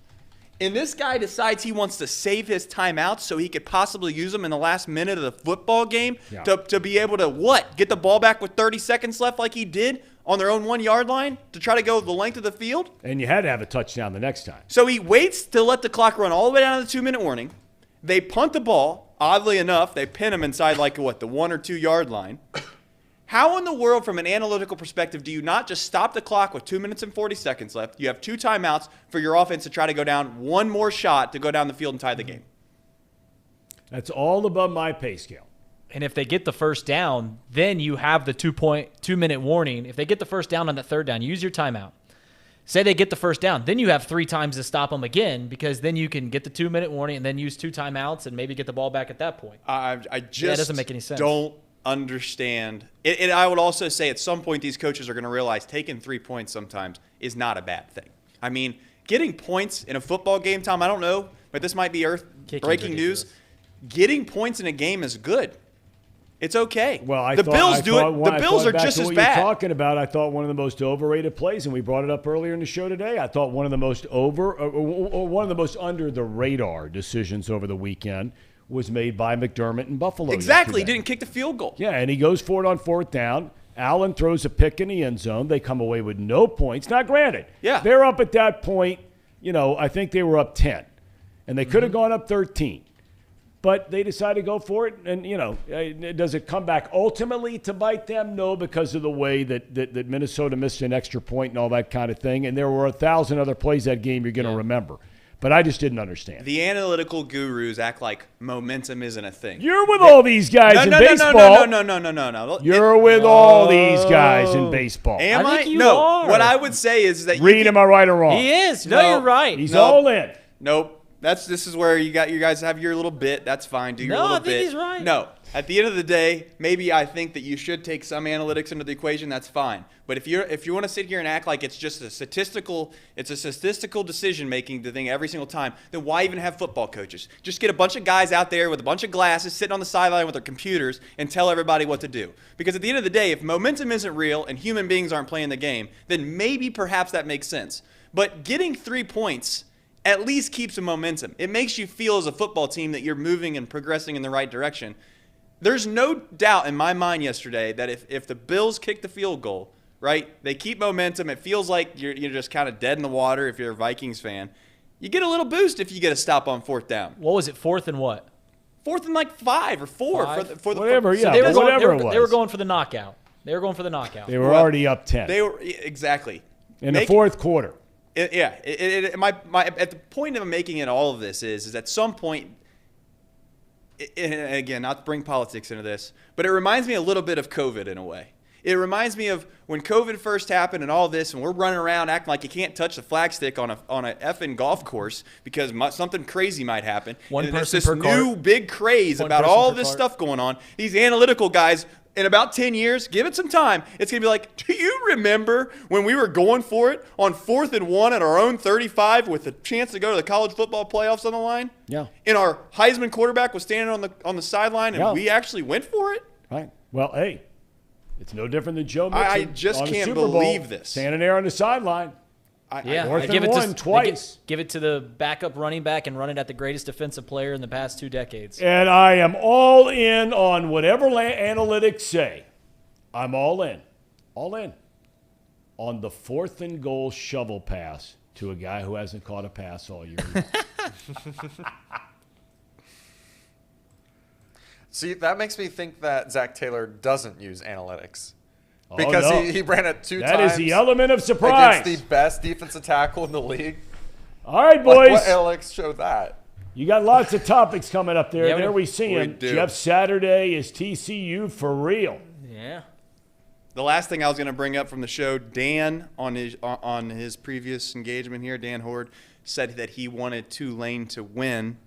S14: And this guy decides he wants to save his timeouts so he could possibly use them in the last minute of the football game to be able to what? Get the ball back with 30 seconds left like he did on their own 1 yard line to try to go the length of the field?
S1: And you had to have a touchdown the next time.
S14: So he waits to let the clock run all the way down to the 2 minute warning. They punt the ball. Oddly enough, they pin them inside like, what, the 1 or 2 yard line. How in the world, from an analytical perspective, do you not just stop the clock with 2 minutes and 40 seconds left? You have 2 timeouts for your offense to try to go down one more shot to go down the field and tie the game.
S1: That's all above my pay scale.
S15: And if they get the first down, then you have the 2-minute warning. If they get the first down on that third down, use your timeout. Say they get the first down, then you have 3 times to stop them again, because then you can get the 2-minute warning and then use 2 timeouts and maybe get the ball back at that point.
S14: I just
S15: that doesn't make any sense.
S14: Don't understand. And I would also say at some point these coaches are going to realize taking 3 points sometimes is not a bad thing. I mean, getting points in a football game, Tom, I don't know, but this might be breaking news. Getting points in a game is good. It's okay.
S1: Well,
S14: the Bills do it. The Bills are just as bad.
S1: You're talking about, I thought one of the most overrated plays, and we brought it up earlier in the show today. I thought one of the most one of the most under the radar decisions over the weekend was made by McDermott in Buffalo.
S14: Exactly.
S1: Yesterday.
S14: He didn't kick the field goal.
S1: Yeah, and he goes for it on 4th down. Allen throws a pick in the end zone. They come away with no points. Now, granted, they're up at that point. I think they were up 10, and they could have gone up 13. But they decided to go for it, and, does it come back ultimately to bite them? No, because of the way that Minnesota missed an extra point and all that kind of thing. And there were 1,000 other plays that game you're going to remember. But I just didn't understand.
S14: The analytical gurus act like momentum isn't a thing.
S1: You're with all these guys in baseball.
S14: No.
S1: You're with all these guys in baseball.
S14: Am I?
S15: think you
S14: No.
S15: are.
S14: What I would say is that
S1: Reed, am I right or wrong?
S15: He is. No, you're right.
S1: He's all in.
S14: Nope. This is where you guys have your little bit. That's fine. Do your little bit.
S15: No, I think he's right.
S14: No. At the end of the day, maybe I think that you should take some analytics into the equation. That's fine. But if you want to sit here and act like it's just a statistical decision-making thing every single time, then why even have football coaches? Just get a bunch of guys out there with a bunch of glasses sitting on the sideline with their computers and tell everybody what to do. Because at the end of the day, if momentum isn't real and human beings aren't playing the game, then maybe perhaps that makes sense. But getting 3 points at least keeps a momentum. It makes you feel as a football team that you're moving and progressing in the right direction. There's no doubt in my mind yesterday that if the Bills kick the field goal, right, they keep momentum. It feels like you're just kind of dead in the water if you're a Vikings fan. You get a little boost if you get a stop on 4th down.
S15: What was it, 4th and what?
S14: 4th and like 5 or 4 for the
S1: whatever.
S15: So
S1: It was.
S15: They were going for the knockout. They
S1: were already up 10.
S14: They were exactly
S1: in the 4th quarter.
S14: At the point of making it all of this is at some point, and again, not to bring politics into this, but it reminds me a little bit of COVID in a way. It reminds me of when COVID first happened and all this, and we're running around acting like you can't touch the flag stick on a effing golf course because something crazy might happen.
S15: One person
S14: this
S15: per
S14: new
S15: cart.
S14: big craze
S15: One
S14: about
S15: person
S14: all
S15: per
S14: this
S15: cart.
S14: stuff going on. These analytical guys, in about 10 years, give it some time, it's going to be like, do you remember when we were going for it on 4th and 1 at our own 35 with a chance to go to the college football playoffs on the line?
S1: Yeah.
S14: And our Heisman quarterback was standing on the sideline and we actually went for it?
S1: Right. Well, hey, it's no different than Joe Mixon.
S14: I just
S1: on the
S14: can't
S1: Super Bowl,
S14: believe this.
S1: Standing there on the sideline. Fourth and one twice.
S15: Give it to the backup running back and run it at the greatest defensive player in the past 2 decades.
S1: And I am all in on whatever analytics say. I'm all in. All in. On the 4th and goal shovel pass to a guy who hasn't caught a pass all year.
S4: See, that makes me think that Zach Taylor doesn't use analytics. Because he ran it 2 times.
S1: That is the element of surprise.
S4: Against the best defensive tackle in the league.
S1: All right, boys.
S4: Like, what analytics show that?
S1: You got lots of topics coming up there.
S15: Yeah,
S1: there we see him.
S14: do.
S1: Jeff Saturday is TCU for real.
S15: Yeah.
S14: The last thing I was going to bring up from the show, Dan, on his previous engagement here, Dan Horde, said that he wanted Tulane to win,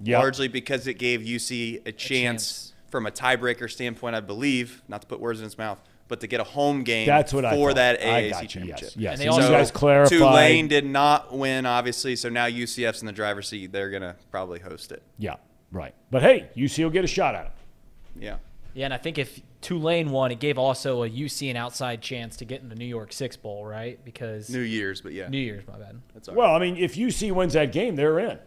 S14: largely because it gave UC a chance from a tiebreaker standpoint, I believe, not to put words in his mouth, but to get a home game for that AAC championship.
S1: Yes.
S15: And
S1: you guys clarified.
S14: Tulane did not win, obviously, so now UCF's in the driver's seat. They're going to probably host it.
S1: Yeah, right. But, hey, UC will get a shot at it.
S14: Yeah.
S15: Yeah, and I think if Tulane won, it gave also a UC an outside chance to get in the New York Six Bowl, right? Because
S14: New Year's, but yeah.
S15: New Year's, my bad.
S14: That's all right.
S1: Well, I mean, if UC wins that game, they're in.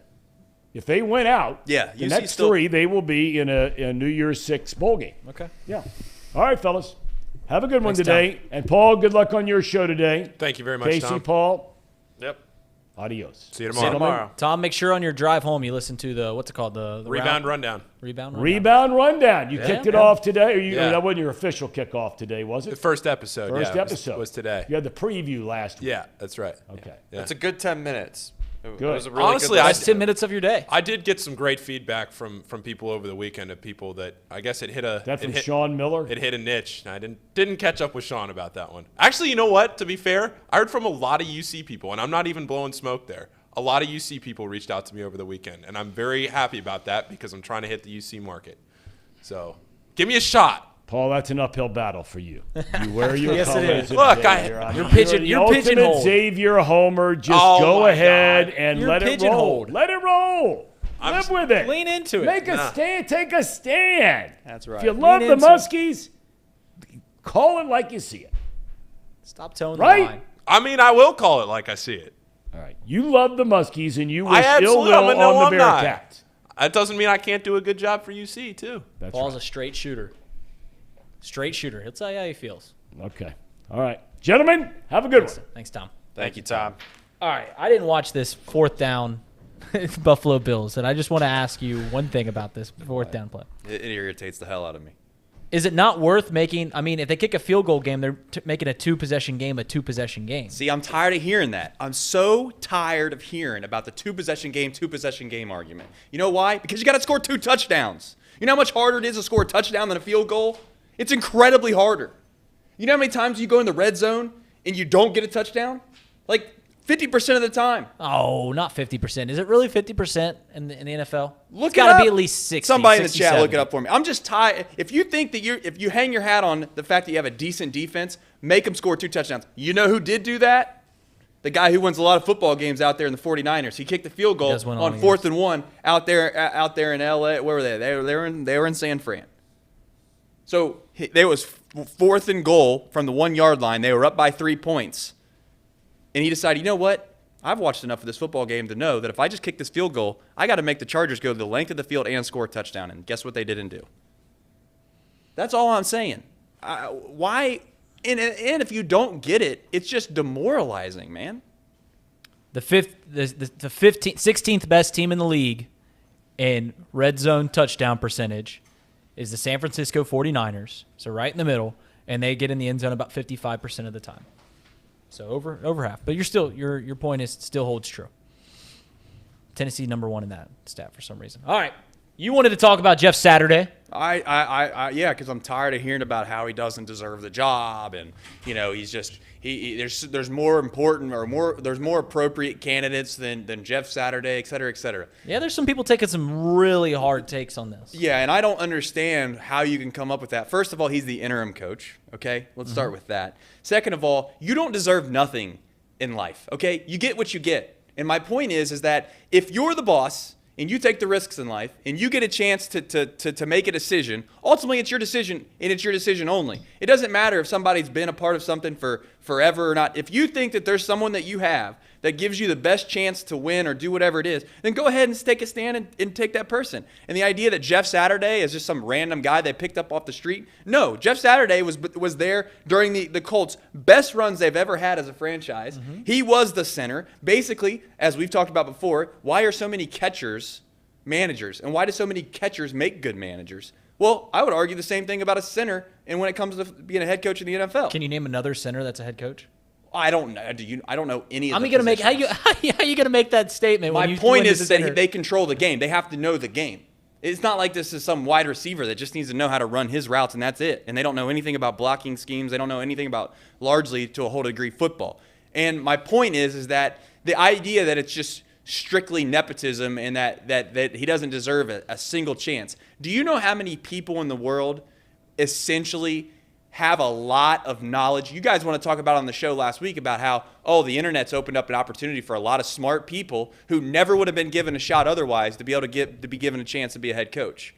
S1: If they win out, the
S14: UC
S1: next 3, they will be in a New Year's Six bowl game.
S15: Okay.
S1: Yeah. All right, fellas. Have a good one
S15: Thanks,
S1: today.
S15: Tom.
S1: And, Paul, good luck on your show today.
S3: Thank you very much,
S1: Casey,
S3: Tom.
S1: Paul.
S4: Yep.
S1: Adios.
S3: See you tomorrow.
S15: Tom, make sure on your drive home you listen to the, what's it called? The
S3: Rebound Rundown.
S1: Rebound Rundown. You kicked it off today. Or that wasn't your official kickoff today, was it?
S3: The first episode.
S1: First episode
S3: was today.
S1: You had the preview last week.
S3: Yeah, that's right.
S1: Okay.
S3: Yeah.
S4: It's a good 10 minutes.
S1: Good.
S4: It was a really
S3: Honestly,
S4: good
S15: That's 10 minutes of your day.
S3: I did get some great feedback from people over the weekend of people that I guess it hit a.
S1: That from Sean Miller?
S3: It hit a niche. And I didn't catch up with Sean about that one. Actually, you know what? To be fair, I heard from a lot of UC people, and I'm not even blowing smoke there. A lot of UC people reached out to me over the weekend, and I'm very happy about that because I'm trying to hit the UC market. So, give me a shot.
S1: Paul, that's an uphill battle for you. You wear your
S15: Yes, it
S1: colors.
S15: is.
S3: Look,
S1: You're
S15: pigeonholed.
S1: ultimate Xavier Homer. Just go ahead and
S15: You're
S1: let it roll.
S15: pigeonholed.
S1: Let it roll. Live with it.
S15: Lean into it.
S1: Make a stand. Take a stand.
S14: That's right.
S1: If you love
S15: Lean
S1: the
S15: into it.
S1: Muskies, call it like you see it.
S15: Stop towing
S1: Right?
S15: the line.
S3: I mean, I will call it like I see it.
S1: All right. You love the Muskies, and you
S3: I
S1: wish ill
S3: absolutely.
S1: will
S3: No,
S1: on the
S3: I'm not.
S1: Bearcats.
S3: That doesn't mean I can't do a good job for UC too.
S1: That's
S15: Paul's
S1: right.
S15: a straight shooter. Straight shooter. He'll tell you how he feels.
S1: Okay. All right. Gentlemen, have a good one.
S15: Thanks, Tom.
S4: Thank you, Tom.
S15: All right. I didn't watch this fourth down Buffalo Bills, and I just want to ask you one thing about this fourth down play.
S14: It irritates the hell out of me.
S15: Is it not worth making? I mean, if they kick a field goal game, they're making a two-possession game a two-possession game.
S14: See, I'm tired of hearing that. I'm so tired of hearing about the two-possession game argument. You know why? Because you got to score 2 touchdowns. You know how much harder it is to score a touchdown than a field goal? It's incredibly harder. You know how many times you go in the red zone and you don't get a touchdown? Like 50% of the time.
S15: Oh, not 50%. Is it really 50% in the NFL?
S14: Look
S15: It's got to
S14: it
S15: be
S14: up.
S15: at least 60.
S14: Somebody in the
S15: 67.
S14: chat, look it up for me. I'm just tired. If you think that if you hang your hat on the fact that you have a decent defense, make them score 2 touchdowns. You know who did do that? The guy who wins a lot of football games out there in the 49ers. He kicked the field goal on 4th and 1 out there in LA. Where were they? They were in San Fran. So there was 4th and goal from the 1-yard line. They were up by 3 points. And he decided, you know what? I've watched enough of this football game to know that if I just kick this field goal, I got to make the Chargers go the length of the field and score a touchdown. And guess what they didn't do? That's all I'm saying. Why? And if you don't get it, it's just demoralizing, man.
S15: The 16th best team in the league in red zone touchdown percentage is the San Francisco 49ers. So right in the middle, and they get in the end zone about 55% of the time. So over half. But your point still holds true. Tennessee number 1 in that stat for some reason. All right. You wanted to talk about Jeff Saturday.
S14: Yeah, because I'm tired of hearing about how he doesn't deserve the job, and he's just there's more important or there's more appropriate candidates than Jeff Saturday, et cetera, et cetera.
S15: Yeah, there's some people taking some really hard takes on this.
S14: Yeah, and I don't understand how you can come up with that. First of all, he's the interim coach. Okay, let's start with that. Second of all, you don't deserve nothing in life. Okay, you get what you get. And my point is that if you're the boss and you take the risks in life, and you get a chance to make a decision, ultimately it's your decision, and it's your decision only. It doesn't matter if somebody's been a part of something for forever or not. If you think that there's someone that you have that gives you the best chance to win or do whatever it is, then go ahead and take a stand and take that person. And the idea that Jeff Saturday is just some random guy they picked up off the street, no. Jeff Saturday was there during the Colts' best runs they've ever had as a franchise. Mm-hmm. He was the center. Basically, as we've talked about before, why are so many catchers managers? And why do so many catchers make good managers? Well, I would argue the same thing about a center and when it comes to being a head coach in the NFL.
S15: Can you name another center that's a head coach?
S14: I don't know. I don't know any of
S15: I'm
S14: the
S15: gonna make
S14: positions.
S15: how you gonna make that statement?
S14: My point is that they control the game. They have to know the game. It's not like this is some wide receiver that just needs to know how to run his routes and that's it. And they don't know anything about blocking schemes. They don't know anything about, largely to a whole degree, football. And my point is that the idea that it's just strictly nepotism and that he doesn't deserve a single chance. Do you know how many people in the world essentially have a lot of knowledge? You guys want to talk about on the show last week about how, the internet's opened up an opportunity for a lot of smart people who never would have been given a shot otherwise to be able to be given a chance to be a head coach.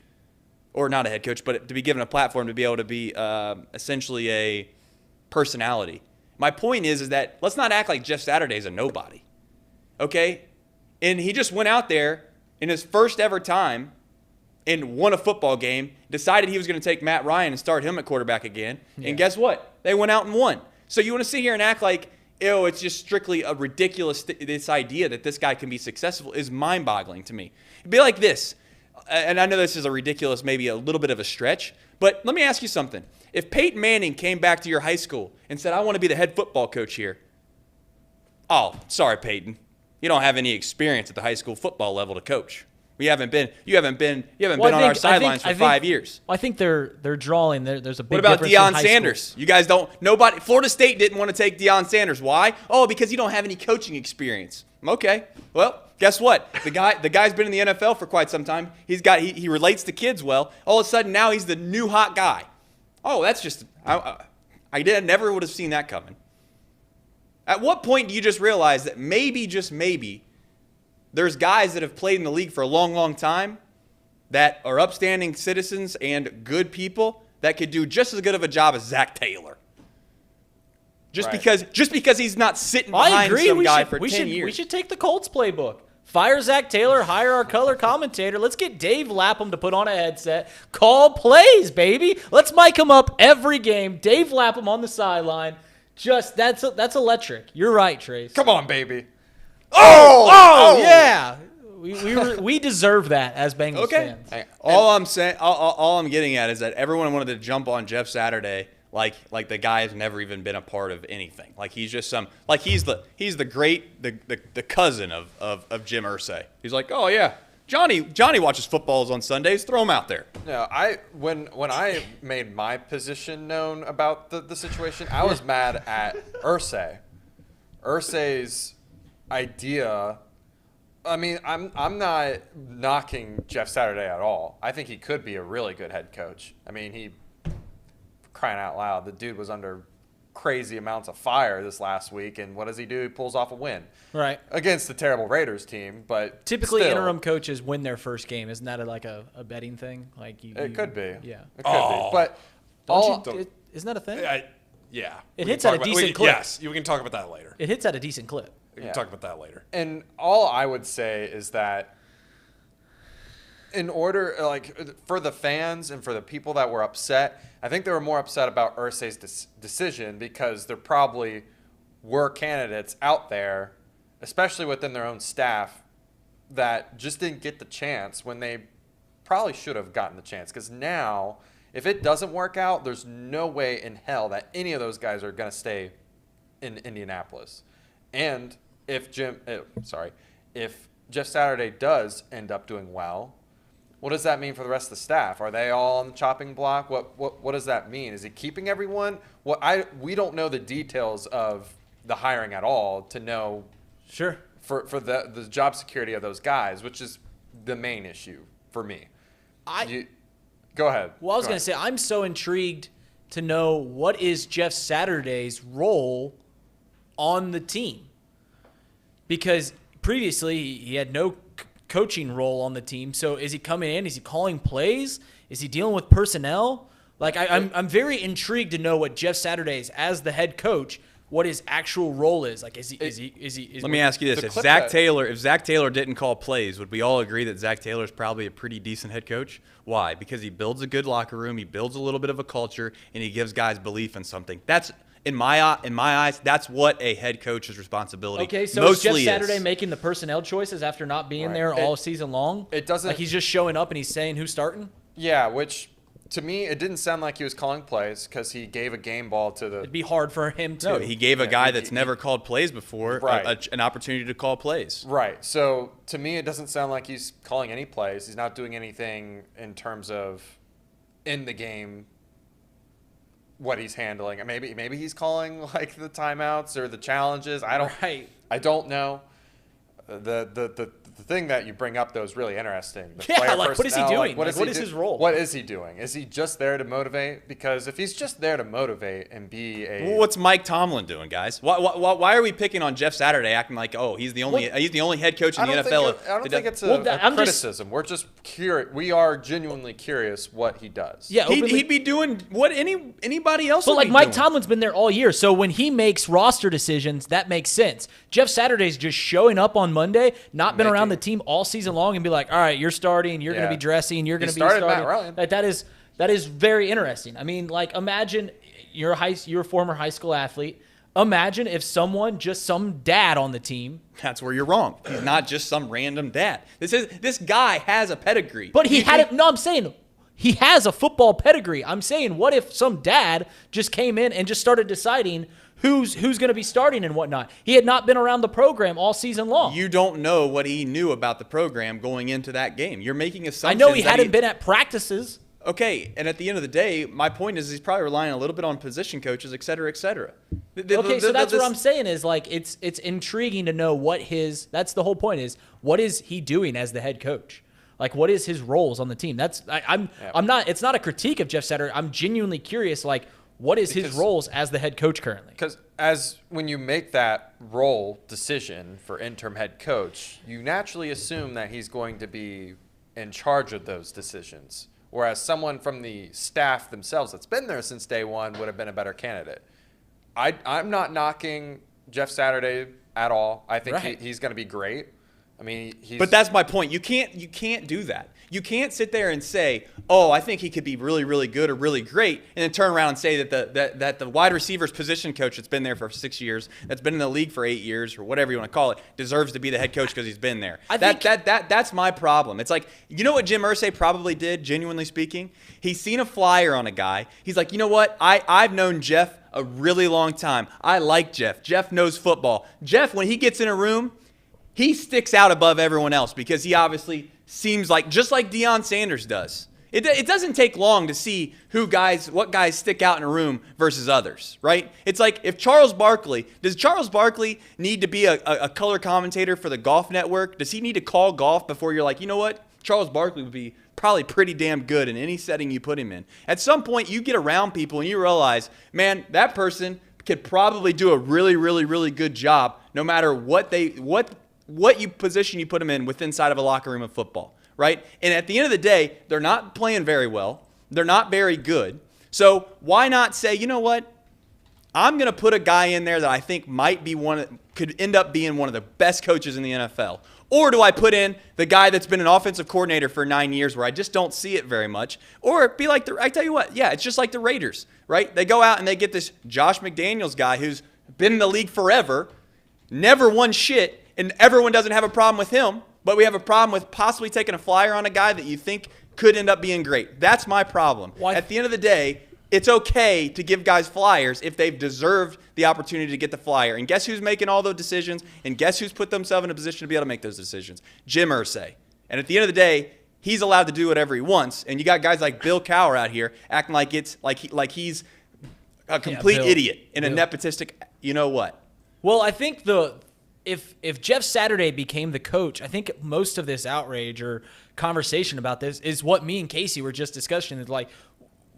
S14: Or not a head coach, but to be given a platform to be able to be essentially a personality. My point is that let's not act like Jeff Saturday's a nobody. Okay? And he just went out there in his first ever time and won a football game, decided he was going to take Matt Ryan and start him at quarterback again. Yeah. And guess what? They went out and won. So you want to sit here and act like ew, it's just strictly a ridiculous, this idea that this guy can be successful is mind-boggling to me. It'd be like this, and I know this is a ridiculous, maybe a little bit of a stretch, but let me ask you something. If Peyton Manning came back to your high school and said, I want to be the head football coach here. Oh, sorry, Peyton. You don't have any experience at the high school football level to coach. You haven't been on our sidelines for 5 years.
S15: I think they're drawing. There's a big.
S14: What about
S15: difference in
S14: Deion
S15: high
S14: Sanders?
S15: school.
S14: You guys don't. Nobody. Florida State didn't want to take Deion Sanders. Why? Oh, because you don't have any coaching experience. Okay. Well, guess what? The guy's been in the NFL for quite some time. He relates to kids well. All of a sudden now he's the new hot guy. Oh, that's just I never would have seen that coming. At what point do you just realize that maybe, just maybe, there's guys that have played in the league for a long, long time that are upstanding citizens and good people that could do just as good of a job as Zach Taylor. Just because he's not sitting behind some guy for 10 years.
S15: We should take the Colts playbook. Fire Zach Taylor, hire our color commentator. Let's get Dave Lapham to put on a headset. Call plays, baby. Let's mic him up every game. Dave Lapham on the sideline. Just that's electric. You're right, Trace.
S4: Come on, baby.
S15: Oh, yeah. We deserve that as Bengals fans.
S14: All I'm saying, all I'm getting at is that everyone wanted to jump on Jeff Saturday like the guy has never even been a part of anything. Like he's just he's the cousin of Jim Irsay. He's like, oh yeah, Johnny watches footballs on Sundays. Throw him out there.
S4: No, when I made my position known about the situation, I was mad at Irsay. Irsay's idea. I mean, I'm not knocking Jeff Saturday at all. I think he could be a really good head coach. I mean, crying out loud, the dude was under crazy amounts of fire this last week, and what does he do? He pulls off a win.
S15: Right.
S4: Against the terrible Raiders team, but
S15: typically
S4: still,
S15: interim coaches win their first game. Isn't that like a betting thing? Like
S4: it could be.
S15: Yeah.
S4: It could be. But
S15: isn't that a thing?
S3: Yeah.
S15: It hits at a decent clip.
S3: Yes, we can talk about that later.
S15: It hits at a decent clip.
S3: We can talk about that later.
S4: And all I would say is that in order, for the fans and for the people that were upset, I think they were more upset about Irsay's decision because there probably were candidates out there, especially within their own staff, that just didn't get the chance when they probably should have gotten the chance. Because now, if it doesn't work out, there's no way in hell that any of those guys are going to stay in Indianapolis. And if Jeff Saturday does end up doing well, what does that mean for the rest of the staff? Are they all on the chopping block? What does that mean? Is he keeping everyone? We don't know the details of the hiring at all to know.
S15: Sure.
S4: For the job security of those guys, which is the main issue for me. Go ahead.
S15: Well, I was going to say, I'm so intrigued to know what is Jeff Saturday's role on the team. Because previously he had no coaching role on the team. So is he coming in? Is he calling plays? Is he dealing with personnel? Like I'm very intrigued to know what Jeff Saturday's as the head coach, what his actual role is. Like is he
S14: Let me ask you this. If Zach Taylor didn't call plays, would we all agree that Zach Taylor is probably a pretty decent head coach? Why? Because he builds a good locker room, he builds a little bit of a culture, and he gives guys belief in something. That's in my eyes, that's what a head coach's responsibility
S15: Okay, so
S14: mostly
S15: is Jeff Saturday making the personnel choices after not being there all season long?
S4: It doesn't.
S15: Like he's just showing up and he's saying who's starting?
S4: Yeah, which to me it didn't sound like he was calling plays because he gave a game ball to the.
S15: It'd be hard for him to.
S14: No, he gave a guy that's never called plays before an opportunity to call plays.
S4: Right. So to me, it doesn't sound like he's calling any plays. He's not doing anything in terms of in the game. What he's handling. Maybe he's calling like the timeouts or the challenges. I don't know. The thing that you bring up though is really interesting.
S15: What is he doing? What is his role?
S4: What is he doing? Is he just there to motivate? Because if he's just there to motivate and be a
S14: what's Mike Tomlin doing, guys? Why are we picking on Jeff Saturday, acting like he's the only head coach in the NFL?
S4: I don't think it's a criticism. We're just curious. We are genuinely curious what he does.
S15: Yeah,
S14: he'd be doing what anybody else.
S15: But
S14: would be
S15: Mike
S14: doing.
S15: Tomlin's been there all year, so when he makes roster decisions, that makes sense. Jeff Saturday's just showing up on Monday, not been around the team all season long, and be like, all right, you're starting, you're going to be dressing, you're going to be starting.
S4: Matt Ryan.
S15: Like, that is very interesting. I mean, like imagine you're a former high school athlete. Imagine if some dad on the team.
S14: That's where you're wrong. He's not just some random dad. This guy has a pedigree.
S15: But he had it. No, I'm saying he has a football pedigree. I'm saying, what if some dad just came in and just started deciding who's going to be starting and whatnot? He had not been around the program all season long.
S14: You don't know what he knew about the program going into that game. You're making assumptions.
S15: I know he hadn't been at practices.
S14: Okay, and at the end of the day, my point is he's probably relying a little bit on position coaches, et cetera, et cetera.
S15: Okay, so that's what I'm saying is like it's intriguing to know what that's the whole point is what is he doing as the head coach? Like what is his roles on the team? I'm not it's not a critique of Jeff Saturday. I'm genuinely curious like what is his roles as the head coach currently?
S4: Because when you make that role decision for interim head coach, you naturally assume that he's going to be in charge of those decisions. Whereas someone from the staff themselves that's been there since day one would have been a better candidate. I'm not knocking Jeff Saturday at all. I think he's going to be great. I mean,
S14: but that's my point. You can't do that. You can't sit there and say, "Oh, I think he could be really, really good or really great," and then turn around and say that the wide receivers position coach that's been there for 6 years, that's been in the league for 8 years or whatever you want to call it, deserves to be the head coach because he's been there. That's my problem. It's like, you know what Jim Irsay probably did, genuinely speaking? He's seen a flyer on a guy. He's like, you know what? I've known Jeff a really long time. I like Jeff. Jeff knows football. Jeff, when he gets in a room, he sticks out above everyone else because he obviously seems like, just like Deion Sanders does. It doesn't take long to see what guys stick out in a room versus others, right? It's like does Charles Barkley need to be a color commentator for the Golf Network? Does he need to call golf before you're like, you know what? Charles Barkley would be probably pretty damn good in any setting you put him in. At some point, you get around people and you realize, man, that person could probably do a really, really, really good job no matter what position you put them in within inside of a locker room of football, right? And at the end of the day, they're not playing very well. They're not very good. So why not say, you know what? I'm going to put a guy in there that I think could end up being one of the best coaches in the NFL. Or do I put in the guy that's been an offensive coordinator for 9 years where I just don't see it very much? Or be like, I tell you what, yeah, it's just like the Raiders, right? They go out and they get this Josh McDaniels guy who's been in the league forever, never won shit, and everyone doesn't have a problem with him, but we have a problem with possibly taking a flyer on a guy that you think could end up being great. That's my problem. At the end of the day, it's okay to give guys flyers if they've deserved the opportunity to get the flyer. And guess who's making all those decisions? And guess who's put themselves in a position to be able to make those decisions? Jim Irsay. And at the end of the day, he's allowed to do whatever he wants. And you got guys like Bill Cowher out here acting like he's a complete idiot and a nepotistic, you know what?
S15: Well, I think if Jeff Saturday became the coach, I think most of this outrage or conversation about this is what me and Casey were just discussing. Is like,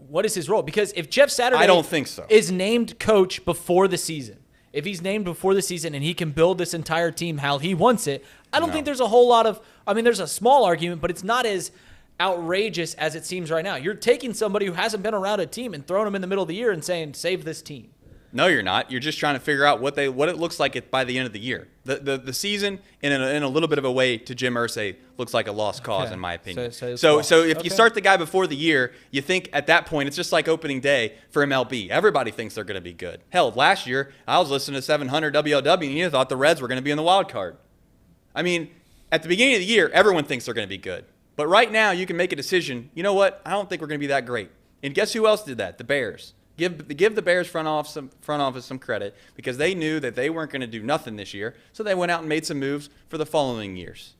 S15: what is his role? Because if Jeff Saturday
S14: I don't think so.
S15: is named coach before the season, if he's named before the season and he can build this entire team how he wants it, I don't think there's a whole lot of – I mean, there's a small argument, but it's not as outrageous as it seems right now. You're taking somebody who hasn't been around a team and throwing them in the middle of the year and saying, save this team.
S14: No, you're not. You're just trying to figure out what it looks like by the end of the year. The season, in a little bit of a way, to Jim Irsay, looks like a lost cause, in my opinion. So if you start the guy before the year, you think at that point it's just like opening day for MLB. Everybody thinks they're going to be good. Hell, last year I was listening to 700 WLW and you thought the Reds were going to be in the wild card. I mean, at the beginning of the year, everyone thinks they're going to be good. But right now, you can make a decision. You know what? I don't think we're going to be that great. And guess who else did that? The Bears. Give the Bears front office some credit because they knew that they weren't going to do nothing this year, so they went out and made some moves for the following years.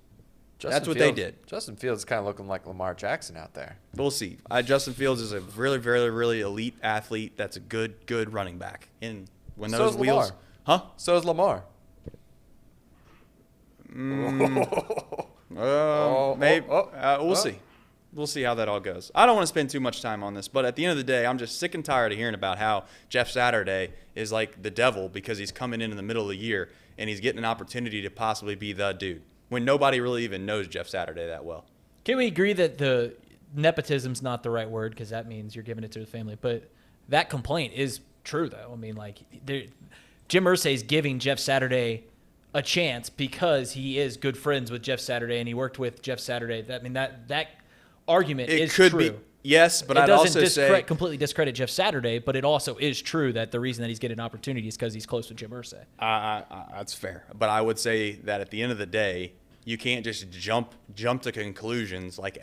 S14: That's what they did.
S4: Justin Fields is kind of looking like Lamar Jackson out there.
S14: We'll see. Justin Fields is a really, really, really elite athlete. That's a good running back. And when those wheels,
S4: Lamar. So is Lamar.
S14: Maybe. We'll see. We'll see how that all goes. I don't want to spend too much time on this, but at the end of the day, I'm just sick and tired of hearing about how Jeff Saturday is like the devil because he's coming in the middle of the year and he's getting an opportunity to possibly be the dude when nobody really even knows Jeff Saturday that well.
S15: Can we agree that the nepotism's not the right word because that means you're giving it to the family? But that complaint is true, though. I mean, like Jim Irsay is giving Jeff Saturday a chance because he is good friends with Jeff Saturday and he worked with Jeff Saturday. I mean, that argument is true.
S14: Yes, but
S15: it
S14: I'd
S15: doesn't
S14: also say
S15: completely discredit Jeff Saturday, but it also is true that the reason that he's getting an opportunity is because he's close with Jim Irsay.
S14: That's fair. But I would say that at the end of the day, you can't just jump to conclusions like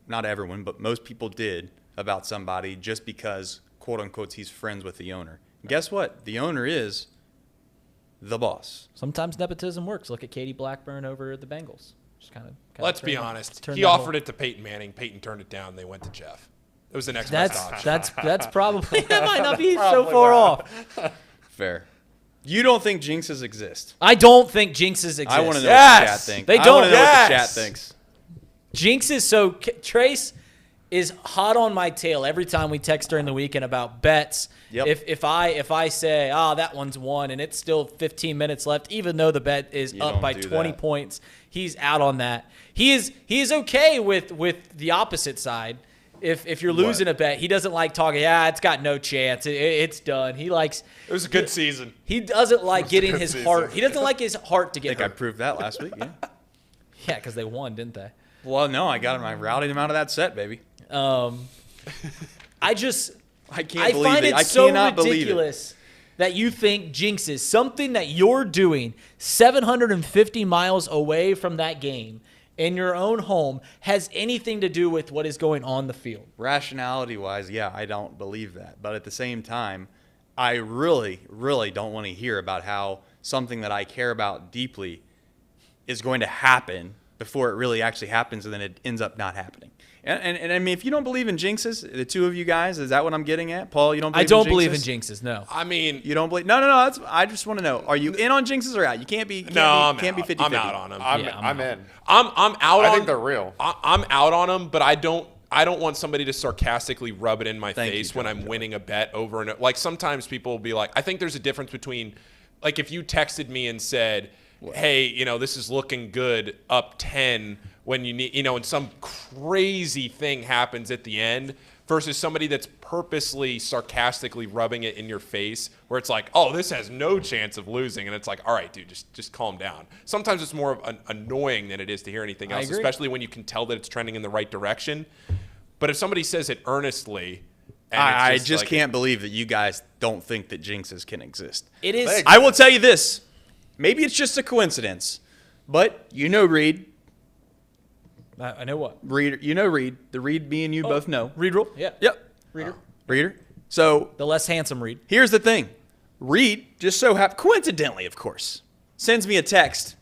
S14: not everyone, but most people did about somebody just because, quote unquote, he's friends with the owner. Guess what? The owner is the boss.
S15: Sometimes nepotism works. Look at Katie Blackburn over at the Bengals. Just kind of.
S3: Let's be honest. He offered it to Peyton Manning. Peyton turned it down. They went to Jeff. It was the next best option.
S15: That's probably that might not be so far off.
S14: Fair. You don't think jinxes exist?
S15: I don't think jinxes exist.
S14: I want to know what the chat thinks.
S15: They don't.
S14: I want to know what the chat thinks.
S15: Jinxes. So Trace is hot on my tail every time we text during the weekend about bets.
S14: Yep.
S15: If I say, that one's won and it's still 15 minutes left, even though the bet is up by 20 points, he's out on that. He is okay with the opposite side. If you're losing a bet, he doesn't like talking. It's got no chance. It's done. He likes.
S3: It was a good season.
S15: He doesn't like getting his heart. He doesn't like his heart to get.
S14: I think I proved that last week. Yeah.
S15: Yeah, because they won, didn't they?
S14: Well, no, I got him. I routed him out of that set, baby.
S15: I
S14: can't believe
S15: find
S14: it.
S15: it
S14: I
S15: so
S14: cannot believe it.
S15: ridiculous that you think jinxes, something that you're doing 750 miles away from that game in your own home, has anything to do with what is going on the field.
S14: Rationality-wise, yeah, I don't believe that. But at the same time, I really, really don't want to hear about how something that I care about deeply is going to happen before it really actually happens, and then it ends up not happening. And I mean, if you don't believe in jinxes, the two of you guys, is that what I'm getting at? Paul, you don't believe in jinxes?
S15: I don't believe in jinxes, no.
S3: I mean,
S14: you don't believe? No. I just want to know: are you in on jinxes or out? You can't be. Can't be 50-50.
S3: I'm out on them.
S4: I'm in.
S3: I'm out.
S4: I think they're real.
S3: I'm out on them, but I don't want somebody to sarcastically rub it in my face when I'm winning a bet over and over. Like sometimes people will be like, I think there's a difference between, like if you texted me and said, hey, this is looking good, up 10 when you need, and some crazy thing happens at the end versus somebody that's purposely sarcastically rubbing it in your face where it's like, oh, this has no chance of losing. And it's like, all right, dude, just calm down. Sometimes it's more of annoying than it is to hear anything else, especially when you can tell that it's trending in the right direction. But if somebody says it earnestly, and
S14: I just can't believe that you guys don't think that jinxes can exist.
S15: It is.
S14: I will tell you this. Maybe it's just a coincidence, but Reed.
S15: I know what.
S14: Reed, Reed. The Reed me and you both know.
S15: Reed rule? Yeah.
S14: Yep.
S15: Reader.
S14: So
S15: the less handsome Reed.
S14: Here's the thing. Reed just so happened, coincidentally, of course, sends me a text.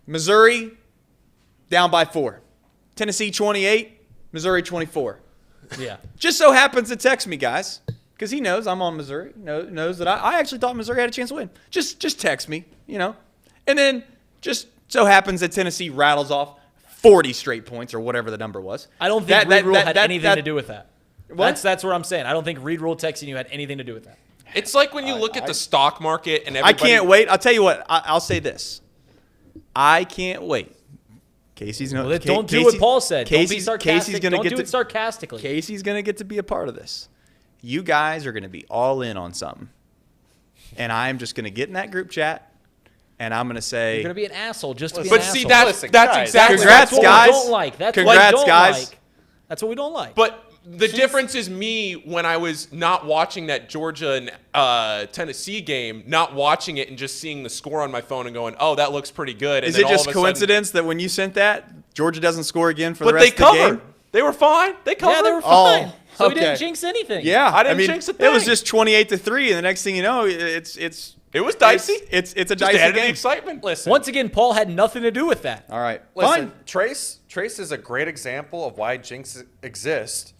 S14: Missouri down by 4. Tennessee 28, Missouri 24.
S15: Yeah.
S14: Just so happens to text me, guys, because he knows I'm on Missouri, knows that I actually thought Missouri had a chance to win. Just text me, And then just so happens that Tennessee rattles off 40 straight points or whatever the number was.
S15: I don't think Reed Rule had anything to do with that.
S14: What?
S15: That's what I'm saying. I don't think Reed Rule texting you had anything to do with that.
S3: It's like when you look at the stock market and everybody.
S14: I can't wait. I'll tell you what. I'll say this. I can't wait. Casey's going to
S15: don't do what Paul said. Don't be sarcastic.
S14: Casey's going to get
S15: do it sarcastically.
S14: Casey's going to get to be a part of this. You guys are going to be all in on something, and I'm just going to get in that group chat. And I'm going to say...
S15: You're going to be an asshole just to be
S3: an
S15: asshole.
S3: See, that's exactly...
S14: Congrats,
S15: what
S14: guys.
S15: we don't like. That's
S14: Congrats,
S15: what we don't
S14: guys.
S15: like. That's what we don't like.
S3: But the difference is me when I was not watching that Georgia and Tennessee game, not watching it and just seeing the score on my phone and going, oh, that looks pretty good. And
S14: is it just coincidence that when you sent that, Georgia doesn't score again for the rest of the game?
S3: But they were fine. They covered.
S15: Yeah, they were fine. So we
S14: okay.
S15: didn't jinx anything.
S14: Yeah.
S3: I didn't jinx a thing.
S14: It was just 28-3, and the next thing you know,
S3: it was dicey.
S14: It's a
S3: just
S14: dicey
S3: added
S14: game.
S3: The excitement.
S4: Listen.
S15: Once again, Paul had nothing to do with that.
S14: All right.
S4: Listen,
S14: Fine.
S4: Trace is a great example of why jinx exist.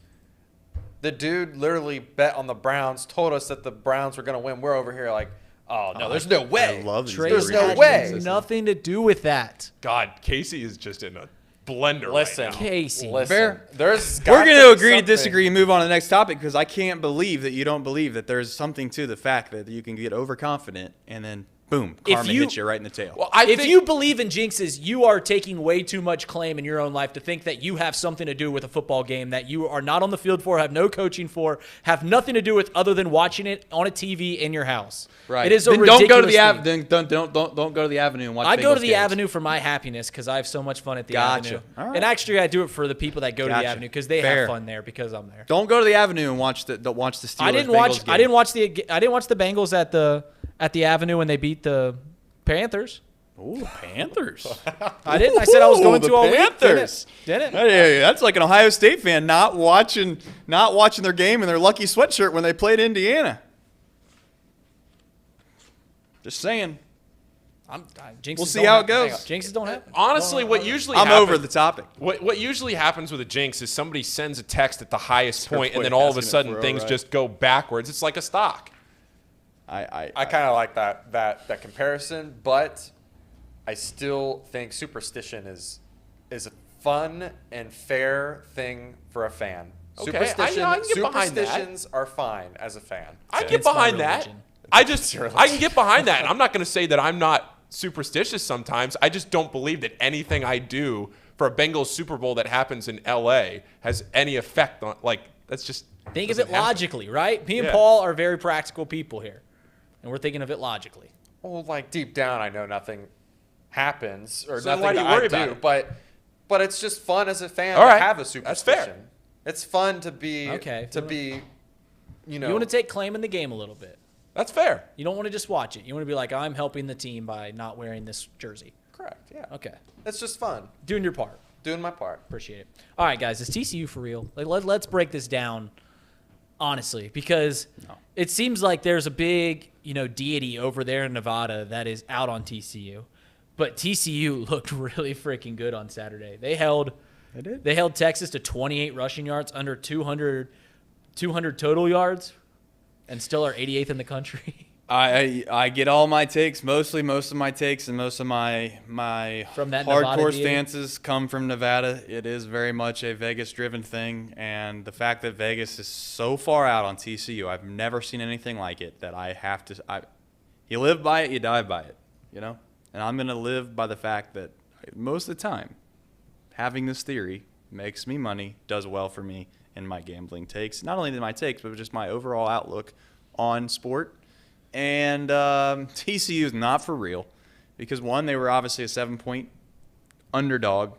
S4: The dude literally bet on the Browns, told us that the Browns were going to win. We're over here like, oh, no, there's no way.
S14: I love these.
S15: Trace
S4: There's no
S15: had
S4: way.
S15: nothing to do with that.
S3: God, Casey is just in a blender
S4: Listen,
S3: right now.
S15: Casey.
S4: Listen, there's
S14: We're going to agree to
S4: something.
S14: disagree and move on to the next topic because I can't believe that you don't believe that there's something to the fact that you can get overconfident and then boom, karma hits you right in the tail.
S3: Well,
S15: if you believe in jinxes, you are taking way too much claim in your own life to think that you have something to do with a football game that you are not on the field for, have no coaching for, have nothing to do with other than watching it on a TV in your house.
S14: Right.
S15: It is a
S14: then
S15: ridiculous
S14: don't go to the
S15: thing.
S14: don't go to the Avenue and watch.
S15: I go to
S14: Bengals
S15: the
S14: games.
S15: Avenue for my happiness because I have so much fun at the
S14: Gotcha.
S15: Avenue.
S14: All right.
S15: And actually, I do it for the people that go to the Avenue because they
S14: Fair.
S15: have fun there because I'm there.
S14: Don't go to the Avenue and watch the Steelers.
S15: I didn't watch the Bengals at the Avenue when they beat the Panthers.
S14: Ooh, Panthers.
S15: I didn't. I said I was going to all week.
S14: Panthers.
S15: Didn't.
S14: Hey, that's like an Ohio State fan not watching their game in their lucky sweatshirt when they played Indiana. Just saying. We'll see how it goes.
S15: Jinxes don't happen.
S3: Honestly, what usually
S14: I'm
S3: happens,
S14: over the topic.
S3: What usually happens with a jinx is somebody sends a text at the highest point, and
S14: point
S3: then all of a
S14: asking it
S3: sudden
S14: for,
S3: things
S14: right.
S3: just go backwards. It's like a stock.
S4: I kind of like that comparison, but I still think superstition is a fun and fair thing for a fan.
S3: Okay, I can get behind that.
S4: Superstitions are fine as a fan.
S3: I can get behind that. I can get behind that. And I'm not going to say that I'm not superstitious sometimes. I just don't believe that anything I do for a Bengals Super Bowl that happens in LA has any effect on, like, that's just.
S15: Think of it
S3: happen.
S15: logically, right? Me and
S3: Yeah.
S15: Paul are very practical people here, and we're thinking of it logically.
S4: Well, like deep down, I know nothing happens or
S3: So then
S4: nothing
S3: why do you
S4: that
S3: worry
S4: I
S3: about
S4: do,
S3: it?
S4: but it's just fun as a fan
S3: All
S4: to
S3: right.
S4: have a
S3: That's
S4: superstition.
S3: fair.
S4: It's fun to be
S15: You want to take claim in the game a little bit.
S3: That's fair.
S15: You don't want to just watch it. You want to be like, I'm helping the team by not wearing this jersey.
S4: Correct. Yeah.
S15: Okay.
S4: It's just fun.
S15: Doing your part.
S4: Doing my part.
S15: Appreciate it. All right, guys. Is TCU for real? Like, let's break this down honestly, because it seems like there's a big, deity over there in Nevada that is out on TCU. But TCU looked really freaking good on Saturday. They held Texas to 28 rushing yards, under 200 total yards, and still are 88th in the country.
S14: I get all my takes, most of my takes and most of my
S15: From that Nevada
S14: hardcore
S15: deity?
S14: stances come from Nevada. It is very much a Vegas-driven thing, and the fact that Vegas is so far out on TCU, I've never seen anything like it. That I have to. You live by it, you die by it. And I'm gonna live by the fact that most of the time, having this theory makes me money, does well for me in my gambling takes. Not only my takes, but just my overall outlook on sport. And TCU is not for real because, one, they were obviously a 7-point underdog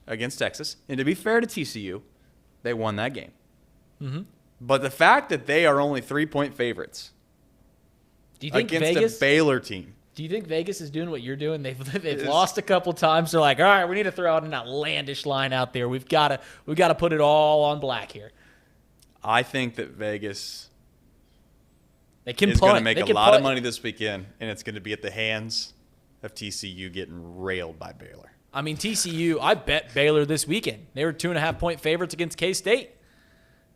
S14: against Texas. And to be fair to TCU, they won that game.
S15: Mm-hmm.
S14: But the fact that they are only 3-point favorites against a Baylor team.
S15: Do you think Vegas is doing what you're doing? They've lost a couple times. They're like, all right, we need to throw out an outlandish line out there. We've got to put it all on black here.
S14: I think that Vegas
S15: is
S14: going to make a lot of money this weekend, and it's going to be at the hands of TCU getting railed by Baylor.
S15: I mean, TCU, I bet Baylor this weekend. They were 2.5-point favorites against K-State.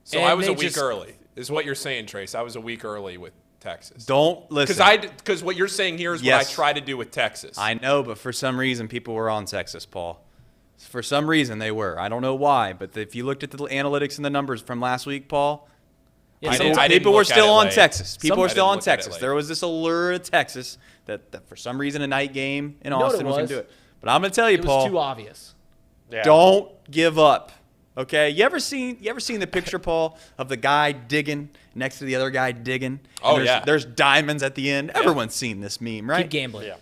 S3: So
S15: And
S3: I was
S15: they
S3: a week
S15: just-
S3: early, is what you're saying, Trace. I was a week early with Texas.
S14: Don't listen.
S3: Because what you're saying here is
S14: Yes.
S3: what I try to do with Texas.
S14: I know, but for some reason, people were on Texas, Paul. For some reason, they were. I don't know why, but if you looked at the analytics and the numbers from last week, Paul, people were still on Texas. People were still on Texas. There was this allure of Texas that for some reason a night game in Austin was going to do it. But I'm going to tell you, Paul.
S15: It was too obvious.
S4: Yeah.
S14: Don't give up. Okay, you ever seen the picture, Paul, of the guy digging next to the other guy digging?
S3: Oh,
S14: And
S3: yeah.
S14: There's diamonds at the end. Everyone's seen this meme, right?
S15: Keep gambling.
S4: Yeah.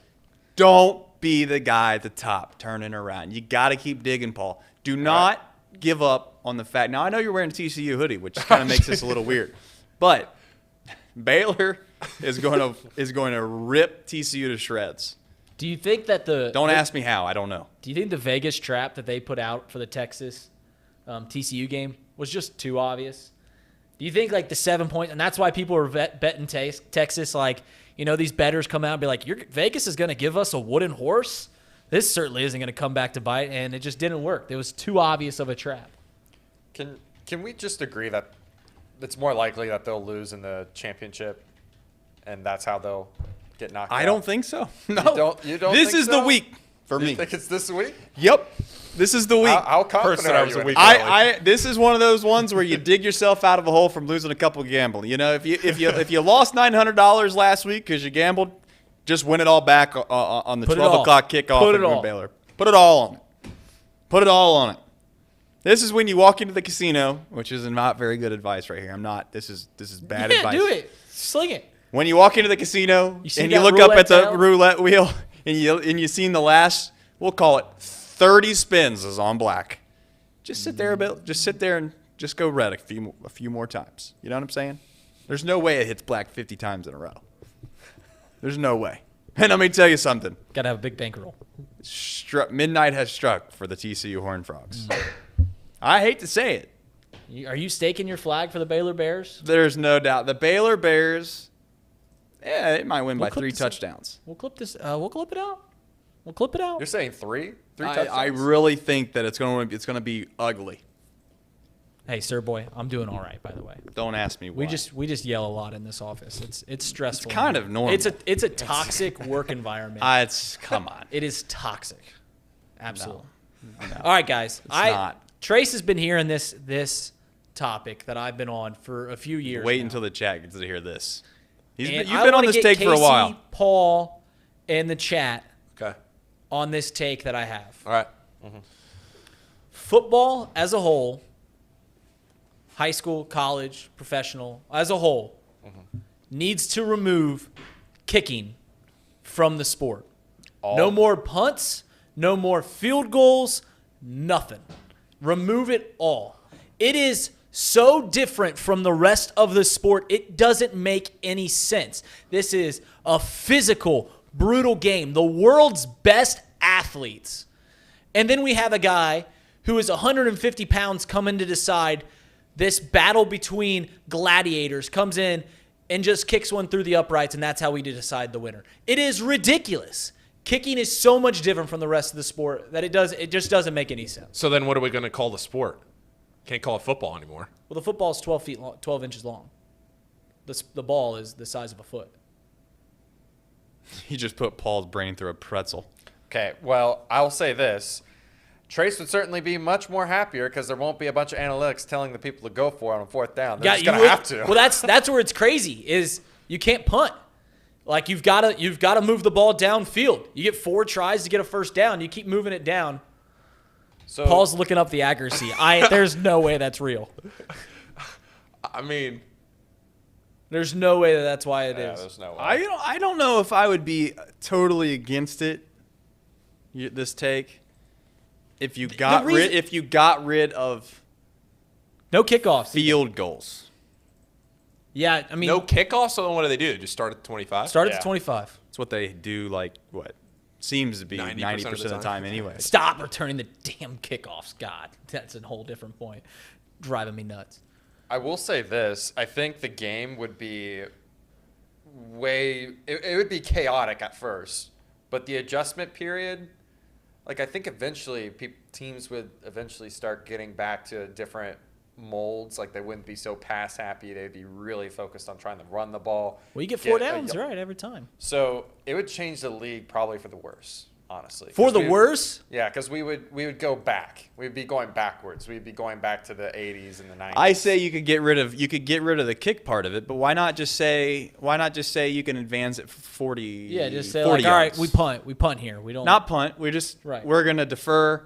S14: Don't be the guy at the top turning around. You got to keep digging, Paul. Do not give up on the fact. Now I know you're wearing a TCU hoodie, which kind of makes this a little weird, but Baylor is going to rip TCU to shreds.
S15: Do you think that
S14: Don't ask me how. I don't know.
S15: Do you think the Vegas trap that they put out for the Texas TCU game was just too obvious? Do you think like the 7 point, and that's why people were betting Texas, like, these bettors come out and be like, Vegas is going to give us a wooden horse? This certainly isn't going to come back to bite, and it just didn't work. It was too obvious of a trap.
S4: Can we just agree that it's more likely that they'll lose in the championship, and that's how they'll get knocked out?
S14: I don't think so. No.
S4: You don't
S14: This
S4: think
S14: is
S4: so?
S14: the week for me.
S4: You think it's this week?
S14: Yep. This is the week.
S4: How confident are you in it?
S14: This is one of those ones where you dig yourself out of a hole from losing a couple gambling. If you lost $900 last week because you gambled, Just win it all back on the
S15: Put it
S14: 12
S15: all.
S14: o'clock kickoff
S15: Put it
S14: against
S15: all.
S14: Baylor. Put it all on it. Put it all on it. This is when you walk into the casino, which is not very good advice right here. I'm not. This is bad
S15: Yeah,
S14: advice.
S15: do it. Sling it.
S14: When you walk into the casino
S15: You see
S14: and you
S15: that
S14: look up at the
S15: roulette
S14: roulette wheel and you seen the last, we'll call it 30 spins is on black. Just sit there a bit. Just sit there and just go red a few more times. You know what I'm saying? There's no way it hits black 50 times in a row. There's no way. And let me tell you something.
S15: Got to have a big bankroll.
S14: Midnight has struck for the TCU Horned Frogs. I hate to say it.
S15: Are you staking your flag for the Baylor Bears?
S14: There's no doubt. The Baylor Bears, it might win by 3
S15: this
S14: touchdowns.
S15: We'll clip this. We'll clip it out. We'll clip it out.
S4: You're saying three touchdowns?
S14: I really think that it's going to be ugly.
S15: Hey, sir, boy, I'm doing all right, by the way.
S14: Don't ask me why.
S15: We just yell a lot in this office. It's stressful.
S14: It's kind of normal.
S15: It's a toxic work environment.
S14: Come on.
S15: It is toxic. Absolutely.
S14: No.
S15: All right, guys.
S14: Not.
S15: Trace has been hearing this topic that I've been on for a few years.
S14: Wait
S15: now.
S14: until the chat gets to hear this. You've
S15: And
S14: been
S15: I
S14: on
S15: wanna
S14: this
S15: get
S14: take for a
S15: Casey,
S14: while.
S15: Paul, and the chat
S3: Okay.
S15: on this take that I have.
S3: All right.
S15: Football as a whole, high school, college, professional, as a whole, needs to remove kicking from the sport. No more punts, no more field goals, nothing. Remove it all. It is so different from the rest of the sport, it doesn't make any sense. This is a physical, brutal game. The world's best athletes. And then we have a guy who is 150 pounds coming to decide this battle between gladiators, comes in and just kicks one through the uprights, and that's how we decide the winner. It is ridiculous. Kicking is so much different from the rest of the sport that it just doesn't make any sense.
S3: So then what are we going to call the sport? Can't call it football anymore.
S15: Well, the football is 12 inches long. The ball is the size of a foot.
S14: He just put Paul's brain through a pretzel.
S4: Okay, well, I'll say this. Trace would certainly be much more happier because there won't be a bunch of analytics telling the people to go for it on 4th down. They're just going to have to.
S15: Well, that's where it's crazy is you can't punt. Like you've got to move the ball downfield. You get 4 tries to get a first down. You keep moving it down.
S4: So
S15: Paul's looking up the accuracy. There's no way that's real.
S3: I mean,
S15: there's no way that's why it is.
S4: There's no way.
S14: I don't know if I would be totally against it. This take, if you got rid of
S15: no kickoffs,
S14: field goals.
S15: Yeah, I mean,
S3: no kickoff. So then what do they do? Just start at 25.
S15: Start at the 25.
S14: That's what they do. Like what seems to be 90% of the time anyway.
S15: Stop returning the damn kickoffs. God, that's a whole different point. Driving me nuts.
S4: I will say this. I think the game would be it would be chaotic at first, but the adjustment period, like I think eventually teams would eventually start getting back to different molds. Like they wouldn't be so pass happy. They'd be really focused on trying to run the ball.
S15: Well, you get 4 downs, right, every time.
S4: So it would change the league probably for the worse, honestly.
S15: For the worse?
S4: Yeah, because we would go back. We'd be going backwards. We'd be going back to the 80s and the 90s.
S14: I say you could get rid of the kick part of it, but why not just say you can advance it 40?
S15: Yeah, just say
S14: 40
S15: like, all right,
S14: yards.
S15: we punt here. We don't
S14: not punt. We're gonna defer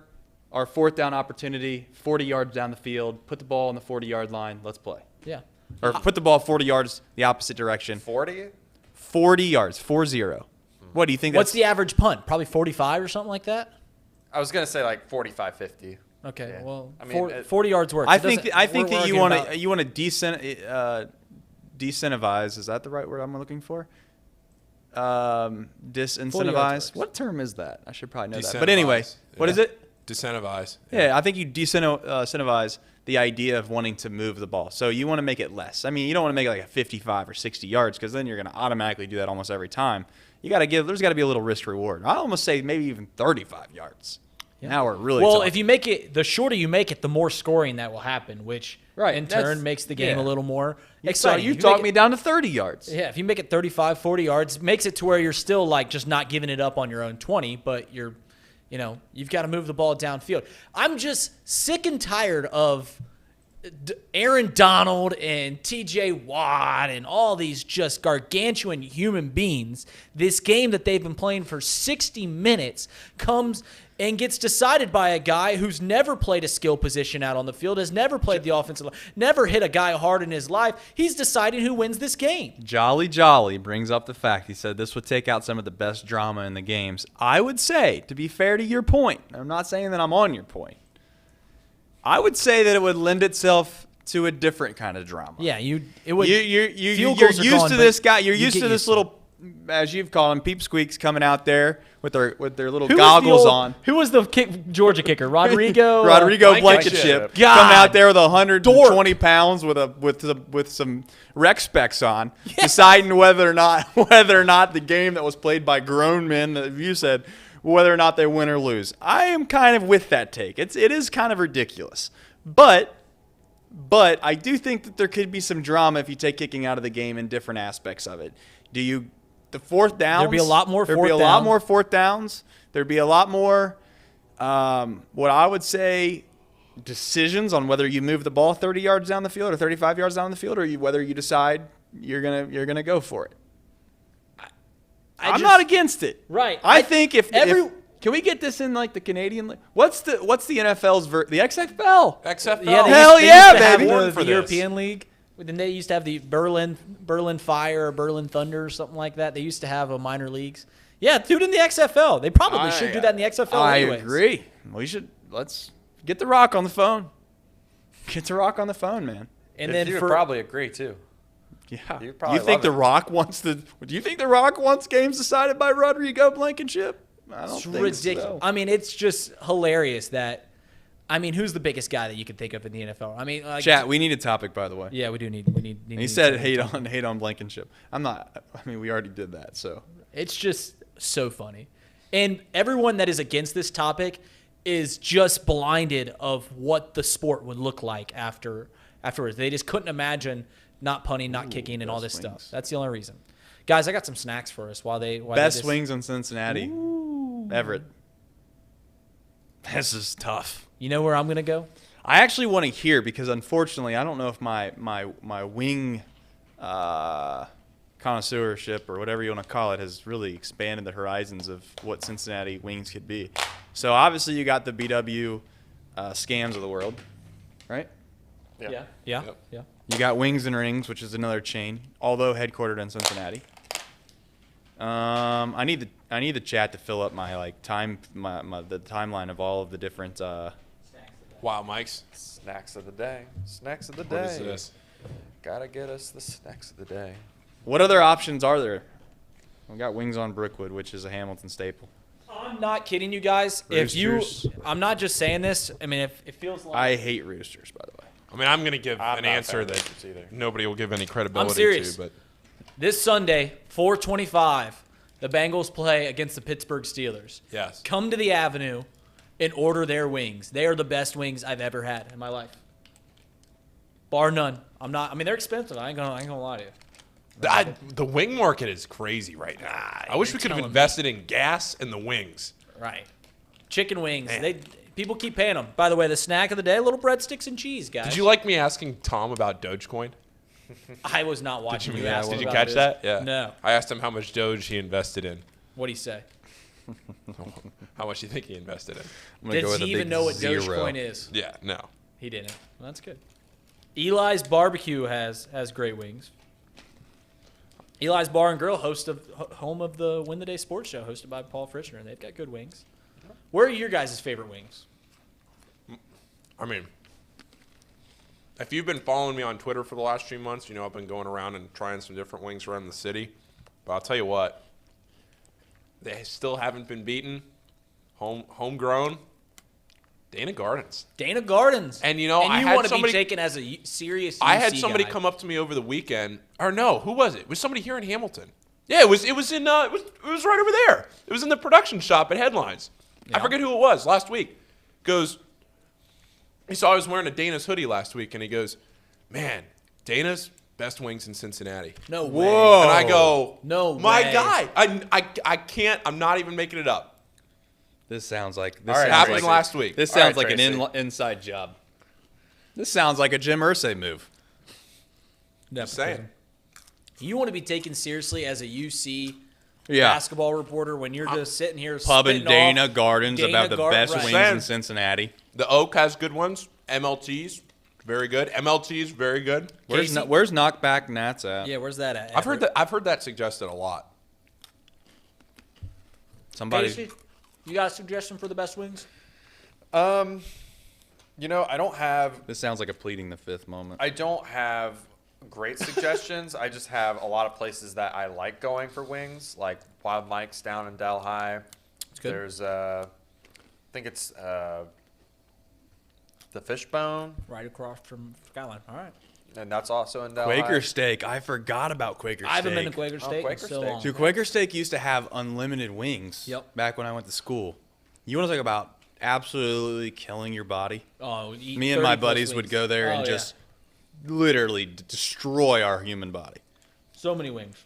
S14: our 4th down opportunity 40 yards down the field. Put the ball on the 40-yard line. Let's play.
S15: Yeah.
S14: Or put the ball 40 yards the opposite direction.
S4: 40?
S14: 40 yards. 40. What do you think?
S15: What's the average punt? Probably 45 or something like that.
S4: I was gonna say like 45, 50.
S15: Okay,
S4: Yeah.
S15: well,
S4: I mean,
S15: 40 yards works.
S14: I think that you want to disincentivize. Is that the right word I'm looking for? Disincentivize. What term is that? I should probably know that. But anyway, what is it?
S3: Disincentivize.
S14: Yeah, I think you disincentivize the idea of wanting to move the ball. So you want to make it less. I mean, you don't want to make it like a 55 or 60 yards because then you're going to automatically do that almost every time. There's got to be a little risk reward. I almost say maybe even 35 yards. Yeah. Now we're really talking.
S15: If you make it, the shorter you make it, the more scoring that will happen, which in turn makes the game a little more exciting.
S14: You talked me down to 30 yards.
S15: Yeah, if you make it 35, 40 yards, makes it to where you're still like just not giving it up on your own 20, but you've got to move the ball downfield. I'm just sick and tired of Aaron Donald and TJ Watt and all these just gargantuan human beings, this game that they've been playing for 60 minutes comes and gets decided by a guy who's never played a skill position out on the field, has never played the offensive line, never hit a guy hard in his life. He's deciding who wins this game.
S14: Jolly brings up the fact. He said this would take out some of the best drama in the games. I would say, to be fair to your point, I'm not saying that I'm on your point, I would say that it would lend itself to a different kind of drama.
S15: Yeah, you're
S14: used to this guy. You're used to this little, as you've called him, peep squeaks coming out there with their little goggles on.
S15: Who was the Georgia kicker? Rodrigo
S14: Blankenship coming out there with 120 pounds with some rec specs on, deciding whether or not the game that was played by grown men, that you said, whether or not they win or lose. I am kind of with that take. It is kind of ridiculous, but I do think that there could be some drama if you take kicking out of the game in different aspects of it. The fourth downs?
S15: There'd be a lot more
S14: fourth downs. There'd be a lot more, what I would say, decisions on whether you move the ball 30 yards down the field or 35 yards down the field, or whether you decide you're gonna go for it. I'm not against it.
S15: Right.
S14: I think if can we get this in like the Canadian League? What's the NFL's the XFL?
S3: XFL.
S15: Yeah,
S14: hell yeah, baby.
S15: The European League. Then they used to have the Berlin Fire or Berlin Thunder or something like that. They used to have a minor leagues. Yeah, do it in the XFL. They probably should do that in the XFL anyways.
S14: I agree. Let's get the Rock on the phone. Get the Rock on the phone, man.
S4: And then you would probably agree too.
S14: Yeah. You think the Rock wants do you think the Rock wants games decided by Rodrigo Blankenship? I don't think
S15: ridiculous. So. I mean, it's just hilarious that. I mean, who's the biggest guy that you can think of in the NFL? I mean,
S14: chat. We need a topic, by the way.
S15: Yeah, we do need.
S14: He said hate on Blankenship. I'm not. I mean, we already did that. So
S15: it's just so funny, and everyone that is against this topic is just blinded of what the sport would look like afterwards. They just couldn't imagine not punting, not kicking, and all this stuff. That's the only reason. Guys, I got some snacks for us
S14: best wings in Cincinnati. Everett. This is tough.
S15: You know where I'm going to go?
S14: I actually want to hear, because unfortunately I don't know if my wing connoisseurship or whatever you want to call it has really expanded the horizons of what Cincinnati wings could be. So obviously you got the BW scams of the world, right?
S15: Yeah.
S14: You got Wings and Rings, which is another chain, although headquartered in Cincinnati. I need the chat to fill up my the timeline of all of the different
S3: Wow, Mike's
S4: snacks of the day. Snacks of the day.
S3: What is this?
S4: Gotta get us the snacks of the day.
S14: What other options are there? We got Wings on Brookwood, which is a Hamilton staple.
S15: I'm not kidding you guys.
S14: Roosters.
S15: I'm not just saying this. I mean, if it feels like
S14: I hate Roosters, by the way.
S3: I mean, I'm going to give an answer that nobody will give any credibility
S15: I'm serious.
S3: to. But
S15: this Sunday, 4:25, the Bengals play against the Pittsburgh Steelers.
S3: Yes.
S15: Come to the Avenue and order their wings. They are the best wings I've ever had in my life, bar none. I mean, they're expensive. I ain't gonna lie to you.
S3: The wing market is crazy right now. I wish we could have invested in gas and the wings.
S15: Right. Chicken wings. People keep paying them. By the way, the snack of the day, little breadsticks and cheese, guys.
S3: Did you like me asking Tom about Dogecoin?
S15: I was not watching.
S3: Did you catch that? Yeah.
S15: No.
S3: I asked him how much Doge he invested in.
S15: What'd he say?
S3: How much do you think he invested in?
S15: Does he even know what Dogecoin is?
S3: Yeah, no.
S15: He didn't. Well, that's good. Eli's Barbecue has great wings. Eli's Bar and Grill, home of the Win the Day Sports Show, hosted by Paul Frischner, and they've got good wings. Where are your guys' favorite wings?
S3: I mean, if you've been following me on Twitter for the last 3 months, you know I've been going around and trying some different wings around the city. But I'll tell you what, they still haven't been beaten. Homegrown. Dana Gardens.
S15: Dana Gardens.
S3: And you know,
S15: I had want to be taken as a serious UC
S3: I had somebody
S15: guy.
S3: come up to me over the weekend. Or no, who was it? It was somebody here in Hamilton. Yeah, it was right over there. It was in the production shop at Headlines. Yeah. I forget who it was last week. He saw I was wearing a Dana's hoodie last week, and he goes, "Man, Dana's best wings in Cincinnati."
S15: No way.
S3: Whoa. And I go,
S15: "No
S3: my
S15: way.
S3: guy, I can't. I'm not even making it up."
S14: This sounds like
S3: happened last week.
S14: This sounds like an inside job. This sounds like a Jim Irsay move.
S3: Just saying.
S6: You want to be taken seriously as a UC
S14: Yeah.
S6: basketball reporter when you're just sitting here
S14: Pub in
S6: spitting
S14: Dana
S6: off
S14: Gardens about the best
S6: right.
S14: wings in Cincinnati.
S3: The Oak has good ones. MLT's very good. MLT's very good.
S14: Where's Knockback Nats at?
S6: Yeah, where's that at?
S3: I've heard that suggested a lot.
S14: Somebody.
S6: Casey, you got a suggestion for the best wings?
S4: You know, I don't have.
S14: This sounds like a pleading the fifth moment.
S4: I don't have great suggestions. I just have a lot of places that I like going for wings, like Wild Mike's down in Delhi.
S6: good.
S4: There's, I think it's the Fishbone.
S6: Right across from Skyline. All right.
S4: And that's also in Delhi.
S14: Quaker Steak. I forgot about Quaker Steak.
S6: I haven't been to Quaker Steak
S4: Quaker
S6: in so
S4: Steak.
S6: long.
S14: Dude, Quaker Steak used to have unlimited wings.
S6: Yep.
S14: Back when I went to school. You want to talk about absolutely killing your body?
S6: Oh,
S14: Me and my buddies would go there and just literally destroy our human body.
S6: So many wings.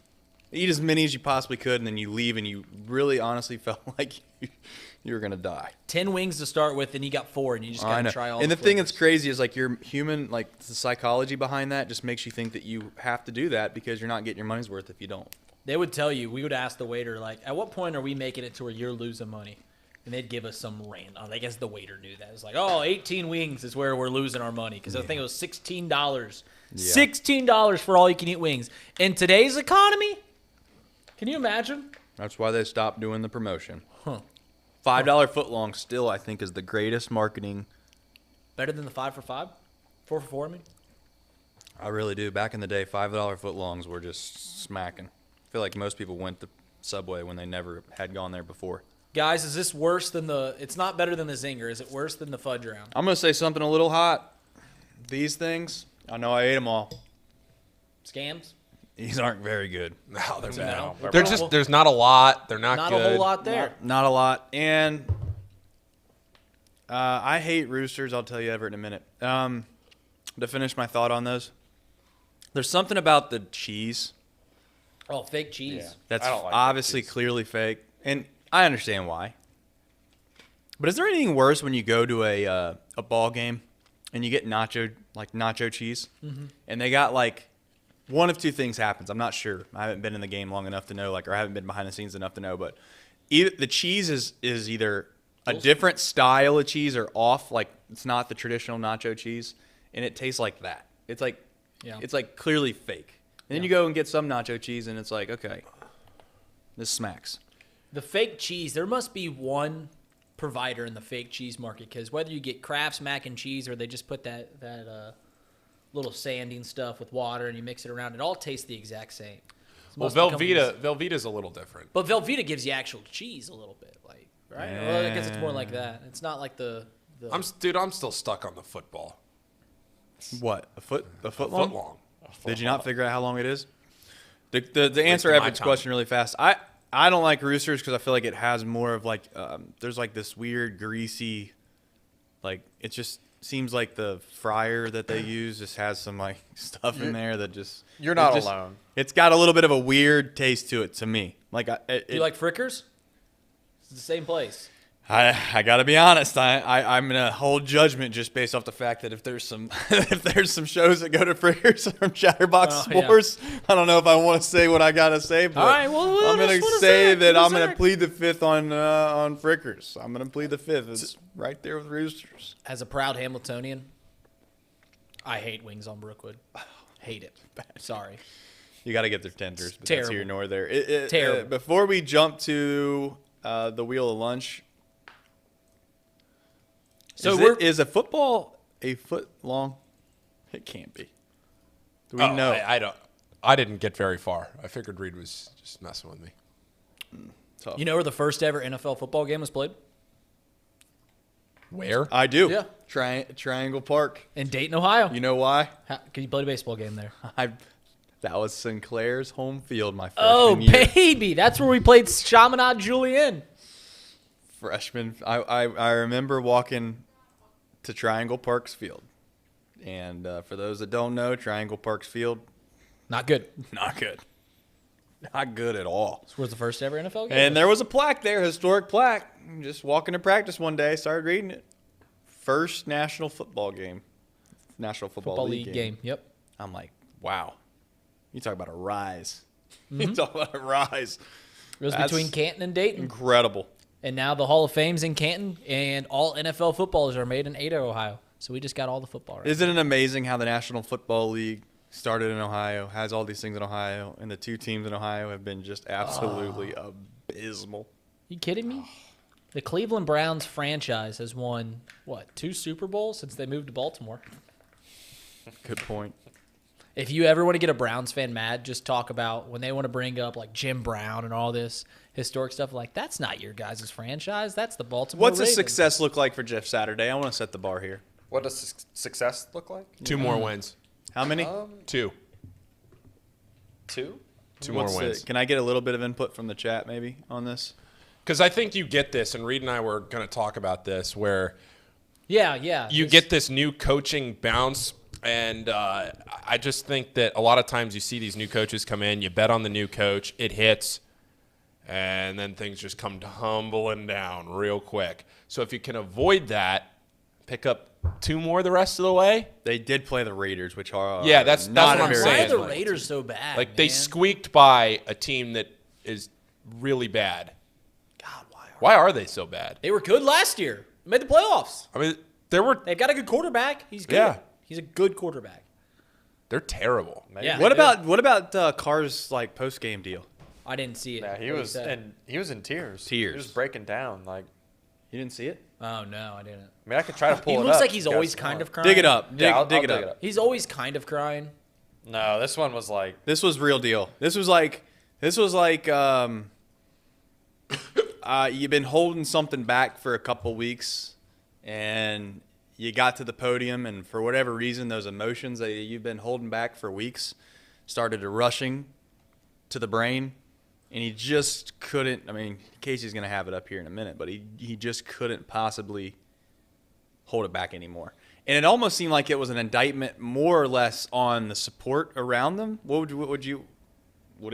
S14: Eat as many as you possibly could, and then you leave, and you really honestly felt like you were going to die.
S6: 10 wings to start with, and you got 4, and you just got to try all
S14: And the
S6: the
S14: thing that's crazy is, like, your human, like, the psychology behind that just makes you think that you have to do that because you're not getting your money's worth if you don't.
S6: They would tell you, we would ask the waiter, like, at what point are we making it to where you're losing money? And they'd give us some random. I guess the waiter knew that. It's like, 18 wings is where we're losing our money. Because I think it was $16.
S14: Yeah.
S6: $16 for all you can eat wings. In today's economy, can you imagine?
S14: That's why they stopped doing the promotion.
S6: Huh.
S14: $5 footlong still, I think, is the greatest marketing.
S6: Better than the 5 for 5? 4 for 4, I mean?
S14: I really do. Back in the day, $5 footlongs were just smacking. I feel like most people went to Subway when they never had gone there before.
S6: Guys, is this worse than it's not better than the Zinger. Is it worse than the Fudge Round?
S14: I'm going to say something a little hot. These things, I know I ate them all.
S6: Scams?
S14: These aren't very good.
S3: No, they're bad.
S6: No.
S3: They're just, there's not a lot. They're not good.
S6: Not a whole lot there.
S14: Not a lot. And I hate Roosters. I'll tell you, Everett, in a minute. To finish my thought on those, there's something about the cheese.
S6: Oh, fake cheese.
S14: That's
S4: I don't like
S14: obviously
S4: fake cheese.
S14: clearly fake. And I understand why. But is there anything worse when you go to a ball game and you get nacho cheese, and they got like one of two things happens. I'm not sure. I haven't been in the game long enough to know, or I haven't been behind the scenes enough to know. But either the cheese is either a different style of cheese or off, like it's not the traditional nacho cheese, and it tastes like that. It's like it's like clearly fake. And then you go and get some nacho cheese, and it's like, okay, this smacks.
S6: The fake cheese, there must be one provider in the fake cheese market, because whether you get Kraft's mac and cheese or they just put that little sanding stuff with water and you mix it around, it all tastes the exact same.
S3: Well, Velveeta's a little different.
S6: But Velveeta gives you actual cheese a little bit, like, right?
S14: Yeah.
S6: Well, I guess it's more like that. It's not like the
S3: I'm still stuck on the football.
S14: What, a foot long?
S3: Foot long.
S14: Did you not figure out how long it is? The answer
S3: my
S14: Everett's
S3: time.
S14: question really fast. I don't like Roosters because I feel like it has more of like there's like this weird greasy, like it just seems like the fryer that they use just has some like stuff in there that just
S4: You're not alone.
S14: It's got a little bit of a weird taste to it to me. Like
S6: you like Frickers? It's the same place.
S14: I gotta be honest. I'm gonna hold judgment just based off the fact that if there's some shows that go to Frickers from Chatterbox Sports, I don't know if I want to say what I gotta say. But
S6: all right, well,
S14: I'm gonna say that I'm gonna plead the fifth on Frickers. I'm gonna plead the fifth. It's right there with Roosters.
S6: As a proud Hamiltonian, I hate wings on Brookwood. Hate it. Sorry.
S14: You got to get their tenders, but
S6: Terrible.
S14: that's here nor there.
S6: Terrible.
S14: Before we jump to the wheel of lunch. So is a football a foot long? It can't be. Do we know?
S3: I don't. I didn't get very far. I figured Reed was just messing with me.
S14: Tough.
S6: You know where the first ever NFL football game was played?
S3: Where?
S14: I do.
S6: Yeah.
S14: Triangle Park.
S6: In Dayton, Ohio.
S14: You know why?
S6: Can you play a baseball game there?
S14: That was Sinclair's home field my freshman year.
S6: Oh, baby. That's where we played Chaminade Julienne.
S14: Freshman. I remember walking to Triangle Park's field. And for those that don't know, Triangle Park's field.
S6: Not good.
S14: Not good. Not good at all.
S6: This was the first ever NFL game.
S14: And there was a plaque there, historic plaque. Just walking to practice one day, started reading it. First national football game National Football League
S15: game. Yep.
S14: I'm like, wow. You talk about a rise.
S15: Mm-hmm.
S14: You talk about a rise.
S15: It was between Canton and Dayton.
S14: Incredible.
S15: And now the Hall of Fame's in Canton, and all NFL footballers are made in Ada, Ohio. So we just got all the football right.
S14: Isn't it amazing how the National Football League started in Ohio, has all these things in Ohio, and the two teams in Ohio have been just absolutely abysmal.
S15: You kidding me? The Cleveland Browns franchise has won, 2 Super Bowls since they moved to Baltimore.
S14: Good point.
S15: If you ever want to get a Browns fan mad, just talk about when they want to bring up like Jim Brown and all this historic stuff. Like, that's not your guys' franchise. That's the Baltimore
S14: What's
S15: Ravens.
S14: a success look like for Jeff Saturday? I want to set the bar here.
S4: What does success look like?
S3: 2 more wins.
S14: How many?
S3: 2.
S4: 2?
S3: 2 more wins.
S14: Can I get a little bit of input from the chat maybe on this?
S3: Because I think you get this, and Reed and I were going to talk about this, where
S15: you
S3: get this new coaching bounce. And I just think that a lot of times you see these new coaches come in, you bet on the new coach, it hits, and then things just come tumbling down real quick. So if you can avoid that, pick up 2 more the rest of the way.
S14: They did play the Raiders, which are
S3: that's
S14: not
S3: what I'm saying.
S15: Why are the Raiders so bad?
S3: Like, they squeaked by a team that is really bad.
S15: God,
S3: why are they so bad?
S15: They were good last year. Made the playoffs.
S3: I mean,
S15: they've got a good quarterback. He's good.
S3: Yeah.
S15: He's a good quarterback.
S3: They're terrible.
S15: Yeah.
S14: What about Carr's like post game deal?
S15: I didn't see it.
S4: Yeah, he was in tears. He was breaking down. Like,
S14: you didn't see it?
S15: Oh no, I didn't.
S4: I mean, I could try to pull it up.
S15: He looks like he's always kind of crying.
S14: Dig it up.
S4: I'll
S14: dig it up.
S15: He's always kind of crying.
S4: No, this one was like.
S14: This was real deal. This was like you've been holding something back for a couple weeks, and you got to the podium, and for whatever reason, those emotions that you've been holding back for weeks started rushing to the brain, and he just couldn't. I mean, Casey's going to have it up here in a minute, but he just couldn't possibly hold it back anymore. And it almost seemed like it was an indictment more or less on the support around them. Would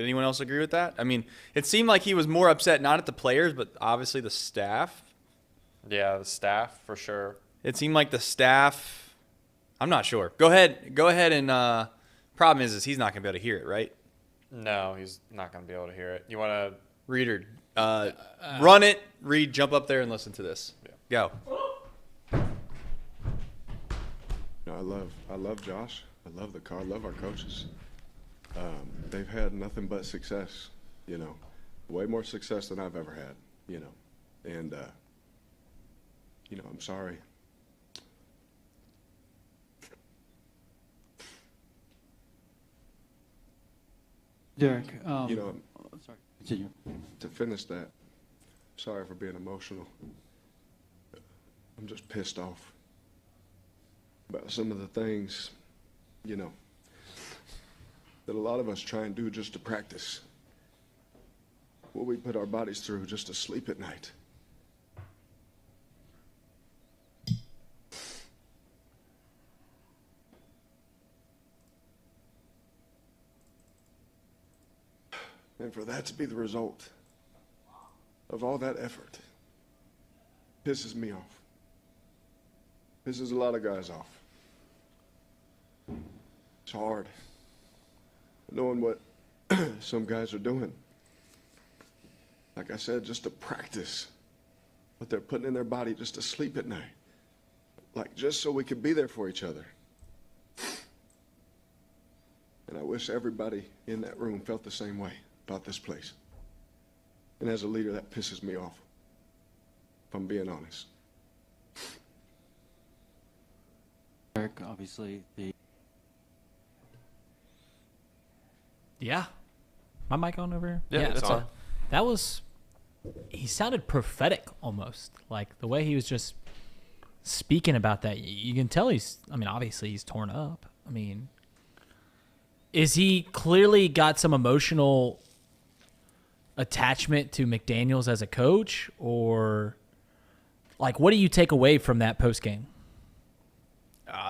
S14: anyone else agree with that? I mean, it seemed like he was more upset not at the players, but obviously the staff.
S4: Yeah, the staff for sure.
S14: It seemed like the staff. I'm not sure. Go ahead and problem is he's not going to be able to hear it, right?
S4: No, he's not going to be able to hear it. You want to
S14: Reader, run it. Reed, jump up there and listen to this. Yeah. Go.
S16: I love Josh. I love the car. I love our coaches. They've had nothing but success, way more success than I've ever had, and I'm sorry.
S17: Derek,
S16: sorry.
S17: Continue.
S16: To finish that, sorry for being emotional. I'm just pissed off about some of the things, that a lot of us try and do just to practice. What we put our bodies through just to sleep at night. And for that to be the result of all that effort pisses me off. Pisses a lot of guys off. It's hard knowing what some guys are doing. Like I said, just to practice what they're putting in their body just to sleep at night. Like just so we could be there for each other. And I wish everybody in that room felt the same way about this place. And as a leader, that pisses me off, if I'm being honest.
S17: Eric, obviously,
S15: Yeah. My mic on over here?
S4: Yeah, it's on.
S15: That was... He sounded prophetic almost. Like, the way he was just speaking about that. You can tell obviously he's torn up. Is he clearly got some emotional attachment to McDaniels as a coach? Or, like, what do you take away from that post game?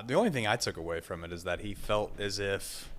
S14: The only thing I took away from it is that he felt as if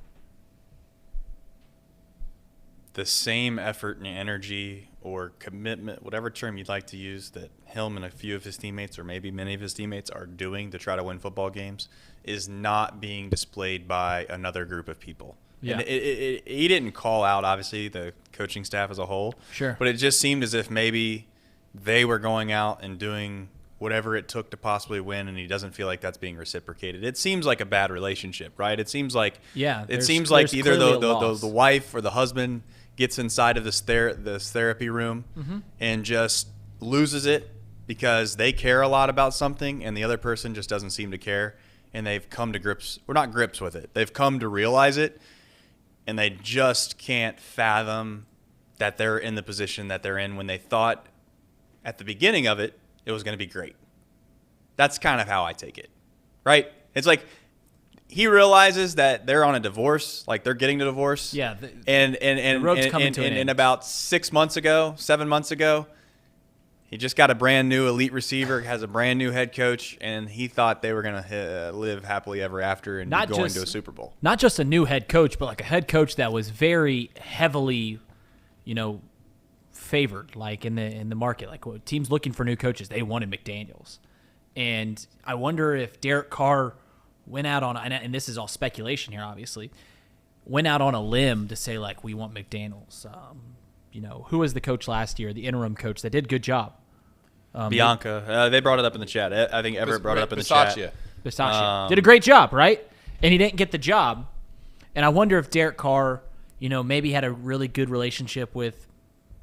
S14: the same effort and energy or commitment, whatever term you'd like to use, that him and a few of his teammates, or maybe many of his teammates, are doing to try to win football games is not being displayed by another group of people.
S15: Yeah.
S14: And he didn't call out, obviously, the coaching staff as a whole.
S15: Sure.
S14: But it just seemed as if maybe they were going out and doing whatever it took to possibly win, and he doesn't feel like that's being reciprocated. It seems like a bad relationship, right? It seems like either the wife or the husband gets inside of this therapy room and just loses it because they care a lot about something, and the other person just doesn't seem to care, and they've come to grips, or not grips with it, they've come to realize it, and they just can't fathom that they're in the position that they're in when they thought at the beginning of it was going to be great. That's kind of how I take it, right? It's like he realizes that they're on a divorce, like they're getting a divorce.
S15: Yeah.
S14: The
S15: road's coming to an end.
S14: About 7 months ago, he just got a brand new elite receiver, has a brand new head coach, and he thought they were going to live happily ever after and go into a Super Bowl.
S15: Not just a new head coach, but like a head coach that was very heavily, favored, like in the market. Like teams looking for new coaches, they wanted McDaniels. And I wonder if Derek Carr went out on, and this is all speculation here, obviously, went out on a limb to say, like, we want McDaniels. Who was the coach last year, the interim coach that did a good job?
S14: Bianca. They brought it up in the chat. I think Everett brought it up in the chat.
S15: Bisaccia. Did a great job, right? And he didn't get the job. And I wonder if Derek Carr, maybe had a really good relationship with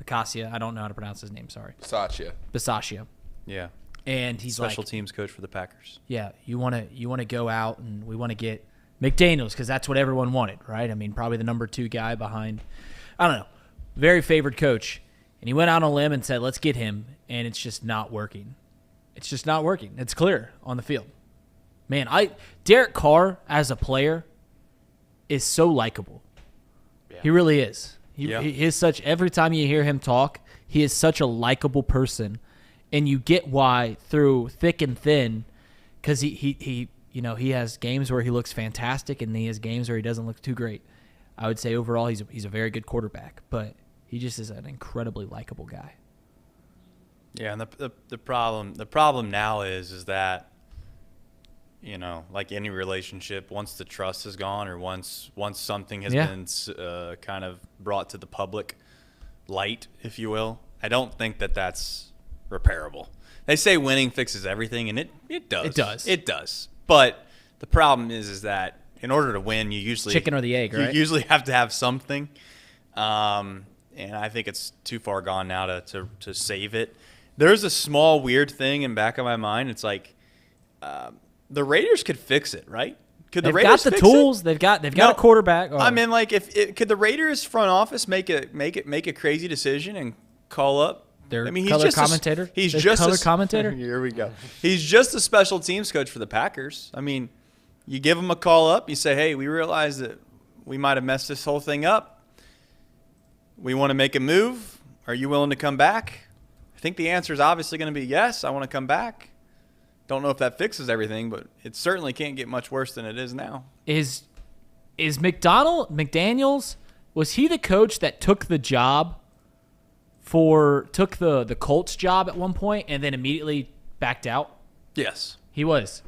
S15: Bisaccia. I don't know how to pronounce his name, sorry. Bisaccia.
S14: Yeah.
S15: And he's
S14: special teams coach for the Packers.
S15: Yeah, you want to go out and we want to get McDaniels because that's what everyone wanted, right? I mean, probably the number 2 guy behind, I don't know, very favored coach. And he went out on a limb and said, let's get him, and it's just not working. It's just not working. It's clear on the field. Man, Derek Carr as a player is so likable. Yeah. He really is. He is such, every time you hear him talk, he is such a likable person. And you get why through thick and thin, because he has games where he looks fantastic and he has games where he doesn't look too great. I would say overall he's a very good quarterback, but he just is an incredibly likable guy.
S14: Yeah, and the problem now is that, like any relationship, once the trust is gone or once something has been kind of brought to the public light, if you will, I don't think that's repairable. They say winning fixes everything, and it does. It does. But the problem is that in order to win, you usually
S15: chicken or the egg, right?
S14: You usually have to have something. And I think it's too far gone now to save it. There's a small weird thing in the back of my mind. It's like the Raiders could fix it, right? Could the Raiders
S15: got the
S14: fix
S15: tools.
S14: It?
S15: They've got a quarterback.
S14: I mean, like could the Raiders front office make a crazy decision and call up?
S15: He's color
S14: just
S15: commentator.
S14: He's just
S15: color commentator.
S14: Here we go. He's just a special teams coach for the Packers. I mean, you give him a call up. You say, "Hey, we realize that we might have messed this whole thing up. We want to make a move. Are you willing to come back?" I think the answer is obviously going to be yes. I want to come back. Don't know if that fixes everything, but it certainly can't get much worse than it is now.
S15: Is McDaniels? Was he the coach that took the job? Took the Colts job at one point and then immediately backed out?
S14: Yes.
S15: He was.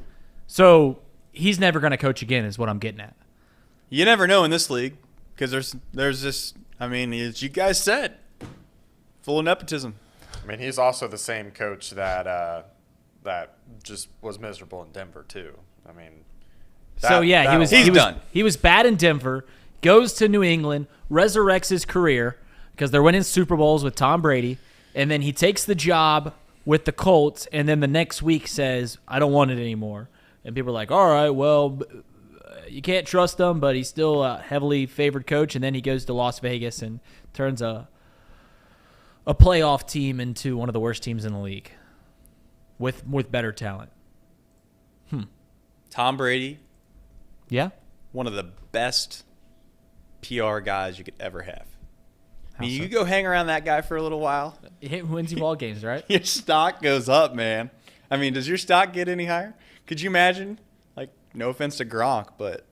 S15: So he's never going to coach again is what I'm getting at.
S14: You never know in this league because there's this, as you guys said, full of nepotism.
S4: I mean, he's also the same coach that just was miserable in Denver too. I mean,
S15: he's
S14: done.
S15: He was bad in Denver, goes to New England, resurrects his career, because they're winning Super Bowls with Tom Brady, and then he takes the job with the Colts, and then the next week says, I don't want it anymore. And people are like, all right, well, you can't trust him, but he's still a heavily favored coach, and then he goes to Las Vegas and turns a playoff team into one of the worst teams in the league with better talent.
S14: Tom Brady.
S15: Yeah.
S14: One of the best PR guys you could ever have. You go hang around that guy for a little while.
S15: He wins you ball games, right?
S14: Your stock goes up, man. I mean, does your stock get any higher? Could you imagine? Like, no offense to Gronk, but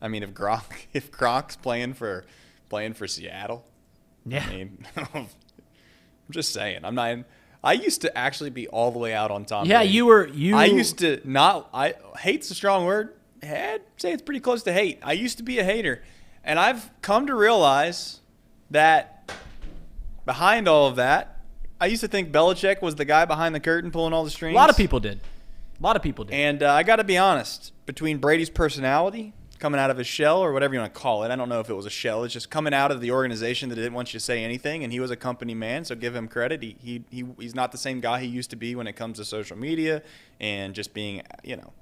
S14: I mean, if Gronk's playing for Seattle,
S15: Yeah.
S14: I mean, I'm just saying. I used to actually be all the way out on Tom
S15: Yeah,
S14: Brady. I used to not. Hate's a strong word. I'd say it's pretty close to hate. I used to be a hater, and I've come to realize that behind all of that, I used to think Belichick was the guy behind the curtain pulling all the strings.
S15: A lot of people did.
S14: And I got to be honest, between Brady's personality, coming out of his shell or whatever you want to call it, I don't know if it was a shell. It's just coming out of the organization that didn't want you to say anything, and he was a company man, so give him credit. He's not the same guy he used to be when it comes to social media and just being,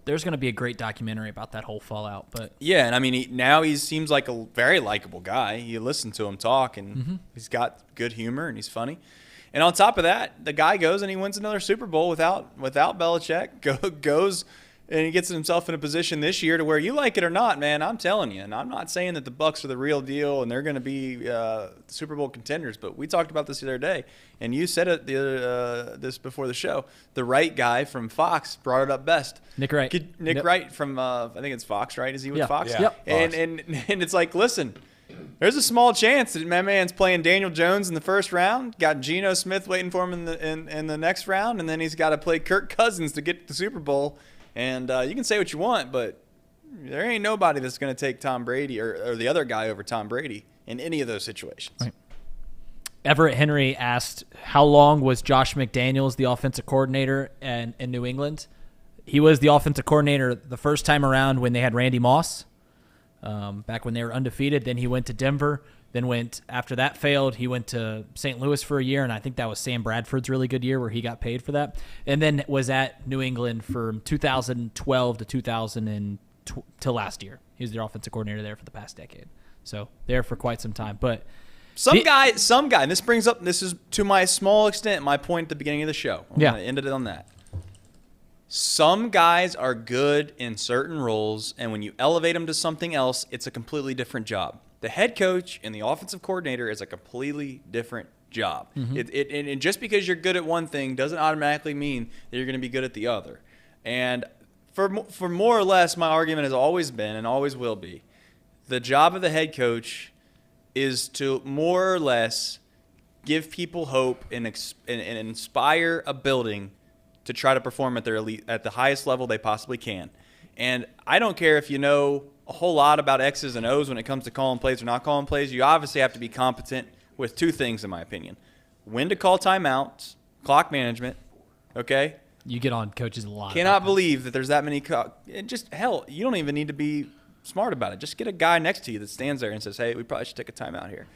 S15: There's going to be a great documentary about that whole fallout. But
S14: yeah, and I mean, now he seems like a very likable guy. You listen to him talk, and he's got good humor, and he's funny. And on top of that, the guy goes and he wins another Super Bowl without Belichick. Goes and he gets himself in a position this year to where, you like it or not, man, I'm telling you. And I'm not saying that the Bucs are the real deal and they're going to be Super Bowl contenders, but we talked about this the other day, and you said it this before the show. The Wright guy from Fox brought it up best.
S15: Nick Wright.
S14: Wright from I think it's Fox, right? Is he with Fox?
S15: Yeah. Yep.
S14: And it's like, listen. There's a small chance that my man's playing Daniel Jones in the first round, got Geno Smith waiting for him in the next round, and then he's got to play Kirk Cousins to get to the Super Bowl. And you can say what you want, but there ain't nobody that's going to take Tom Brady or the other guy over Tom Brady in any of those situations.
S15: Right. Everett Henry asked, how long was Josh McDaniels the offensive coordinator in New England? He was the offensive coordinator the first time around when they had Randy Moss. Back when they were undefeated. Then he went to Denver. Then after that failed, he went to St. Louis for a year, and I think that was Sam Bradford's really good year where he got paid for that. And then was at New England from 2012 to till last year. He was their offensive coordinator there for the past decade. So there for quite some time. But
S14: some guy, and this is to my small extent my point at the beginning of the show. I'm gonna end it on that. Some guys are good in certain roles, and when you elevate them to something else, it's a completely different job. The head coach and the offensive coordinator is a completely different job. And just because you're good at one thing doesn't automatically mean that you're going to be good at the other. And for more or less, my argument has always been and always will be, the job of the head coach is to more or less give people hope and inspire a building to try to perform at the highest level they possibly can. And I don't care if you know a whole lot about X's and O's when it comes to calling plays or not calling plays. You obviously have to be competent with two things, in my opinion. When to call timeouts, clock management, okay?
S15: You get on coaches a lot.
S14: Cannot believe that there's that many. Hell, you don't even need to be smart about it. Just get a guy next to you that stands there and says, hey, we probably should take a timeout here.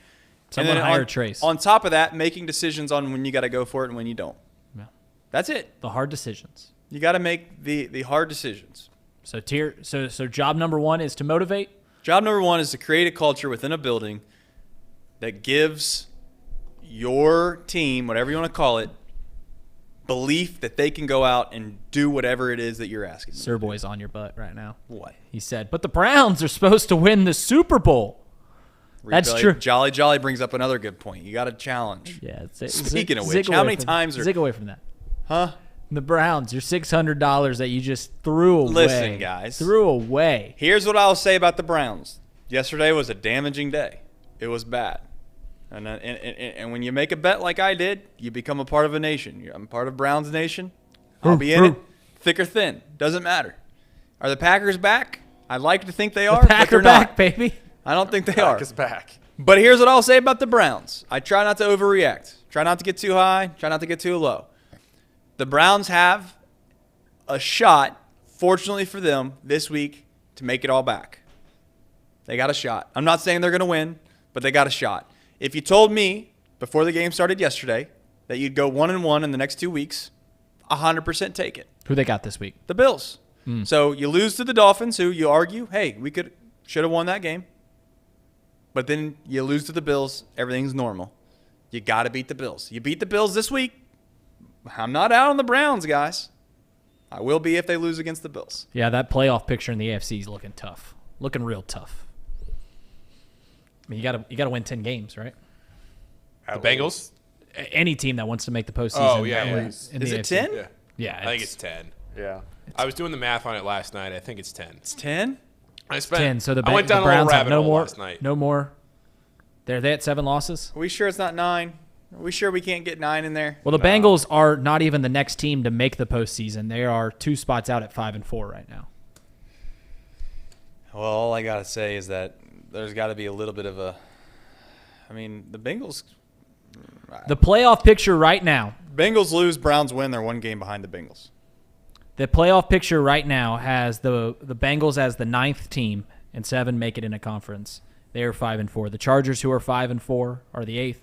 S15: Someone hire Trace.
S14: On top of that, making decisions on when you got to go for it and when you don't. That's it.
S15: The hard decisions.
S14: You got to make the hard decisions.
S15: So job number one is to motivate?
S14: Job number one is to create a culture within a building that gives your team, whatever you want to call it, belief that they can go out and do whatever it is that you're asking.
S15: Sir Boy's on your butt right now.
S14: What?
S15: He said, but the Browns are supposed to win the Super Bowl. That's true.
S14: Jolly brings up another good point. You got to challenge.
S15: Yeah.
S14: Speaking of which, how many times are...
S15: Zig away from that.
S14: Huh?
S15: The Browns, your $600 that you just threw away.
S14: Listen, guys.
S15: Threw away.
S14: Here's what I'll say about the Browns. Yesterday was a damaging day. It was bad. And when you make a bet like I did, you become a part of a nation. I'm part of Browns Nation. I'll be in it, thick or thin. Doesn't matter. Are the Packers back? I'd like to think they are, but they're
S15: back,
S14: not.
S15: Baby.
S14: I don't think they are.
S4: Packers back.
S14: But here's what I'll say about the Browns. I try not to overreact. Try not to get too high. Try not to get too low. The Browns have a shot, fortunately for them, this week to make it all back. They got a shot. I'm not saying they're going to win, but they got a shot. If you told me before the game started yesterday that you'd go 1-1 in the next 2 weeks, 100% take it.
S15: Who they got this week?
S14: The Bills. So you lose to the Dolphins, who you argue, hey, we should have won that game. But then you lose to the Bills, everything's normal. You got to beat the Bills. You beat the Bills this week. I'm not out on the Browns, guys. I will be if they lose against the Bills.
S15: Yeah, that playoff picture in the AFC is looking tough. Looking real tough. I mean, you got to win 10 games, right?
S3: The Bengals?
S15: Any team that wants to make the postseason.
S3: Oh, yeah.
S14: Is it 10?
S3: Yeah. I think it's 10.
S4: Yeah.
S3: I was doing the math on it last night. I think it's 10.
S14: It's 10?
S3: I spent
S15: 10. So
S3: I went down
S15: the Browns
S3: a little
S15: have
S3: rabbit hole last night.
S15: No more. They at 7 losses?
S14: Are we sure it's not 9? Are we sure we can't get 9 in there?
S15: Well, the Bengals are not even the next team to make the postseason. They are 2 spots out at 5-4 right now.
S14: Well, all I got to say is that there's got to be a little bit of a – I mean, the Bengals –
S15: The playoff picture right now.
S14: Bengals lose, Browns win. They're 1 game behind the Bengals.
S15: The playoff picture right now has the Bengals as the 9th team and 7 make it in a conference. They are 5-4. The Chargers, who are 5-4, are the 8th.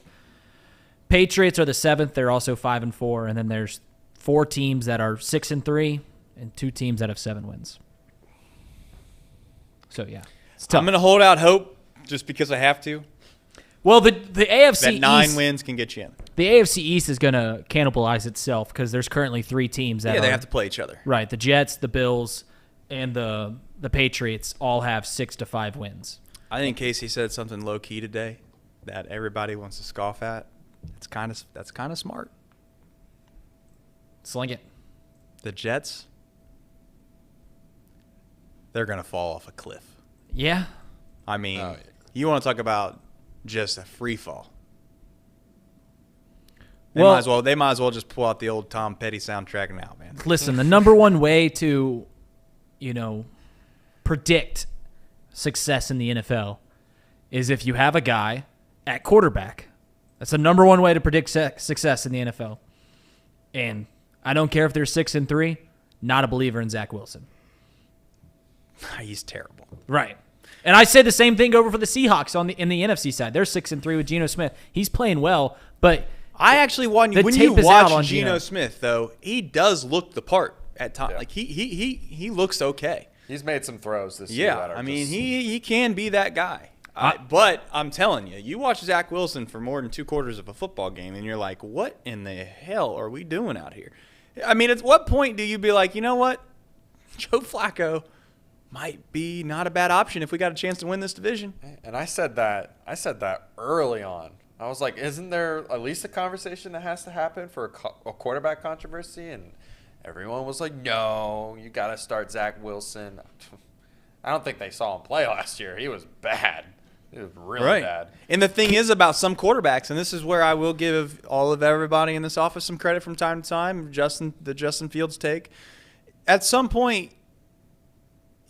S15: Patriots are the 7th. They're also 5-4. And then there's 4 teams that are 6-3 and 2 teams that have 7 wins. So, yeah.
S14: I'm going to hold out hope just because I have to.
S15: Well, the AFC
S14: that 9
S15: East,
S14: wins can get you in.
S15: The AFC East is going to cannibalize itself because there's currently 3 teams that
S14: they have to play each other.
S15: Right. The Jets, the Bills, and the Patriots all have 6 to 5 wins.
S14: I think Casey said something low key today that everybody wants to scoff at. That's kind of smart.
S15: Sling it.
S14: The Jets, they're going to fall off a cliff.
S15: Yeah.
S14: I mean, you want to talk about just a free fall. They might as well just pull out the old Tom Petty soundtrack now, man.
S15: Listen, the number one way to, predict success in the NFL is if you have a guy at quarterback. That's the number one way to predict success in the NFL. And I don't care if they're 6-3, not a believer in Zach Wilson.
S14: He's terrible.
S15: Right. And I said the same thing over for the Seahawks in the NFC side. They're 6-3 with Geno Smith. He's playing well, but
S14: I actually want you. When you watch Geno Smith, though, he does look the part at times. Yeah. Like he looks okay.
S4: He's made some throws this year.
S14: Yeah, I mean he can be that guy. But I'm telling you, you watch Zach Wilson for more than 2 quarters of a football game, and you're like, what in the hell are we doing out here? I mean, at what point do you be like, you know what, Joe Flacco might be not a bad option if we got a chance to win this division?
S4: And I said that early on. I was like, isn't there at least a conversation that has to happen for a quarterback controversy? And everyone was like, no, you got to start Zach Wilson. I don't think they saw him play last year. He was bad. It was really bad.
S14: And the thing is about some quarterbacks, and this is where I will give all of everybody in this office some credit from time to time, the Justin Fields take. At some point,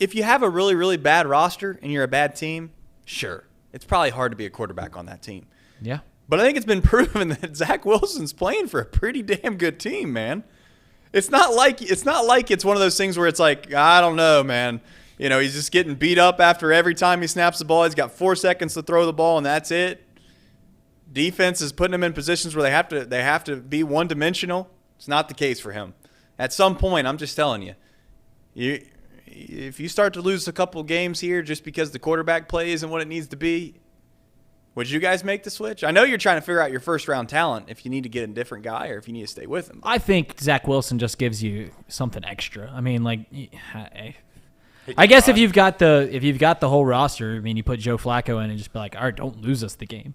S14: if you have a really, really bad roster and you're a bad team, sure, it's probably hard to be a quarterback on that team.
S15: Yeah.
S14: But I think it's been proven that Zach Wilson's playing for a pretty damn good team, man. It's not like it's one of those things where it's like, I don't know, man. He's just getting beat up after every time he snaps the ball. He's got 4 seconds to throw the ball, and that's it. Defense is putting him in positions where they have to be one-dimensional. It's not the case for him. At some point, I'm just telling you, if you start to lose a couple games here just because the quarterback play isn't what it needs to be, would you guys make the switch? I know you're trying to figure out your first-round talent if you need to get a different guy or if you need to stay with him.
S15: I think Zach Wilson just gives you something extra. I mean, I guess if you've got the whole roster, I mean, you put Joe Flacco in and just be like, all right, don't lose us the game.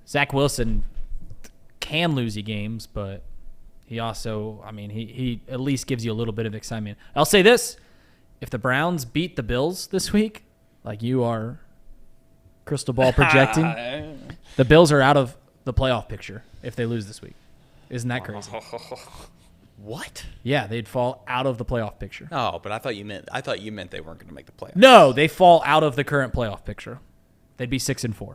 S15: Zach Wilson can lose you games, but he also, I mean, he at least gives you a little bit of excitement. I'll say this: if the Browns beat the Bills this week, like you are crystal ball projecting, the Bills are out of the playoff picture if they lose this week. Isn't that crazy?
S14: What?
S15: Yeah, they'd fall out of the playoff picture.
S14: Oh, but I thought you meant they weren't going to make the playoffs.
S15: No, they fall out of the current playoff picture. They'd be 6-4.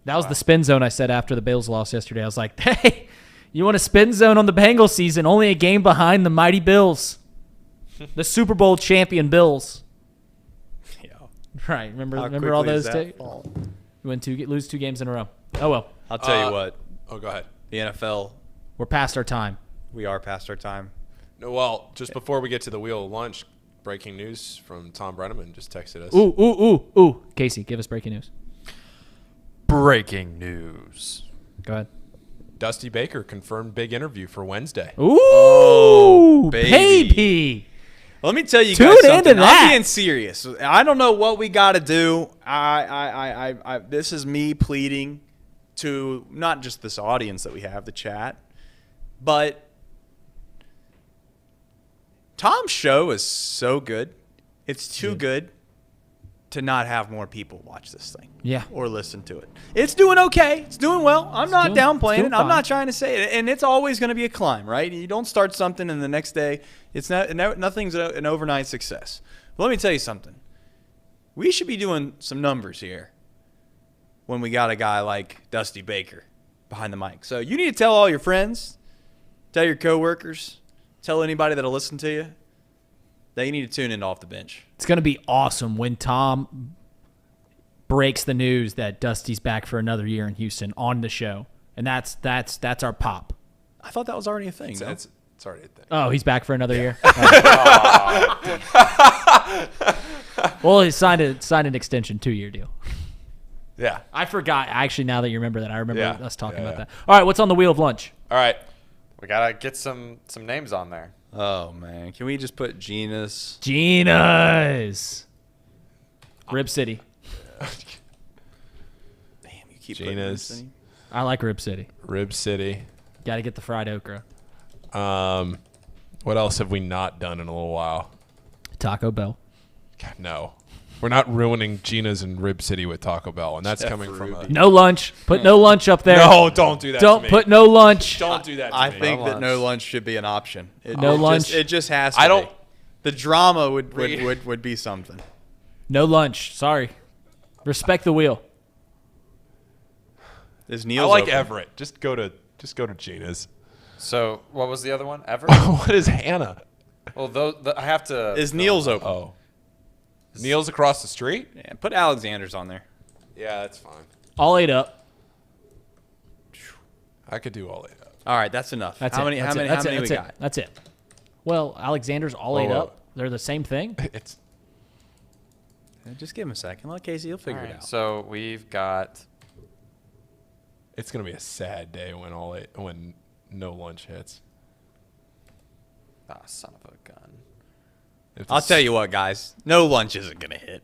S15: That was the spin zone I said after the Bills lost yesterday. I was like, hey, you want a spin zone on the Bengals season? Only a game behind the mighty Bills. The Super Bowl champion Bills.
S14: Yeah.
S15: Right. Remember all those days? You lose 2 games in a row. Oh, well.
S14: I'll tell you what.
S3: Oh, go ahead.
S14: The NFL.
S15: We're past our time.
S14: We are past our time.
S3: No, well, just before we get to the wheel of lunch, breaking news from Tom Brenneman just texted us.
S15: Ooh. Casey, give us breaking news.
S4: Breaking news.
S15: Go ahead.
S3: Dusty Baker confirmed big interview for Wednesday.
S15: Ooh, baby.
S14: Let me tell you guys something. I'm being serious. I don't know what we got to do. This is me pleading to not just this audience that we have, the chat, but Tom's show is so good. It's too good to not have more people watch this thing.
S15: Yeah.
S14: Or listen to it. It's doing okay. It's doing well. I'm not downplaying it. I'm
S15: fine.
S14: not trying to say it. And it's always going to be a climb, right? You don't start something and the next day, nothing's an overnight success. But let me tell you something. We should be doing some numbers here when we got a guy like Dusty Baker behind the mic. So you need to tell all your friends, tell your coworkers, tell anybody that'll listen to you that you need to tune in to Off the Bench.
S15: It's going to be awesome when Tom breaks the news that Dusty's back for another year in Houston on the show. And that's our pop.
S14: I thought that was already a thing. No?
S3: It's already a thing.
S15: Oh, he's back for another year? Well, he signed an extension 2-year deal.
S3: Yeah.
S15: I forgot. Actually, now that you remember that, I remember us talking about that. All right, what's on the wheel of lunch?
S3: All right.
S4: We got to get some names on there.
S14: Oh, man. Can we just put Gina's?
S15: Rib City.
S14: Damn, you keep
S3: Gina's.
S14: putting Rib City?
S15: I like Rib City.
S3: Rib City.
S15: Got to get the fried okra.
S3: What else have we not done in a little while?
S15: Taco Bell.
S3: God, no. We're not ruining Gina's and Rib City with Taco Bell, and that's coming from a...
S15: No lunch. Put no lunch up there.
S3: No, don't do that
S15: Don't
S3: to me.
S15: put no lunch.
S3: Don't do that to
S14: I
S3: me.
S14: think that no lunch should be an option.
S15: Lunch.
S14: It just has to be. The drama would be something.
S15: No lunch. Sorry. Respect the wheel.
S14: Is
S3: I
S14: Neil's
S3: like
S14: open?
S3: Everett. Just go to Gina's.
S4: So what was the other one? Everett?
S3: What is Hannah?
S4: Well, I have to.
S14: Is Neil's open?
S3: Oh. Neil's across the street?
S14: Yeah, put Alexander's on there.
S3: Yeah, that's fine.
S15: All ate up.
S3: I could do all 8 up.
S14: All right, that's enough.
S15: That's
S14: how
S15: it.
S14: many?
S15: That's
S14: How
S15: it.
S14: many?
S15: That's
S14: How many
S15: it.
S14: we
S15: That's
S14: got?
S15: it. That's it. Well, Alexander's all ate up. They're the same thing.
S3: It's
S14: Just give him a second. Let Casey. He'll figure it out.
S4: So we've got.
S3: It's gonna be a sad day when no lunch hits.
S4: Ah, son of a gun.
S14: I'll tell you what, guys. No lunch isn't gonna hit.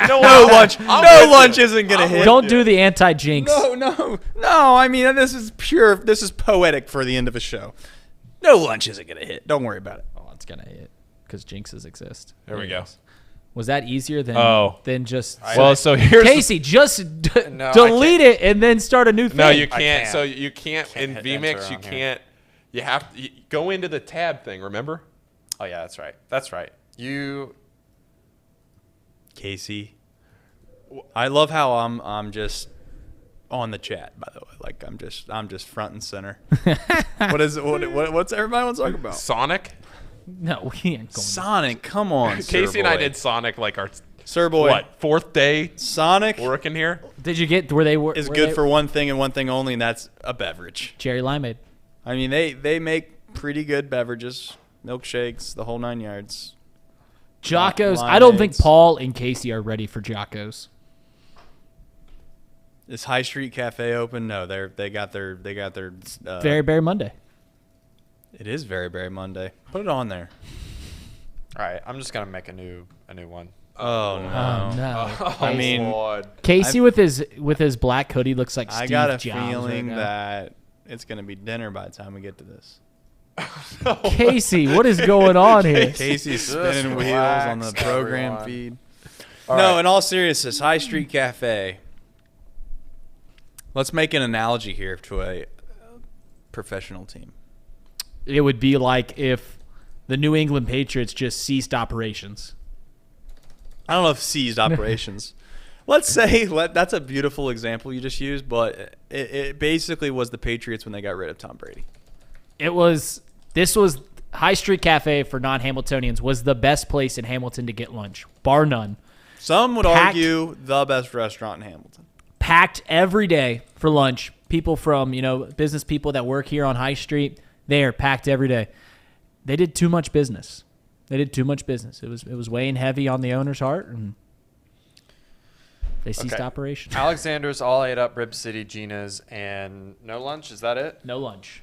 S3: No
S14: lunch. No lunch isn't gonna hit.
S15: Don't do the anti-jinx.
S14: No. I mean, this is pure. This is poetic for the end of a show. No lunch isn't gonna hit. Don't worry about it.
S15: Oh, it's gonna hit because jinxes exist.
S3: There we go.
S15: Was that easier than just?
S3: Well, so here's
S15: Casey. Just delete it and then start a new thing.
S3: No, you can't. So you
S4: Can't
S3: in
S4: hit
S3: vMix.
S4: enter
S3: You
S4: on here.
S3: can't. You have to go into the tab thing. Remember?
S4: Oh yeah, that's right. That's right.
S14: Casey. I love how I'm just on the chat. By the way, like I'm just front and center. What's everybody want to talk about?
S3: Sonic.
S15: No, we ain't going.
S14: Sonic, come on.
S3: Casey and I
S14: Sir Boy.
S3: did Sonic like our
S14: Sir Boy.
S3: what 4th day
S14: Sonic
S3: working here.
S15: Did you get where they were?
S14: is
S15: were
S14: good
S15: they-
S14: for one thing and one thing only, and that's a beverage.
S15: cherry limeade.
S14: I mean, they make pretty good beverages, milkshakes, the whole 9 yards.
S15: Jocko's. I don't think
S14: Limeades.
S15: Paul and Casey are ready for Jocko's.
S14: Is High Street Cafe open? No, they got their.
S15: Very Berry Monday.
S14: It is very Monday. Put it on there.
S4: All right, I'm just gonna make a new one.
S14: Oh no!
S15: Oh no!
S14: I mean,
S3: Lord.
S15: Casey with his black hoodie looks like Steve
S14: I got a
S15: Jobs
S14: feeling
S15: right now.
S14: that it's gonna be dinner by the time we get to this.
S15: Casey, what is going on here?
S14: Casey's
S4: Just
S14: spinning wheels on the
S4: relax,
S14: program
S4: everyone.
S14: feed.
S4: All
S14: No,
S4: right.
S14: in all seriousness, High Street Cafe. Let's make an analogy here to a professional team.
S15: It would be like if the New England Patriots just ceased operations.
S14: I don't know if seized operations. Let's say that's a beautiful example you just used, but it basically was the Patriots when they got rid of Tom Brady.
S15: This was High Street Cafe for non-Hamiltonians was the best place in Hamilton to get lunch, bar none.
S14: Some would
S15: Packed-
S14: argue the best restaurant in Hamilton.
S15: Packed every day for lunch. People from, business people that work here on High Street, they are packed every day. They did too much business. It was weighing heavy on the owner's heart, and they ceased
S4: Okay.
S15: operation.
S4: Alexander's all ate up, Rib City, Gina's, and no lunch. Is that it?
S15: No lunch.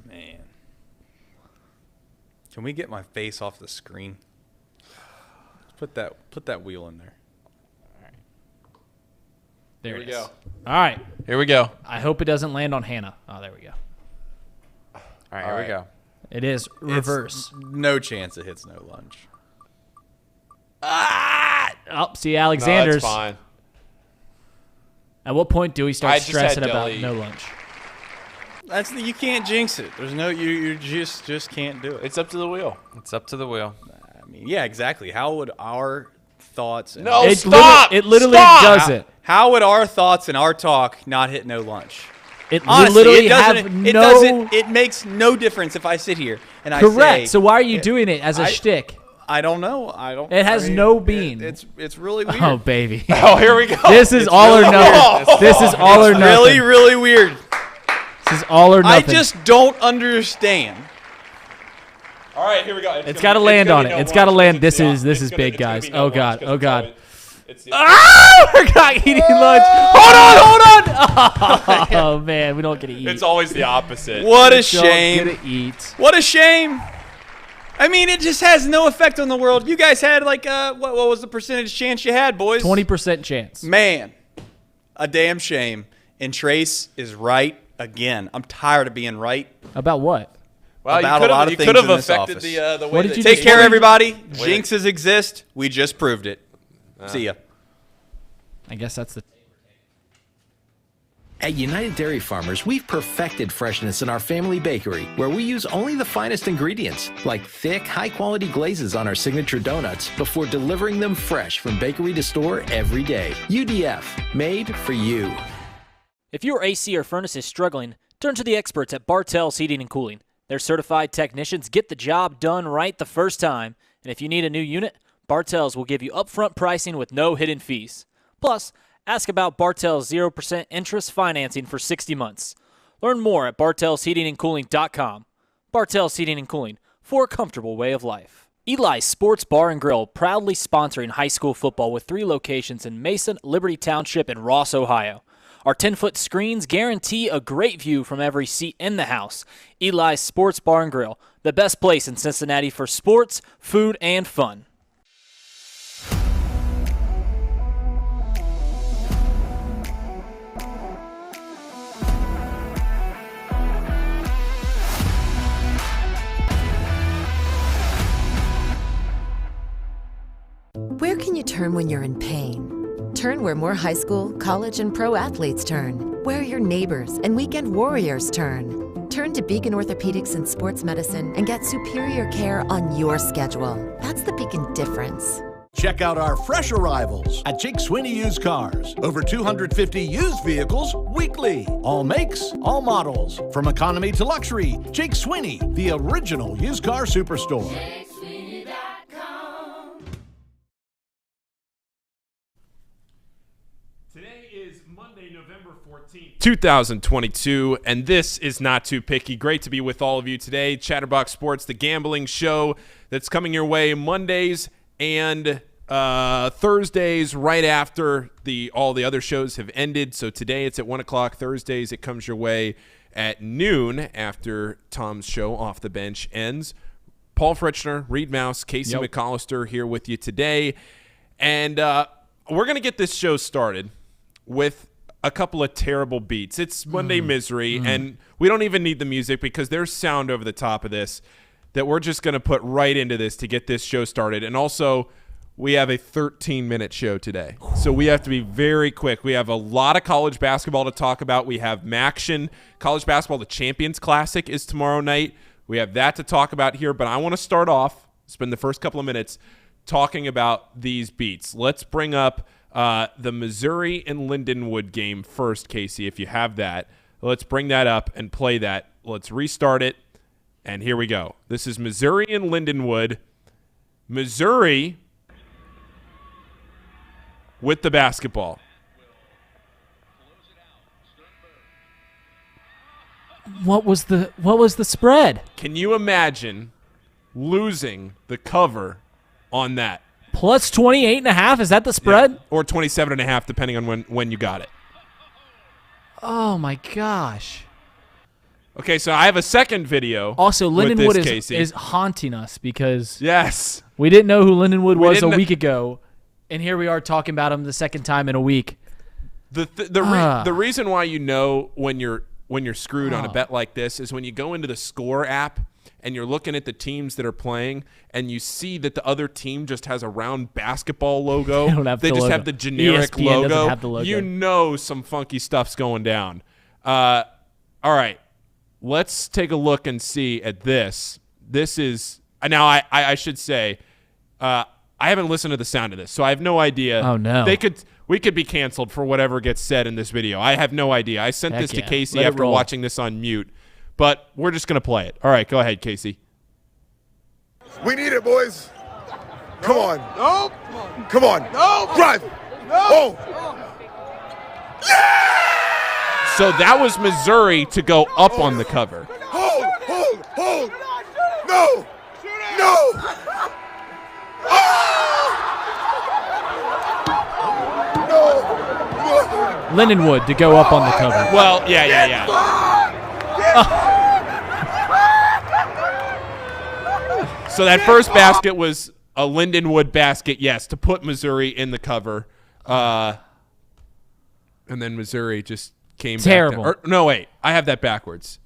S14: Man. Can we get my face off the screen? Put that wheel in there.
S15: There
S3: Here
S15: it
S3: we
S15: is.
S3: go.
S15: All right.
S3: Here we go.
S15: I hope it doesn't land on Hannah. Oh, there we go.
S4: All right, here we go.
S15: It is reverse.
S14: No chance it hits no lunch.
S15: Ah! Oh, see, Alexander's.
S3: No, that's fine.
S15: At what point do we start
S3: I just
S15: stressing
S3: had
S15: about
S3: deli.
S15: no lunch?
S14: You can't jinx it. There's no you just can't do it.
S3: It's up to the wheel.
S4: It's up to the wheel.
S14: I mean, yeah, exactly. How would our thoughts and
S3: No,
S15: It
S3: stop!
S15: It literally
S3: Stop!
S15: does it.
S14: How would our thoughts and our talk not hit no lunch?
S15: It
S14: Honestly,
S15: literally
S14: it doesn't.
S15: have
S14: It
S15: no.
S14: doesn't. It makes no difference if I sit here and I
S15: Correct.
S14: say.
S15: So why are you doing it as a shtick?
S14: I don't know. I don't.
S15: It has
S14: I mean,
S15: no bean.
S14: It's really weird.
S15: Oh baby.
S3: Oh, here we go.
S15: This is
S3: It's
S15: all
S3: really
S15: or nothing.
S3: weird.
S15: This is all or
S14: It's
S15: nothing.
S14: really, really weird.
S15: This is all or
S14: I
S15: nothing.
S14: just don't understand.
S3: All right, here we go.
S15: It's got to land on it. It's got to land. This is big, guys. Oh god. Oh god.
S3: Ah!
S15: We're not eating lunch. Hold on. Oh man, we don't get to eat.
S3: It's always the opposit.
S14: What a
S15: Don't
S14: shame.
S15: get to eat.
S14: What a shame. I mean, it just has no effect on the world. You guys had like what was the percentage chance you had, boys?
S15: 20% chance.
S14: Man, a damn shame. And Trace is right again. I'm tired of being right.
S15: About what?
S3: Well,
S14: about
S3: you
S14: a lot of
S3: you
S14: things
S3: could have
S14: in this
S3: affected
S14: office.
S3: the way
S15: What did
S3: that
S15: you
S14: Take
S15: just-
S14: care,
S15: what did-
S14: everybody.
S3: Wait.
S14: Jinxes exist. We just proved it. See ya.
S15: I guess that's the.
S5: At United Dairy Farmers, we've perfected freshness in our family bakery, where we use only the finest ingredients, like thick, high-quality glazes on our signature donuts, before delivering them fresh from bakery to store every day. UDF, made for you.
S6: If your AC or furnace is struggling, turn to the experts at Bartell's Heating and Cooling. Their certified technicians get the job done right the first time, and if you need a new unit, Bartell's will give you upfront pricing with no hidden fees. Plus, ask about Bartell's 0% interest financing for 60 months. Learn more at bartellsheatingandcooling.com. Bartell's Heating and Cooling, for a comfortable way of life. Eli's Sports Bar and Grill, proudly sponsoring high school football with 3 locations in Mason, Liberty Township, and Ross, Ohio. Our 10-foot screens guarantee a great view from every seat in the house. Eli's Sports Bar and Grill, the best place in Cincinnati for sports, food, and fun.
S7: Where can you turn when you're in pain? Turn where more high school, college, and pro athletes turn. Where your neighbors and weekend warriors turn. Turn to Beacon Orthopedics and Sports Medicine and get superior care on your schedule. That's the Beacon difference.
S8: Check out our fresh arrivals at Jake Sweeney Used Cars. Over 250 used vehicles weekly. All makes, all models. From economy to luxury, Jake Sweeney, the original used car superstore.
S3: Today is Monday, November 14th, 2022, and this is Not Too Picky. Great to be with all of you today. Chatterbox Sports, the gambling show that's coming your way Mondays and Thursdays right after all the other shows have ended. So today it's at 1 o'clock. Thursdays it comes your way at noon after Tom's show Off the Bench ends. Paul Fritchner, Reed Mouse, Casey McAllister here with you today. And we're going to get this show started with a couple of terrible beats. It's Monday Misery, and we don't even need the music because there's sound over the top of this that we're just going to put right into this to get this show started. And also, we have a 13-minute show today, so we have to be very quick. We have a lot of college basketball to talk about. We have Maction College Basketball, the Champions Classic is tomorrow night. We have that to talk about here, but I want to start off, spend the first couple of minutes talking about these beats. Let's bring up the Missouri and Lindenwood game first, Casey, if you have that. Let's bring that up and play that. Let's restart it, and here we go. This is Missouri and Lindenwood. Missouri with the basketball.
S15: What was the spread?
S3: Can you imagine losing the cover on that?
S15: Plus 28.5, is that the spread?
S3: Yeah. Or 27.5, depending on when you got it.
S15: Oh my gosh.
S3: Okay, so I have a second video.
S15: Also,
S3: with
S15: Lindenwood
S3: this,
S15: is haunting us because
S3: yes,
S15: we didn't know who Lindenwood was a
S3: didn't-
S15: week ago, and here we are talking about him the second time in a week.
S3: The reason why you know when you're screwed on a bet like this is when you go into the score app and you're looking at the teams that are playing, and you see that the other team just has a round basketball logo. They just have the generic
S15: ESPN
S3: logo.
S15: doesn't have the logo.
S3: You know some funky stuff's going down. All right. Let's take a look and see at this. This is now. I should say, I haven't listened to the sound of this, so I have no idea.
S15: Oh no!
S3: We could be canceled for whatever gets said in this video. I have no idea. I sent this to Casey after watching this on mute, but we're just gonna play it. All right, go ahead, Casey.
S18: We need it, boys. Come on.
S19: Nope.
S18: Come on.
S19: Nope.
S18: Drive.
S19: Nope.
S18: Oh.
S3: So that was Missouri to go up on the cover.
S18: Hold. No.
S15: Lindenwood to go up on the cover.
S3: Well, yeah. So that first basket was a Lindenwood basket, yes, to put Missouri in the cover. And then Missouri just came
S15: terrible.
S3: back. No, wait. I have that backwards.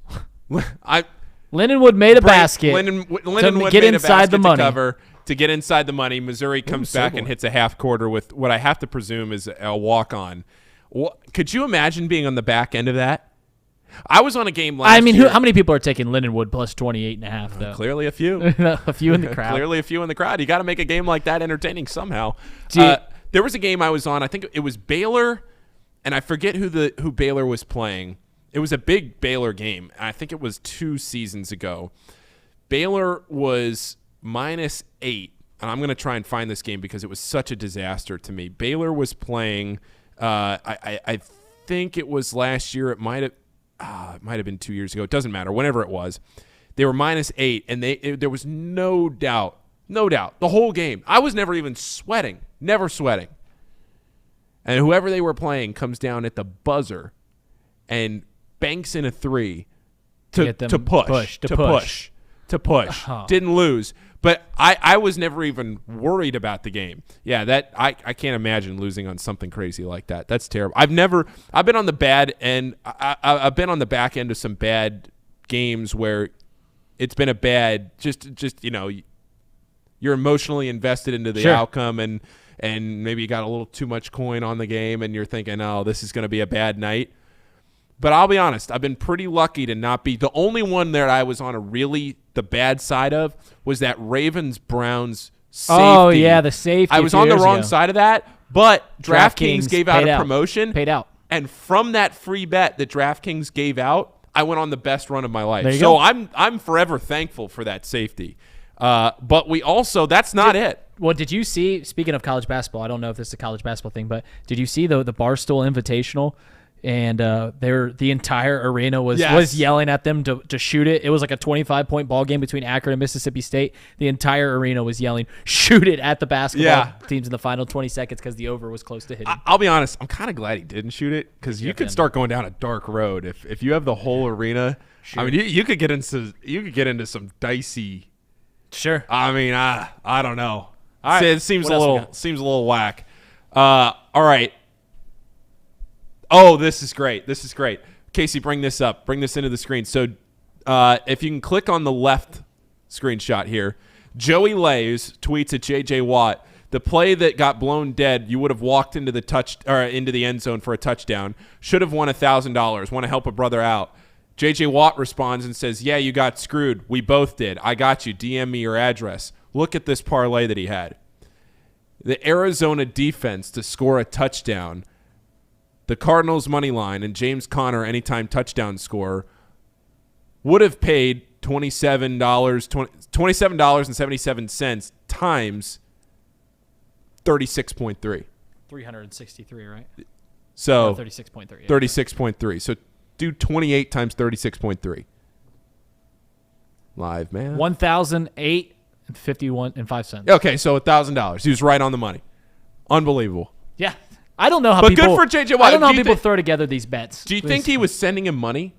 S15: Lindenwood made a basket
S3: Lindenwood
S15: to get
S3: made
S15: inside
S3: a basket
S15: the money.
S3: To cover to get inside the money. Missouri comes back and hits a half quarter with what I have to presume is a walk-on. Could you imagine being on the back end of that? I was on a game last year.
S15: How many people are taking Lindenwood plus 28.5, though?
S3: Clearly a few.
S15: A few in the crowd.
S3: Clearly a few in the crowd. You got to make a game like that entertaining somehow. There was a game I was on. I think it was Baylor, and I forget who Baylor was playing. It was a big Baylor game. I think it was 2 seasons ago. Baylor was -8, and I'm going to try and find this game because it was such a disaster to me. Baylor was playing. I think it was last year. It might have been 2 years ago. It doesn't matter. Whenever it was, they were -8, and there was no doubt, the whole game. I was never even sweating, never sweating. And whoever they were playing comes down at the buzzer, and banks in a 3 to push.
S15: Oh.
S3: Didn't lose. But I was never even worried about the game. Yeah, that I can't imagine losing on something crazy like that. That's terrible. I've been on the bad end. I've been on the back end of some bad games where it's been a bad just you're emotionally invested into the outcome and maybe you got a little too much coin on the game and you're thinking, oh, this is going to be a bad night. But I'll be honest, I've been pretty lucky to not be. The only one that I was on the bad side of was that Ravens-Browns safety.
S15: Oh, yeah, the safety.
S3: I was on the wrong side of that, but DraftKings gave out a promotion.
S15: Paid out.
S3: And from that free bet that DraftKings gave out, I went on the best run of my life.
S15: There you
S3: so
S15: go.
S3: I'm forever thankful for that safety. But we also, that's not it.
S15: Well, did you see, speaking of college basketball, I don't know if this is a college basketball thing, but did you see the Barstool Invitational? And the entire arena was yelling at them to shoot it. It was like a 25-point ball game between Akron and Mississippi State. The entire arena was yelling, shoot it at the basketball teams in the final 20 seconds because the over was close to hitting.
S3: I'll be honest, I'm kind of glad he didn't shoot it because you could start going down a dark road if you have the whole arena. Sure. I mean, you could get into some dicey.
S15: Sure.
S3: I mean, I don't know.
S15: All right.
S3: It seems a little whack. All right. Oh, this is great. Casey, bring this up. Bring this into the screen. So if you can click on the left screenshot here, Joey Lays tweets at J.J. Watt, the play that got blown dead, you would have walked into the end zone for a touchdown. Should have won $1,000. Want to help a brother out. J.J. Watt responds and says, yeah, you got screwed. We both did. I got you. DM me your address. Look at this parlay that he had. The Arizona defense to score a touchdown, the Cardinals' money line, and James Conner anytime touchdown scorer would have paid $27.77 times 36.3.
S15: 363, right?
S3: So
S15: 36.3. Yeah.
S3: 36.3. So do 28 times 36.3. Live, man.
S15: $1,008.51.05.
S3: Okay, so $1,000. He was right on the money. Unbelievable.
S15: Yeah. I don't know how
S3: people. But good for J.J. Watt.
S15: I don't know how people throw together these bets.
S3: Do you think he was sending him money?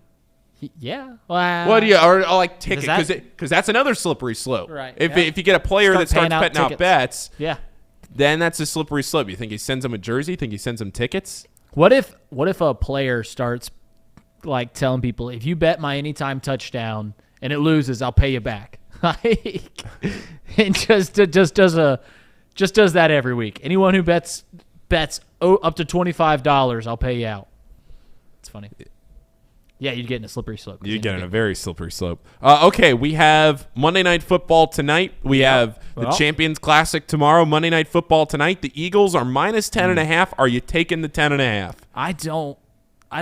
S15: Yeah. Well,
S3: what do you or like tickets? Because that's another slippery slope.
S15: Right.
S3: If you get a player that starts betting out bets,
S15: then
S3: that's a slippery slope. You think he sends him a jersey? Think he sends him tickets?
S15: What if a player starts like telling people, if you bet my anytime touchdown and it loses, I'll pay you back. And just does that every week. Anyone who bets up to $25, I'll pay you out. It's funny. Yeah, you'd get in a slippery slope.
S3: You get in a very slippery slope. Okay, we have Monday Night Football tonight. We have the Champions Classic tomorrow. Monday Night Football tonight. The Eagles are minus 10.5. Are you taking the 10.5?
S15: I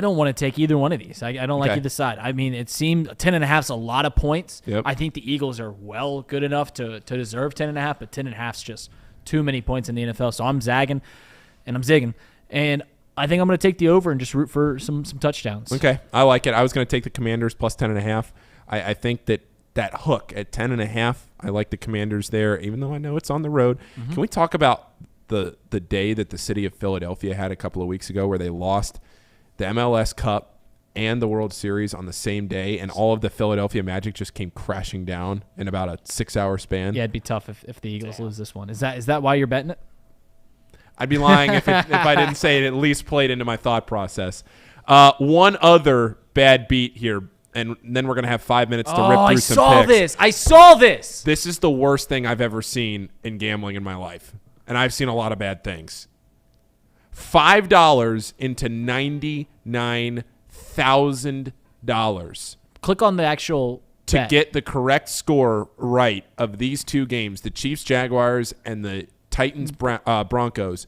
S15: don't want to take either one of these. I don't like either side. I mean, it seemed 10.5 is a lot of points.
S3: Yep.
S15: I think the Eagles are well good enough to deserve 10.5, but 10.5 is just too many points in the NFL. So I'm zagging and I'm zigging. And I think I'm going to take the over and just root for some touchdowns.
S3: Okay, I like it. I was going to take the Commanders plus 10.5. I think that hook at 10.5, I like the Commanders there, even though I know it's on the road.
S15: Mm-hmm.
S3: Can we talk about the day that the city of Philadelphia had a couple of weeks ago where they lost the MLS Cup and the World Series on the same day, and all of the Philadelphia Magic just came crashing down in about a 6-hour span?
S15: Yeah, it'd be tough if the Eagles lose this one. Is that why you're betting it?
S3: I'd be lying if I didn't say it at least played into my thought process. One other bad beat here, and then we're going to have 5 minutes to rip through some picks.
S15: I saw this.
S3: This is the worst thing I've ever seen in gambling in my life, and I've seen a lot of bad things. $5 into $99,000.
S15: Click on the actual
S3: to get the correct score right of these two games, the Chiefs-Jaguars and the Titans-Broncos.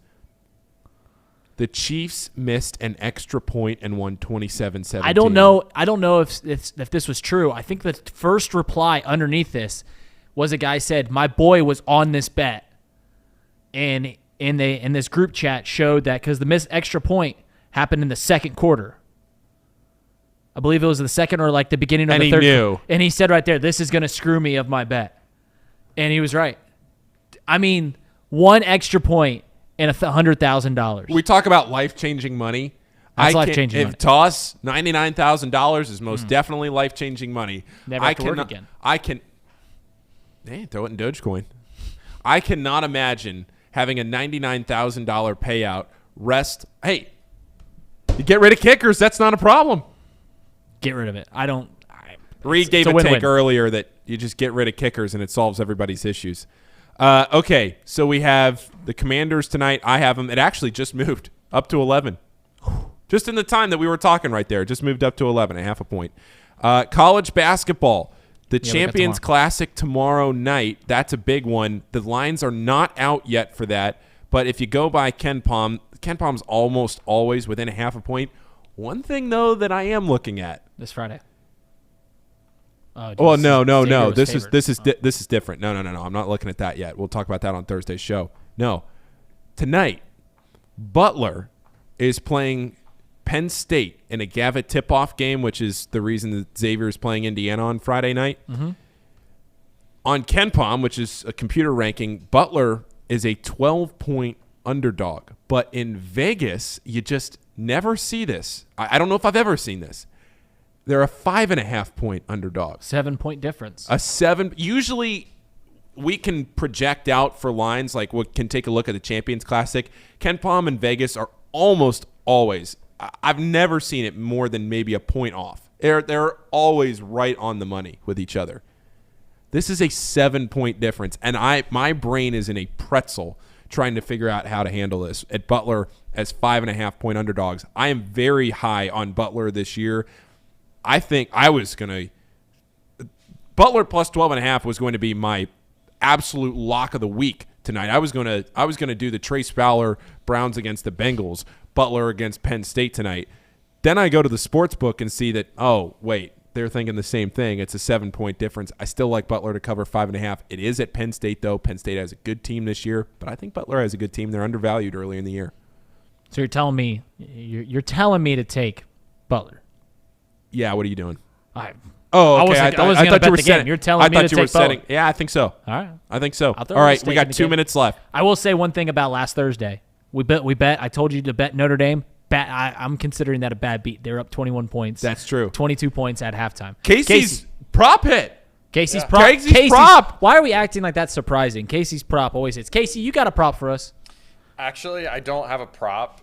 S3: The Chiefs missed an extra point and won 27-17.
S15: I don't know if this was true. I think the first reply underneath this was a guy said, "My boy was on this bet," and in this group chat showed that because the missed extra point happened in the second quarter. I believe it was the second or like the beginning of the third.
S3: Knew.
S15: And he said right there, "This is going to screw me of my bet," and he was right. I mean, one extra point and $100,000.
S3: We talk about life-changing money.
S15: That's life-changing money.
S3: If toss $99,000 is most definitely life-changing money.
S15: Never have to work again.
S3: Throw it in Dogecoin. I cannot imagine having a $99,000 payout rest. Hey, you get rid of kickers. That's not a problem.
S15: Get rid of it.
S3: Reed gave a take earlier that you just get rid of kickers and it solves everybody's issues. Okay, so we have the Commanders tonight. I have them. It actually just moved up to 11. Just in the time that we were talking right there. It just moved up to 11, a half a point. College basketball. The Champions Classic tomorrow night. That's a big one. The lines are not out yet for that. But if you go by KenPom's almost always within a half a point. One thing, though, that I am looking at.
S15: This Friday.
S3: Oh, no. This is different. No. I'm not looking at that yet. We'll talk about that on Thursday's show. No. Tonight, Butler is playing Penn State in a Gavitt tip-off game, which is the reason that Xavier is playing Indiana on Friday night.
S15: Mm-hmm.
S3: On KenPom, which is a computer ranking, Butler is a 12-point underdog. But in Vegas, you just never see this. I don't know if I've ever seen this. They're a 5.5-point underdog.
S15: 7-point difference.
S3: Usually we can project out for lines like we can take a look at the Champions Classic. KenPom and Vegas are almost always. I've never seen it more than maybe a point off. They're always right on the money with each other. This is a 7-point difference, and my brain is in a pretzel trying to figure out how to handle this. At Butler as 5.5-point underdogs, I am very high on Butler this year. I think Butler plus 12.5 was going to be my absolute lock of the week tonight. I was going to do the Trace Fowler Browns against the Bengals, Butler against Penn State tonight. Then I go to the sports book and see that, oh, wait, they're thinking the same thing. It's a 7-point difference. I still like Butler to cover 5.5. It is at Penn State, though. Penn State has a good team this year, but I think Butler has a good team. They're undervalued early in the year.
S15: So you're telling me to take Butler?
S3: Yeah, what are you doing?
S15: Okay.
S3: I thought you were setting.
S15: You're telling me to take Butler.
S3: Yeah, I think so.
S15: All right.
S3: I think so. All right, we got 2 minutes left.
S15: I will say one thing about last Thursday. We bet. I told you to bet Notre Dame. I'm considering that a bad beat. They're up 21 points.
S3: That's true.
S15: 22 points at halftime.
S3: Casey's prop hit.
S15: Casey's prop. Why are we acting like that's surprising? Casey's prop always hits. Casey, you got a prop for us?
S4: Actually, I don't have a prop.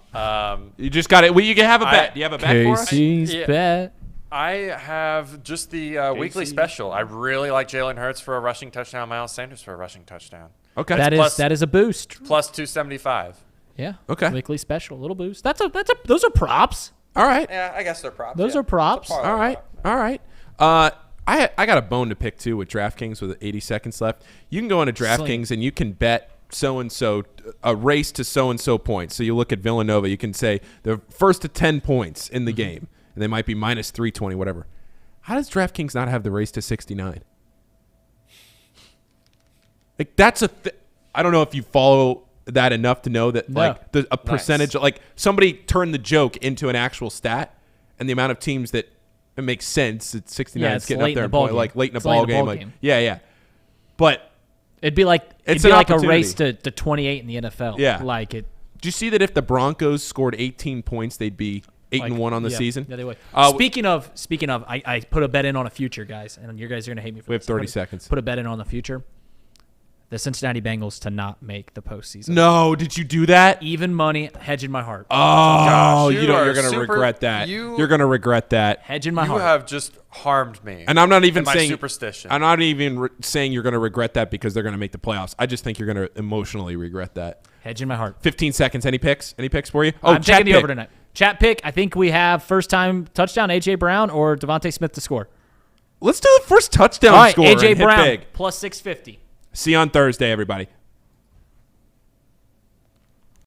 S3: You just got it. Well, you can have a bet. Do you have a bet for us?
S15: Casey's bet.
S4: I have just the weekly special. I really like Jalen Hurts for a rushing touchdown, Miles Sanders for a rushing touchdown.
S3: Okay.
S15: That is a boost.
S4: Plus 275.
S15: Yeah.
S3: Okay.
S15: Weekly special, little boost. Those are props.
S3: All right.
S4: Yeah, I guess they're props.
S15: Those are props.
S3: All right. I got a bone to pick too with DraftKings with 80 seconds left. You can go into DraftKings and you can bet so-and-so a race to so-and-so points. So you look at Villanova, you can say the first to 10 points in the game, and they might be minus 320, whatever. How does DraftKings not have the race to 69? Like, that's I don't know if you follow that enough to know that a percentage, like somebody turned the joke into an actual stat, and the amount of teams that it makes sense. It's 69. It's getting up there, like late in a ball game. Yeah. But
S15: it'd be like a race to 28 in the NFL.
S3: Yeah.
S15: Like it.
S3: Do you see that if the Broncos scored 18 points, they'd be 8-1 on the season?
S15: Yeah, they would. Speaking of, I put a bet in on a future, guys, and you guys are gonna hate me for this.
S3: We have 30 seconds.
S15: Put a bet in on the future. The Cincinnati Bengals to not make the postseason.
S3: No, did you do that?
S15: Even money, hedge in my heart.
S3: Oh,
S4: gosh,
S3: you're going to regret that. You're going to regret that.
S15: Hedge in my heart.
S4: You have just harmed me.
S3: And I'm not even saying
S4: superstition.
S3: I'm not even saying you're going to regret that because they're going to make the playoffs. I just think you're going to emotionally regret that.
S15: Hedge in my heart.
S3: 15 seconds. Any picks? Any picks for you? Oh,
S15: I'm taking the over tonight. Chat pick. I think we have first time touchdown A.J. Brown or Devontae Smith to score.
S3: Let's do the first touchdown score.
S15: A.J.
S3: and hit
S15: Brown
S3: big.
S15: plus 650.
S3: See you on Thursday, everybody.